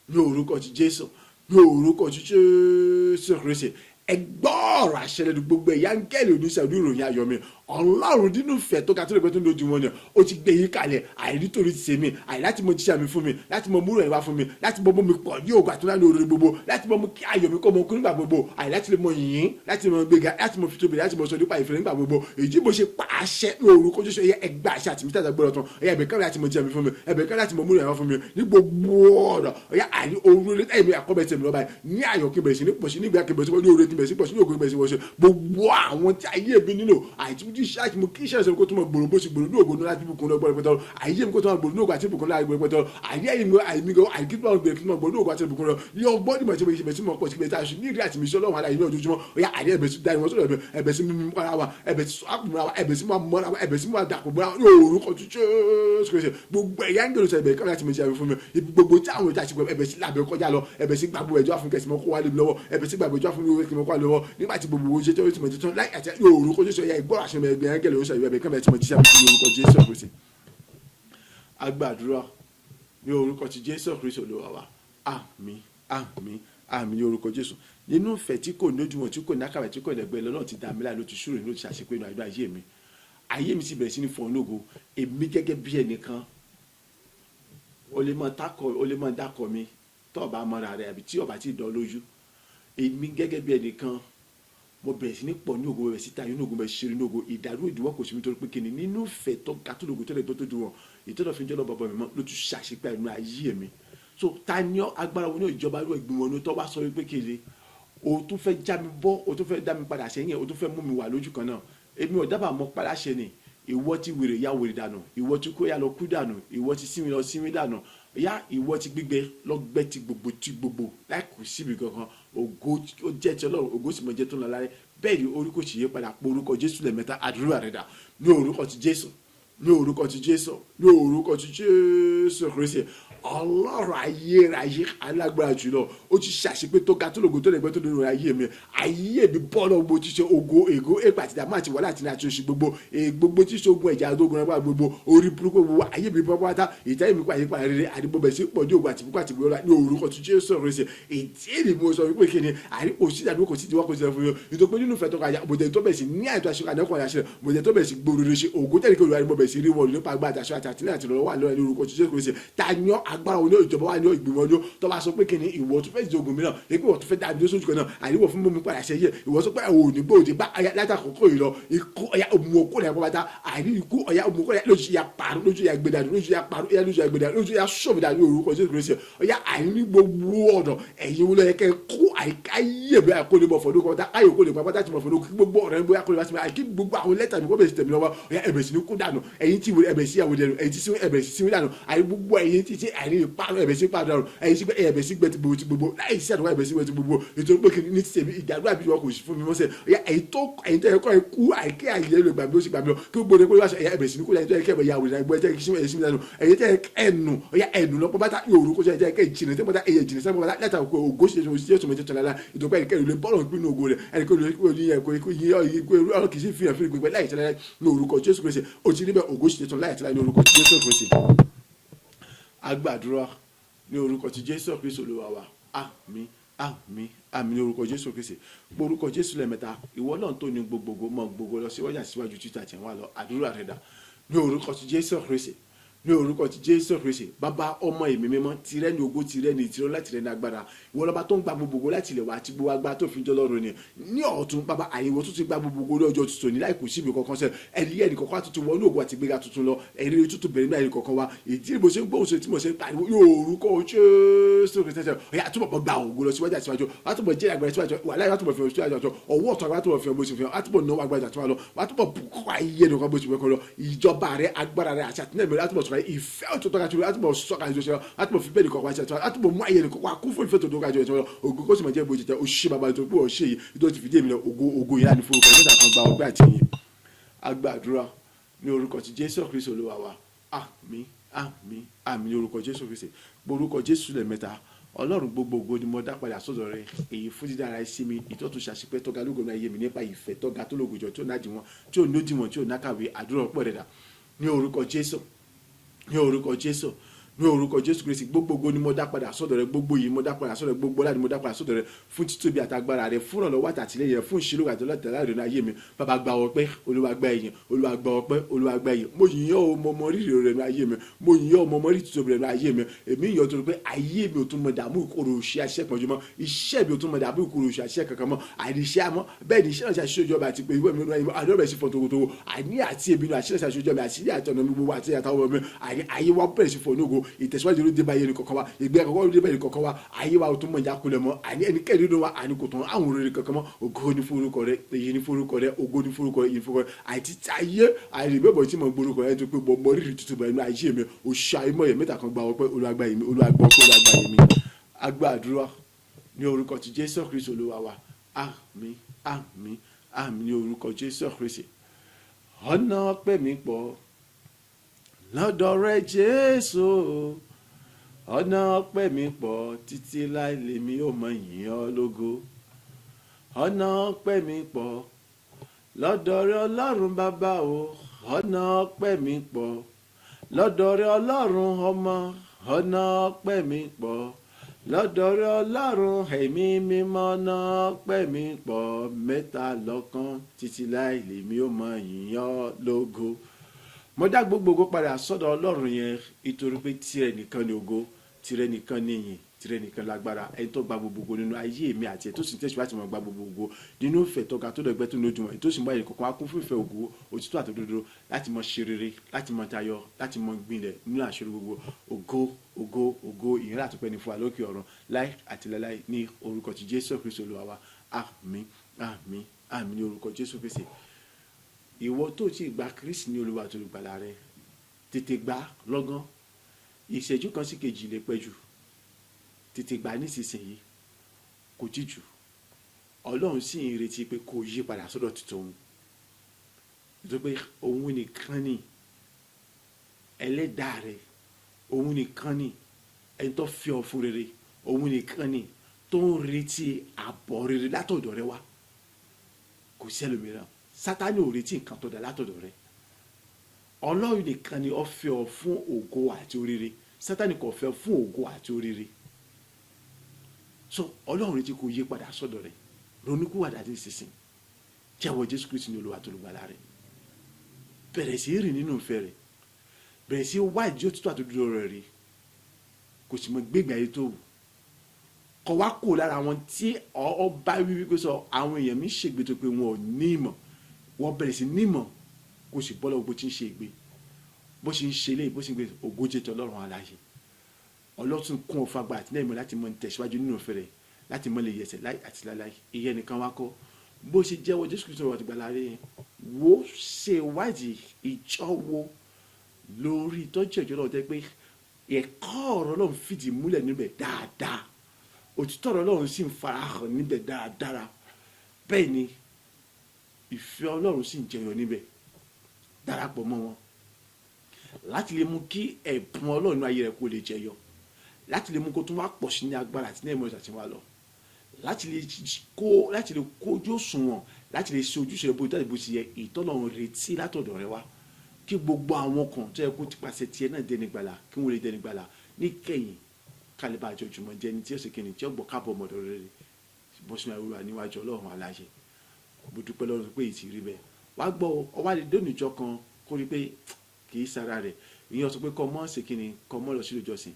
ní orúkọ ti Jésù, ní orúkọ ti Jésù Kristi. Ẹ gbọ́ ọ̀rọ̀ àṣẹ lẹ́nu gbogbo ẹ̀yà áńgẹ́lì oníṣẹ́ oníròyìn ayọ̀ mi, Ọlọ́run nínú ìfẹ́ tó ga tó lè pẹ́ tó ń dojú wọn ni ó ti gbé yín kalẹ̀, àìrí torí ti ṣe mí, àì láti mọ jíṣẹ́ mi fún mi, láti mọ múrò ẹ̀wá fún mi, láti mọ mi pọ̀ ní ògùn àtúnlá ní orí gbogbo, láti mọ kí ayọ̀ mi kọ́ mọ kú nígbà gbogbo, àì láti lè mọ yìnyín, láti mọ gbéga, láti mọ fitóbi, láti mọ sọ nípa ìfẹ́ nígbà gbogbo, èyí bó ṣe pa àṣẹ ní orúkọ Jésù, ẹgbà àṣẹ àti mítà gbọ́dọ̀ tán, ẹ̀bẹ̀ kan láti mọ jíṣẹ́ mi fún mi, ẹ̀bẹ̀ kan láti mọ múrò ẹ̀wá fún mi ní gbogbo ọ̀dọ̀, àì orí ẹ̀mí àkọ́bẹ̀ tẹ̀mí lọ́ba ní ayọ̀ kí bẹ̀rẹ̀ sí ní pọ̀ sí nígbà kí bẹ̀rẹ̀ sí ní oore kí bẹ̀rẹ̀ sí pọ̀ sí ní ògo kí bẹ̀rẹ̀ sí wọ́n ṣe gbogbo àwọn tí ayé mi nílò àìtí iṣẹ́ àti mo kí iṣẹ́ ìṣẹ́ kó tó mọ gbòòrò bó ṣe gbòòrò ní ògo ní láti bùkún lọ́gbọ́n rẹpẹtẹ àìyé mi kó tó mọ gbòòrò ní ògo àti bùkún láti rẹpẹtẹ àìyé àìmí gan àìkí tó mọ gbèrè kí tó mọ gbòòrò ní ògo àti bùkún lọ ní ọgbọ́n ní mọ̀tí ìṣẹ̀bẹ̀ tí mo pọ̀ sí ibẹ̀ tí a ṣe ní ìrí àti mi sí Ọlọ́run aláìní ojoojúmọ́ ọ̀yá àìyé ẹ̀bẹ̀ sí dáì wọ́n sọ̀rọ̀ ẹ̀bẹ̀ sí mímú ara wa ẹ̀bẹ̀ sí àpòmọ́ra wa ẹ̀bẹ̀ sí mọ́ra wa ẹ̀bẹ̀ sí mọ́ àdàpọ̀ bọ́ra ní orúkọ Jésù Kristi gbogbo ẹ̀yà ń gbèrò sọ ẹ̀bẹ̀ kọ́ láti mi ṣe àmì fún mi ibi gbogbo tí àwọn ìta ṣe ẹ̀bẹ̀ sí làbẹ̀ kọjá lọ ẹ̀bẹ̀ sí gbàgbọ́ ẹ̀jọ́ fún kẹsìmọ́ kó wá lé lọ́wọ́ ẹ̀bẹ̀ sí gbàgbọ́ ẹ̀jọ́ fún kẹsìmọ́ kó wá lọ́wọ́ nígbà tí gbogbo oṣù tó ti mọ̀ títún láì àti orúkọ Jésù ẹ̀yà ìgbọ́ àṣẹ ẹ̀bẹ̀ ẹ̀ńgẹ̀lẹ̀ oṣù ẹ̀bẹ̀ kọ́ láti mi ṣe àmì fún orúkọ Jésù Kristi. Agbàdúrà ní orúkọ ti Jésù Kristi Olúwa wa, àmín àmín àmín ní orúkọ Jésù. Nínú ìfẹ́ tí kò lójúmọ̀ tí kò nákàwé tí kò lẹ́gbẹ́ lọ́nà ti dá mi láì ló ti ṣúrò ní ló ti ṣàṣepé inú àdúrà ayé mi, ayé mi sì bẹ̀rẹ̀ sí ní fọ́n lógo. Èmi gẹ́gẹ́ bí ẹnìkan o lè mọ dákọ̀ mi tó ọba mọ́ra rẹ̀ àbí tí ọba ti dán lójú. Èmi gẹ́gẹ́ bí ẹnìkan mo bẹ̀rẹ̀ sí ní pọ̀ ní ògo, bẹ̀rẹ̀ sí tayọ ní ògo, bẹ̀rẹ̀ sí ṣeré ní ògo. Ìdàrú ìdíwọ́ kò sí mi torí pé kíni nínú ìfẹ́ tó ga tó lógo tó lè tó tó dùn wọn ìtọ́nà fi ń jọ́ lọ́ bọ̀bọ̀ mi mọ́ ló tún ṣàṣepé inú ayé mi. So ta ni agbára wo ní ìjọba ló ìgbìmọ̀ ní tó bá sọ wípé kele o tún fẹ́ já mi bọ́ o tún fẹ́ dá mi padà sẹ́yìn o tún fẹ́ mú mi wà lójú kan náà. Èmi ò dábàá mọ́ paláṣẹ ni ìwọ ti wèrè ya wèrè dànù, ìwọ ti kó ya lọ kú dànù, ìwọ ti sinmi lọ sinmi dànù, ya ìwọ ti gbígbẹ lọgbẹ ti gbogbo láì kù síbi kankan. Ògo ó jẹ́ ti Ọlọ́run, ògo sì mọ jẹ́ tó ń lọ láyé. Bẹ́ẹ̀ ni orúkọ sì yé padà pé orúkọ Jésù lẹ́ẹ̀mẹ́ta àdúrà rẹ̀ dà ní orúkọ ti Jésù, ní orúkọ ti Jésù, ní orúkọ ti Jésù Kristi. Ọlọ́run ayérayé alágbára jùlọ, ó ti ṣàṣepé tó ga tó lògo tó lẹ́gbẹ́ tó lórí ayé mi. Ayé mi bọ́ọ̀lù gbogbo tí ṣe ògo ègò èpè àti ìdààmú àti wàhálà àti ní àtúnṣe gbogbo gbogbo tí ṣe ogun ẹ̀já àdógun ẹgbẹ́ gbogbo orí burúkú gbogbo ayé mi bọ́ pátá ìtẹ́yìn mi pa àyípadà rere àdìbò bẹ̀ sí pọ̀jù ògùn àti bùkún àti ìgbéra ní orúkọ ti Jésù Kristi. Èdè ni mo sọ wípé kí ni àríkò sí ìdádúró kò sí ti wá kò sí ẹ̀fọ́ yọ nítorí pé nínú ìfẹ́ tó kàyà bòtẹ́ tó bẹ̀ sí ní àìtó aṣọ àdékùn àyàṣẹ bòtẹ́ tó bẹ̀ sí gbòòrò ṣe ògùn tẹ̀lé kí olùwàrí bẹ̀ sí rí wọn nípa agbára àtàṣọ àti àtìlẹ́yìn àti ìrànlọ́wọ́ àlọ́ ní orúkọ ti Jésù Kristi. Ta yan agbára oní ìjọba wa ní ìgbìmọ̀ ọjọ́ tó bá sọ pé kí ni ìwọ tó fẹ́ jogun mìíràn èpè ìwọ tó fẹ́ dábìí lóṣooṣù kan náà àríwọ̀ fún mímú padà ṣẹ́yẹ ìwọ sọ pé àwọn òní gbòòdì bá látàkókò yìí lọ ikú ọ̀yà òmùwòkó rẹ̀ pátá àrí ikú ọ̀yà òmùwòkó rẹ̀ lójú ya parun lójú ya gbẹdàdù lójú ya parun lójú ya gbẹdàdù lójú ya sọ̀bìdàdù orúkọ Jésù Kristi. ọ̀yà àìní gbogbo ọ̀nà ẹ̀yin wọlé kẹ́ kó àìkáyè bẹ́ẹ̀ àkólé bọ̀ fọdún kọ́ta káyọ̀ kólé pátá tí mo fọdún kí gbogbo ọ̀rẹ́ bóyá kólé bá ti máa kí gbogbo àwọn lẹ́tà mi kó bẹ̀ sí tẹ̀mí lọ́wọ́ ọ̀yà ẹ̀bẹ̀ sí ní kú dànù ẹ̀yin tí ẹ̀bẹ̀ sí ìyàwó dẹnu ẹ̀yin tí ẹ̀bẹ̀ sí síwí dànù àyè gbogbo ẹ̀yin tí àìní ìparun ẹ̀bẹ̀ sí pàdánù ẹ̀yin tí ẹ̀bẹ̀ sí gbẹ ti gbogbo láì sí àdúrà ẹ̀bẹ̀ sí gbẹ ti gbogbo ètò pé kí ní ti tẹ̀mí ìdàdúrà bí wọn kò sí fún mi mọ́sẹ̀ ọ̀yà ẹ̀yin tó ẹ̀kọ́ ẹ̀kú àìkẹ́ àyè lè gbàgbé ó sì gbàgbé kí gbogbo ní kó wá sọ ẹ̀yà ẹ̀bẹ̀ sí ní kó lẹ́yìn tó ẹ̀kẹ́ ẹ̀bẹ̀ yàwó ìdàgbọ́ ẹ̀jẹ̀ kí sí ẹ̀sìn lẹ́nu ẹ̀yin tẹ́ ẹ̀nù ọ̀yà ẹ̀nù lọ́pọ̀ bá tá yòòrú kó sọ ẹ̀jẹ̀ ẹ̀kẹ́ ìjìnlẹ̀ tẹ́ bá tá ẹ̀yẹ ìjìnlẹ̀ sẹ́gbọ́n bá tá látà òkú ògó ṣe ṣe tó mẹ́tẹ́ tọ́lá lá ìdọ́gbà ẹ̀kẹ́ ìlú bọ́ọ̀lù ìpinnu ògo rẹ̀ ẹ̀kẹ́ ìlú ọ̀rọ̀ kì í sí fihàn fún ìgbẹ́ láì tẹ́lẹ̀ ní orúkọ Jésù Kristi ó ti níbẹ̀ ògó ṣe tán láì tẹ́lẹ̀ ní orúkọ Jésù Kristi. Agbàdúrà ní orúkọ ti Jésù Kristi Olúwa wa àmín àmín àmín ní orúkọ Jésù Kristi. Orúkọ Jésù lẹ́ẹ̀mẹ́ta ìwọ náà tó ní gbogbogbò mọ gbogbo lọ síwájú títà tí wọ́n lọ àdúrà rẹ̀ dà ní orúkọ ti Jésù Kristi ní orúkọ ti Jésù Kristi. Bàbá ọmọ ẹ̀mí mímọ́ tirẹ̀ ní ògo tirẹ̀ ní ìtirọ́ láti rẹ̀ ní agbára ìwọ lọ́ba tó ń gba gbogbogbò láti ilẹ̀ wá àti gbogbo agbára tó fi jọ lọ́rùn ni ní ọ̀tún bàbá àyẹ̀wò tó ti gba gbogbogbò lọ́jọ́ tuntun ní láì kù síbi kankan sẹ́ ẹni kọ̀ọ̀kan tuntun wọnú ògo àti gbéga tuntun lọ ẹni tuntun bẹ̀rẹ̀ ní àyè kọ̀ọ̀kan wa èyí mo ṣe ń gbóhùn sí tí mo ṣe ń pariwo ní orúkọ Jésù Kristi ọ̀yà túbọ̀ gba ògo lọ síwájú àti síwájú wàá túbọ̀ jẹ́ àgbàdo síwájú wà láyé wàá túbọ̀ fi síwájú àjọ ọwọ́ ọ̀tún wàá túbọ̀ fi ọmọ ìṣòfin wàá túbọ̀ náwó àgbàdo àti wàá lọ wàá túbọ̀ kọ́ ayé nìkan bó ti wẹ́kọ̀ lọ ìjọba rẹ agbára rẹ àti àtìlẹ́yìn rẹ wàá túbọ̀ sọ̀rọ̀ ìfẹ́ òtún tọ́ka tí wàá túbọ̀ sọ̀ka ìjọsìn wàá túbọ̀ fi bẹ́ẹ̀ nìkan wá ṣe wàá túbọ̀ mú ayé nìkan wá kún fún ìfẹ́ tó tọ́ka ìjọsìn ògo kó sì máa jẹ́ bó ti tẹ òṣìṣẹ́ bàbá tó pé ọ̀ṣẹ́ yìí tó ti fìdí èmi lọ ògo yìí láti forúkọ nígbà kan gba ọgbẹ́ àti yìí. Agbàdúrà ní orúkọ ti Jésù Kristi Olúwa wa àmín àmín àmín ní orúkọ Jésù Kristi. Orúkọ Jésù lẹ́ẹ̀mẹ́ta Ọlọ́run gbogbogbò ni mo dá padà sọ́dọ̀ rẹ èyí fún dídára ẹ sí mi ìtọ́tún ṣàṣepẹ́ tọ́ga lógo náà yé mi nípa ìfẹ́ tọ́ga tó lógo jọ tí ò náà dìwọ̀n tí ò nódìwọ̀n tí ò nákàwé àdúrà ọ̀pọ̀ rẹ̀ dà ní orúkọ Jésù ní orúkọ Jésù ní orúkọ Jésù Kristi. Gbogbogbò ni mo dá padà sọ́dọ̀ rẹ gbogbo yìí mo dá padà sọ́dọ̀ rẹ gbogbo ọlá ni mo dá padà sọ́dọ̀ rẹ fún títóbi àtagbára rẹ fún ìrànlọ́wọ́ àtàtìlẹ́yìn rẹ fún ìṣirò àtọ́lọ́tẹ̀lá rẹ náà yé mi. Bàbá gba ọpẹ́ Olúwa gba ìyìn Olúwa gba ọpẹ́ Olúwa gba ìyìn. Mo yìn ọ́ mo mọ rírì rẹ náà yé mi mo yìn ọ́ mo mọ rírì títóbi rẹ náà yé mi. Èmi yọ̀ tó pé ayé mi ò tún mọ dààmú ìkorò òṣì àṣẹ pọ̀jù mọ́ iṣẹ́ mi ò tún mọ dààmú ìkorò òṣì àṣẹ kankan mọ́ àìníṣẹ́ àmọ́ bẹ́ẹ̀ ni iṣẹ́ náà ṣàṣìṣe ìjọba àti pé ìwé mi náà àdúrà bẹ̀ sí fọ̀ tòwòtòwò àní àti èmi náà àṣìṣe àṣìṣe ìjọba àti ilé àtọ̀nà mi gbogbo àti àtàwọn ọmọ mi ayé wa bẹ̀rẹ̀ sí fọ̀ nógo ìtẹ̀síwájú ló dé bá yẹn kọ̀ọ̀kan wa ìgbé àkọ́kọ́ ló dé bá yẹn kọ̀ọ̀kan wa ayé wa ò tún mọ̀ ìjà kulẹ̀ mọ́ àní ẹnikẹ́ni nínú wa àní kò tán àwọn òrèrè kankan mọ́ ògo ní forúkọ rẹ èyí ní forúkọ rẹ ògo ní forúkọ rẹ èyí ní forúkọ rẹ àti ayé àìrèbẹ̀bọ̀ tí mo gbórúkọ rẹ tó pé mo rírì tuntun bẹ̀rẹ̀ nínú ayé mi òṣà ìmọ̀ yẹn mẹ́ta kan gba ọpẹ́ olùwàgbà yẹn olùwàgbà ọpẹ́ olùwàgbà yẹn mi. Agbàdúrà ní orúkọ ti Jésù Kristi Olúwa wa àmín àmín àmín ní orúkọ Jésù Kristi. Ọ̀nà ọpẹ́ mi pọ̀ lọ́dọ̀ rẹ Jésù ọ̀nà ọpẹ́ mi pọ̀ títí láì lèmi ò mọ yìn ọ́ lógo. Ọ̀nà ọpẹ́ mi pọ̀ lọ́dọ̀ rẹ Ọlọ́run bàbá o ọ̀nà ọpẹ́ mi pọ̀ lọ́dọ̀ rẹ Ọlọ́run ọmọ ọ̀nà ọpẹ́ mi pọ̀ lọ́dọ̀ rẹ Ọlọ́run ẹ̀mí mímọ́ ọ̀nà ọpẹ́ mi pọ̀ mẹ́ta lọ́kan títí láì lèmi ò mọ yìn ọ́ lógo. Mo dá gbogbogbò padà sọ́dọ̀ Ọlọ́run yẹn nítorí pé tirẹ̀ nìkan ni ògo tirẹ̀ nìkan ni ìyìn tirẹ̀ nìkan lágbára ẹni tó gba gbogbogbò nínú ayé mi àti ẹ̀ tó sì ń tẹ̀síwájú láti máa gba gbogbogbò nínú ìfẹ́ tọ́ka tó dọ̀gbẹ́ tó lójú wọn tó sì ń bá ẹnì kọ̀ọ̀kan wá kún fún ìfẹ́ ògo òtítọ́ àtòdodo láti mọ ṣe rere láti mọ tayọ láti mọ gbìnlẹ̀ nínú àṣírí gbogbo ògo ìyìn látọpẹ́ ní fún wa lókè ọ̀run láì àti láláì ní orúkọ ti Jésù Kristi Olúwa wa àmín àmín àmín ní orúkọ Jésù Kristi. Ìwọ tó ti gba Kristi ní Olúwa tó lùgbàlà rẹ tètè gbà lọ́gán ìṣẹ́jú kan sí kejì lè pẹ́ jù tètè gbà nísinsìnyí kò tí jù Ọlọ́run sì ń retí pé kó yí padà sọ́dọ̀ tuntun nítorí pé òun nìkan ni ẹlẹ́dàá rẹ òun nìkan ni ẹni tó fi ọ fún rere, òun nìkan ni tó ń retí àbọ̀ rere látọ̀dọ̀ rẹ wá. Kò sí ẹlòmíràn. Sátánì ò retí nǹkan tó dá látọ̀dọ̀ rẹ. Ọlọ́run nìkan ni ó fẹ́ ọ fún ògo àti oríire. Sátánì kò fẹ́ fún ògo àti oríire. So Ọlọ́run retí kó yí padà sọ́dọ̀ rẹ. Ronúkúwàdà ní ìsinsìn. Jẹ́wọ́ Jésù Kristi ní Olúwa àti Olùgbàlà rẹ. Bẹ̀rẹ̀ sí rìn nínú ìfẹ́ rẹ̀. Bẹ̀rẹ̀ sí wá ìdí òtítọ́ àti òdodo rẹ̀ rí. Kò sì mọ gbégbé ayé tó wù. Kọ̀ wá kó lára wọn tí ọba wíwí pé sọ àwọn èèyàn mi ṣègbè tó pé wọn ò ní ìmọ̀. Wọ́n bẹ̀rẹ̀ sí ní ìmọ̀. Kò sì bọ́ lọ́wọ́ bó ti ń ṣe ìgbé. Bó ṣe ń ṣe eléyìí, bó ṣe ń gbé ògójì tó Ọlọ́run aláyé. Ọlọ́run kún ọ fagbá àti lẹ́yìn mọ́ láti mọ tẹ̀síwájú nínú ìfẹ́ rẹ̀, láti mọ lè yẹsẹ̀ láì àti láláì. Ìyẹn nìkan wá kọ́. Bó ṣe jẹ́wọ́ Jésù Kristi Olúwa àti Olùgbàlà rẹ̀, wo ṣe ìwádìí ìjọ wo lórí ìtọ́jú ìjọ náà jẹ́ pé ẹ̀kọ́ ọ̀rọ̀ Ọlọ́run fìdí múlẹ̀ níbẹ̀ dáadáa. Òtítọ́ ọ̀rọ̀ Ọlọ́run sì ń farahàn níbẹ̀ dáadáa. Bẹ́ẹ̀ ni ìfẹ́ Ọlọ́run sì ń jẹyọ níbẹ̀. Darapọ̀ mọ́ wọn láti lè mú kí ẹ̀bùn Ọlọ́run ayé rẹ̀ kó lè jẹyọ, láti lè mú kó tún wá pọ̀ sí ní agbára àti ní ẹ̀mọ́ ìtàtí wa lọ, láti lè kójú òṣùwọ̀n, láti lè ṣe ojúṣe rẹ̀ bó ti yẹ ìtọ́lọ́run retí látọ̀dọ̀ rẹ wá, kí gbogbo àwọn kan tó yẹ kó ti pàṣẹ tiẹ̀ náà dẹni gbàlà, kí wọ́n lè dẹni gbàlà níkẹyìn. Kálíbà àjọjùmọ̀ jẹ́ ẹni tí ó sì kíni tí ó gbọ́ kábọ̀ ọmọdé rere bó sínú àwòrán níwájú Ọlọ́run aláyé. Mo dúpẹ́ lọ́run pé ìtì rí bẹ́ẹ̀. Wá gbọ́ ọwá lè dé ònìjọ́ kan kó rí pé kì í sara rẹ̀. Ìyẹn sọ pé kọ́ mọ́ ṣe kíni kọ́ mọ́ lọ sí ìjọsìn.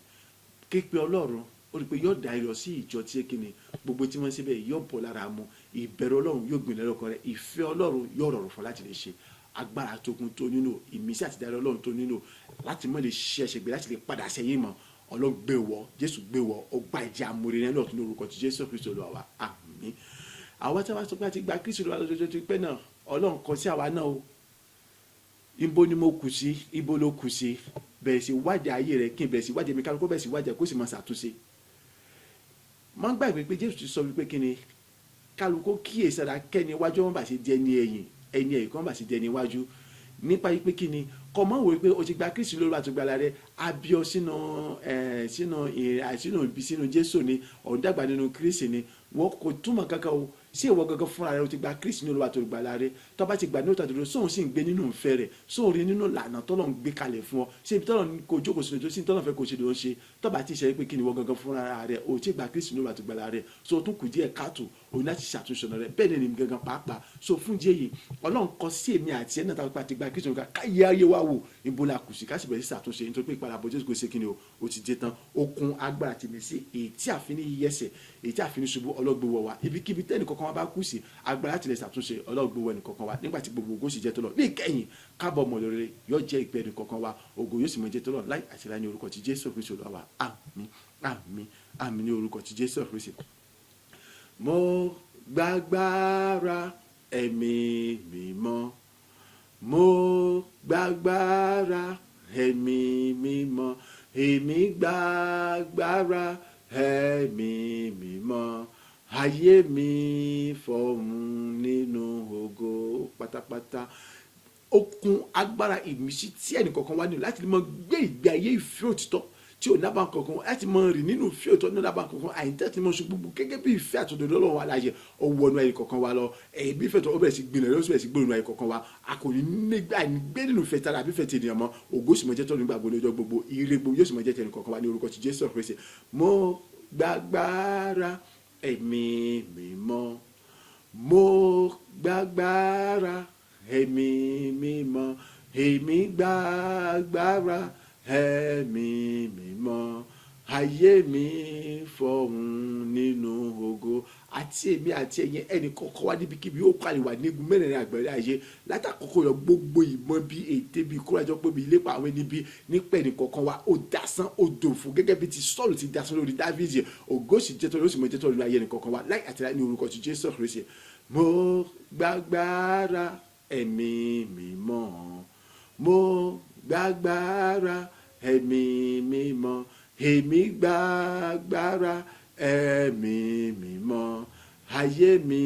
Képe Ọlọ́run ó rí pé yóò dá irọ́ sí ìjọ tí kíni gbogbo tí wọ́n ṣe bẹ́ẹ̀ yóò bọ̀ lára mu. Ìbẹ̀rù Ọlọ́run yóò gbìn lọ́kàn rẹ̀. Ìfẹ́ Ọlọ́run yóò rọrùn fún láti lè ṣe. Agbára tókun tó nílò, ìmísí àti ìdarí Ọlọ́run tó nílò láti mọ́ lè ṣiṣẹ́ ṣègbè, láti lè padà sẹ́yìn mọ́. Ọlọ́run gbé wọ, Jésù gbé wọ, ó gba ìjẹ́ amúre náà lọ́tún lórúkọ ti Jésù Kristi Olúwa wa. Àmín. Àwọn tí a bá sọ pé a ti gba Kristi Olúwa lọ́jọ́ tó pẹ́ náà, Ọlọ́run kọ sí àwa náà o. Ibo ni mo kù sí, ibo ló kù sí. Bẹ̀rẹ̀ sí wádìí ayé rẹ̀, kí n bẹ̀rẹ̀ sí wádìí mi kálukú bẹ̀rẹ̀ sí wádìí kó sì máa ṣàtúnṣe. Má gbàgbé pé Jésù ti sọ wípé kí ni kálukú kíyèsára kẹ́ni iwájú wọn bá ṣe di ẹni ẹ̀yìn, ẹni ẹ̀yìn kan bá ṣe di ẹni iwájú. Nípa wípé kí ni kọ́ mọ́ wò wípé o ti gba Kristi Olúwa àti Olùgbàlà rẹ̀, abíọ́ sínú Jésù ni, ọ̀dàgbà nínú Kristi ni, wọ́n kò túmọ̀ kankan o. Sí ìwọ gangan fúnra rẹ o ti gba Kristi ní Olúwa àti Olùgbàlà rẹ, tó bá ti gbà ní òtítọ́ àdúró sóhun sì ń gbé nínú ìfẹ́ rẹ̀, sóhun rí nínú ìlànà tọ́lọ̀ ń gbé kalẹ̀ fún ọ, ṣé ibi tọ́lọ̀ kò jókòó sínú tó sí tọ́lọ̀ fẹ́ kó ṣe ló ń ṣe, tó bá ti ṣe pé kí ni ìwọ gangan fúnra rẹ o ti gba Kristi ní Olúwa àti Olùgbàlà rẹ, so tún kù díẹ̀ káàtó òun láti ṣàtúnṣe ọ̀nà rẹ, bẹ́ẹ̀ ni gangan pàápàá. So fún díẹ̀ yìí Ọlọ́run kọ sí èmi àti ẹ̀ náà tá a ti gba Kristi Olúwa káyé ayé wa wò ibo la kù sí ká sì bẹ̀rẹ̀ sí ṣàtúnṣe, nítorí pé ìpadàbọ̀ Jésù kò ṣe kí ni o ti dé tán, okun agbára tèmi sí èyí tí àfi ní yẹsẹ̀, èyí tí àfi ní ṣubú ọlọ́gbọ̀wọ̀ wa ibikíbi tẹ́nì kankan wa bá kù sí agbára láti lè ṣàtúnṣe ọlọ́gbọ̀wọ̀ ẹnì kankan wa nígbà tí gbogbo ògo sì jẹ́ tọ́lọ̀ ní ìkẹyìn kábọ̀ mọ̀lẹ́rẹ́ yóò jẹ́ ìpẹ́ ẹnì kankan wa ògo yóò sì mọ̀ jẹ́ tọ́lọ̀ láì àti láì ní orúkọ ti Jésù Kristi Olúwa wa. Àmín àmín àmín ní orúkọ ti Jésù Kristi. Mo gbàgbára ẹ̀mí mímọ́, mo gbàgbára ẹ̀mí mímọ́, èmi gbàgbára ẹ̀mí mímọ́, ayé mi fọ̀hún nínú ògo pátápátá. Okun agbára ìmísí tí ẹnì kọ̀ọ̀kan wá nílò láti mọ gbé ìgbé ayé ìfẹ́ òtítọ́ tí ò nábàá kankan, láti mọ rìn nínú ìfẹ́ òtítọ́ ní nábàá kankan, àyíntẹ́ tí mo ṣe gbogbo gẹ́gẹ́ bí ìfẹ́ àtòdodo Ọlọ́run wa láàyè ọwọ́ ọ̀nà ẹnì kọ̀ọ̀kan wa lọ. Bí ìfẹ́ tó bẹ̀rẹ̀ sí gbìnà lọ́sọ̀ bẹ̀rẹ̀ sí gbòòrò ẹnì kọ̀ọ̀kan wa, a kò ní nígbà gbé nínú ìfẹ́ tara àbí ìfẹ́ ti ènìyàn mọ́, ògo sì mọ jẹ́ tọ́nu nígbà gbogbo gbogbo ire gbogbo yóò sì mọ jẹ́ tẹnì kọ̀ọ̀kan wa ní orúkọ ti Jésù Kristi. Mo gbàgbára ẹ̀mí mímọ́, mo gbàgbára ẹ̀mí mímọ́, èmi gbàgbára ẹ̀mí mímọ́, ayé mi fọ̀hún nínú ògo. Àti èmi àti ẹ̀yin ẹnì kọ̀ọ̀kan wá níbikíbi ó kàlè wà ní igun mẹ́rẹ̀ẹ̀rin àgbẹ̀rẹ̀ ayé látàkọ́kọ́ lọ gbogbo ìmọ̀ bíi ète bíi kúrájọ́ pé bíi lépa àwọn ẹni bíi nípa ẹnì kọ̀ọ̀kan wa ó dasán ó dòfò gẹ́gẹ́ bí ti Sọ́ọ̀lù ti dasán lórí Dáfídì, ògo sì jẹ́ tọ́lú ó sì mọ jẹ́ tọ́lú ayé ẹnì kọ̀ọ̀kan wa láì àti láì ní orúkọ ti Jésù Kristi. Mo gbàgbára ẹ̀mí mímọ́, mo gbàgbára ẹ̀mí mímọ́, èmi gbàgbára ẹ̀mí mímọ́, ayé mi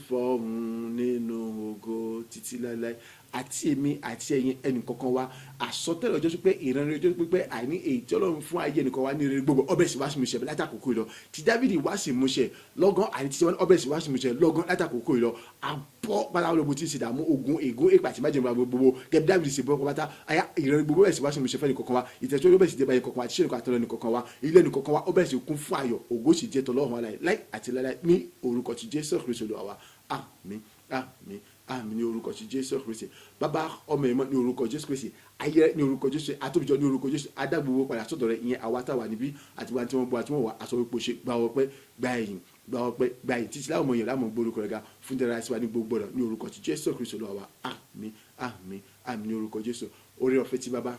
fọ̀hún nínú ògo títí láéláé. àti èmi àti ẹ̀yin ẹnì kankan wa àsọtẹ́lẹ̀ ọjọ́ sí pé ìrànlẹ́ ọjọ́ pípẹ́ àìní èyí tí Ọlọ́run fún ayé ẹnìkan wa ní rere gbogbo ọbẹ̀ sì wá sí ìmúṣẹ látàkókò yìí lọ ti Dávìdì wá sí ìmúṣẹ lọ́gán àti ti ọbẹ̀ sì wá sí ìmúṣẹ lọ́gán látàkókò yìí lọ àbọ̀ pátá olóbo tí ń ṣe dààmú ogun ègún èpè àti májèmú gbogbo gẹ́gẹ́ Dávìdì ṣe bọ́ pátá àyà ìrànlẹ́ gbogbo ọbẹ̀ sì wá sí ìmúṣẹ fẹ́ nìkankan wa ìtẹ̀síwájú ọbẹ̀ sì dé báyìí kankan wa àti ṣé nìkan àtọ́lọ́ nìkankan wa ilé nìkankan wa ọbẹ̀ sì kún fún ayọ̀ ògo sì jẹ́ tọ́lọ́run láì àti láì ní orúkọ ti Jésù Kristi Olúwa wa àmín àmín àmín ní orúkọ ti Jésù Kristi bàbá ọmọ ìmọ̀ ní orúkọ Jésù Kristi ayé ní orúkọ Jésù atóbijọ́ ní orúkọ Jésù adágbowó padà sọ́dọ̀ rẹ̀ ìyẹn àwa táwa níbí àti wa tí wọ́n bọ́ àti wọ́n wà aṣọ wípé ṣe gba ọpẹ́ gba ẹ̀yìn gba ọpẹ́ gba ẹ̀yìn títí láwọn ọmọ yẹn láwọn gbórúkọ rẹ̀ ga fún dára sí wa ní gbogbo ọ̀nà ní orúkọ ti Jésù Kristi Olúwa wa àmín àmín àmín ní orúkọ Jésù oore ọ̀fẹ́ ti bàbá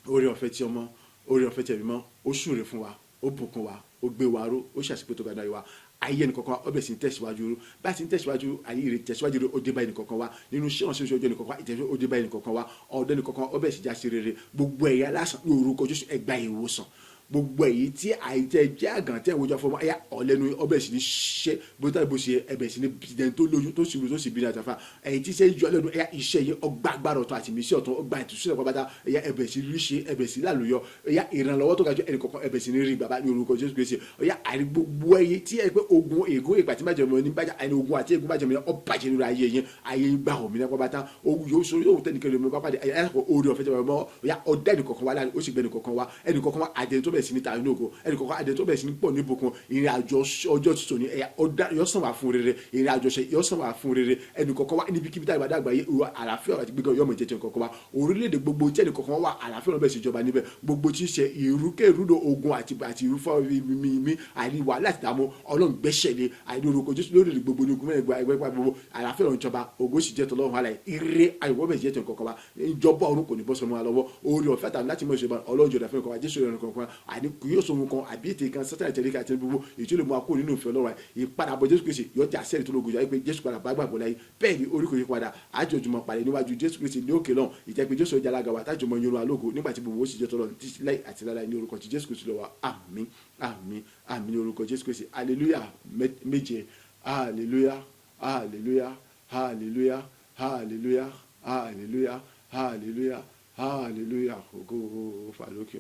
oore ọ̀fẹ́ ti ọmọ oore ọ̀fẹ́ ti ẹ̀mí mọ́ ó ṣúre fún wa ó bùkún wa ó gbé wa ró ó ṣàṣìpé tó ga dáre wa ayé ẹnìkankan wa ọbẹ̀ sì ń tẹ̀síwájú bá ti ń tẹ̀síwájú ayé rẹ̀ tẹ̀síwájú rẹ̀ ó dé bá ẹnìkankan wa nínú iṣẹ́ ọ̀sẹ̀ ojú ẹnìkankan wa ìtẹ̀síwájú ó dé bá ẹnìkankan wa ọ̀dọ́ ẹnìkankan ọbẹ̀ sì já sí rere gbogbo ẹ̀yà lásán ní orúkọ Jésù ẹ gba ìwòsàn gbogbo èyí tí àìtẹ́ jẹ́ àgàntẹ́ ìwòjọ́ fọmọ ẹ̀yà ọ̀lẹ́nu ọbẹ̀ sì ní ṣe bóta bó ṣe ẹbẹ̀ sì ní bìtẹ̀ tó lóyún tó sì rú tó sì bí nàtàfà èyí tí ṣe yọ lẹ́nu ẹ̀yà iṣẹ́ yẹn ọgbà agbára ọ̀tún àti ìmísí ọ̀tún ọgbà ìtúsílẹ̀ pàpàtà ẹ̀yà ẹbẹ̀ sì rí ṣe ẹbẹ̀ sì lálùyọ ẹ̀yà ìrànlọ́wọ́ tó ga jù ẹnìkankan ẹbẹ̀ sì ní rí bàbá ní orúkọ Jésù Kristi ẹ̀yà àrí gbogbo èyí tí ẹ pé ogun ègún ìgbà tí májèmọ ní bájà ẹni ogun àti ègún májèmọ ní ọbàjẹ́ nínú ayé yẹn ayé gbà òmìnira pàpàtà ogun yóò sọ yóò tẹnikẹ́ni omi pápá ẹ̀yà orí ọ̀fẹ́ tẹ̀ mọ́ ẹ̀yà ọ̀dẹ́ ẹnìkankan wa láàrin ó sì gbẹ ẹnìkankan wa àjẹni tó bẹ̀ sí ní tàbí ní ògo ẹnìkankan adé tó bẹ̀ sí ní pọ̀ ní ìbùkún ìrìn àjò ọjọ́ tuntun ní ẹ̀yà yọ sàn wá fún rere ìrìn àjò ṣe yọ sàn wá fún rere ẹnìkankan wá níbikíbi tá ìbàdàn àgbáyé ìwà àlàáfíà àti gbígbọ́ yọmọ ìjẹ́jẹ́ nìkankan wá orílẹ̀-èdè gbogbo tí ẹnìkankan wá àlàáfíà náà bẹ̀ sí ìjọba níbẹ̀ gbogbo tí ń ṣe ìrúkèrúdò ogun àti ìrúfọ́ mi àríwá láti dààmú Ọlọ́run gbẹ́sẹ̀lé àìní orúkọ Jésù lórí gbogbo ní ogun mẹ́rin ẹgbẹ́ gbogbo àlàáfíà náà ìjọba ògo sì jẹ́ tọ́lọ́run alẹ́ ire àyẹ̀wò bẹ̀ jẹ́ tẹ̀nìkankan wá ìjọba ọ̀run kò ní bọ́ sọmọ lọ́wọ́ orí ọ̀fẹ́ àtàwọn láti mọ̀ ìṣèjọba Ọlọ́run jọ̀dá fún ìkọ̀wá Jésù rẹ̀ nìkankan àní kò yóò sọ ohun kan àbí ètè kan sátán ìtẹ̀lé àti gbogbo ètò ìlú akó nínú ìfẹ́ Ọlọ́run ìpadàbọ̀ Jésù Kristi yọjà sẹ́ẹ̀lì tó lógun yà pé Jésù padà bá gbàgbọ́ láyé bẹ́ẹ̀ ni orí kò yí padà àjọjùmọ̀ pàdé níwájú Jésù Kristi ní òkè náà ìjẹ́ pé Jésù ọjà alága wa tájọmọ̀ yorùbá alógo nígbà tí gbogbo ó sì jẹ́ tọ́lọ́ títí láì àti lára ní orúkọ ti Jésù Kristi lọ́wọ́ àmín àmín àmín ní orúkọ Jésù Kristi hallelujah méje hallelujah hallelujah hallelujah hallelujah hallelujah hallelujah hallelujah ògo fàlókè.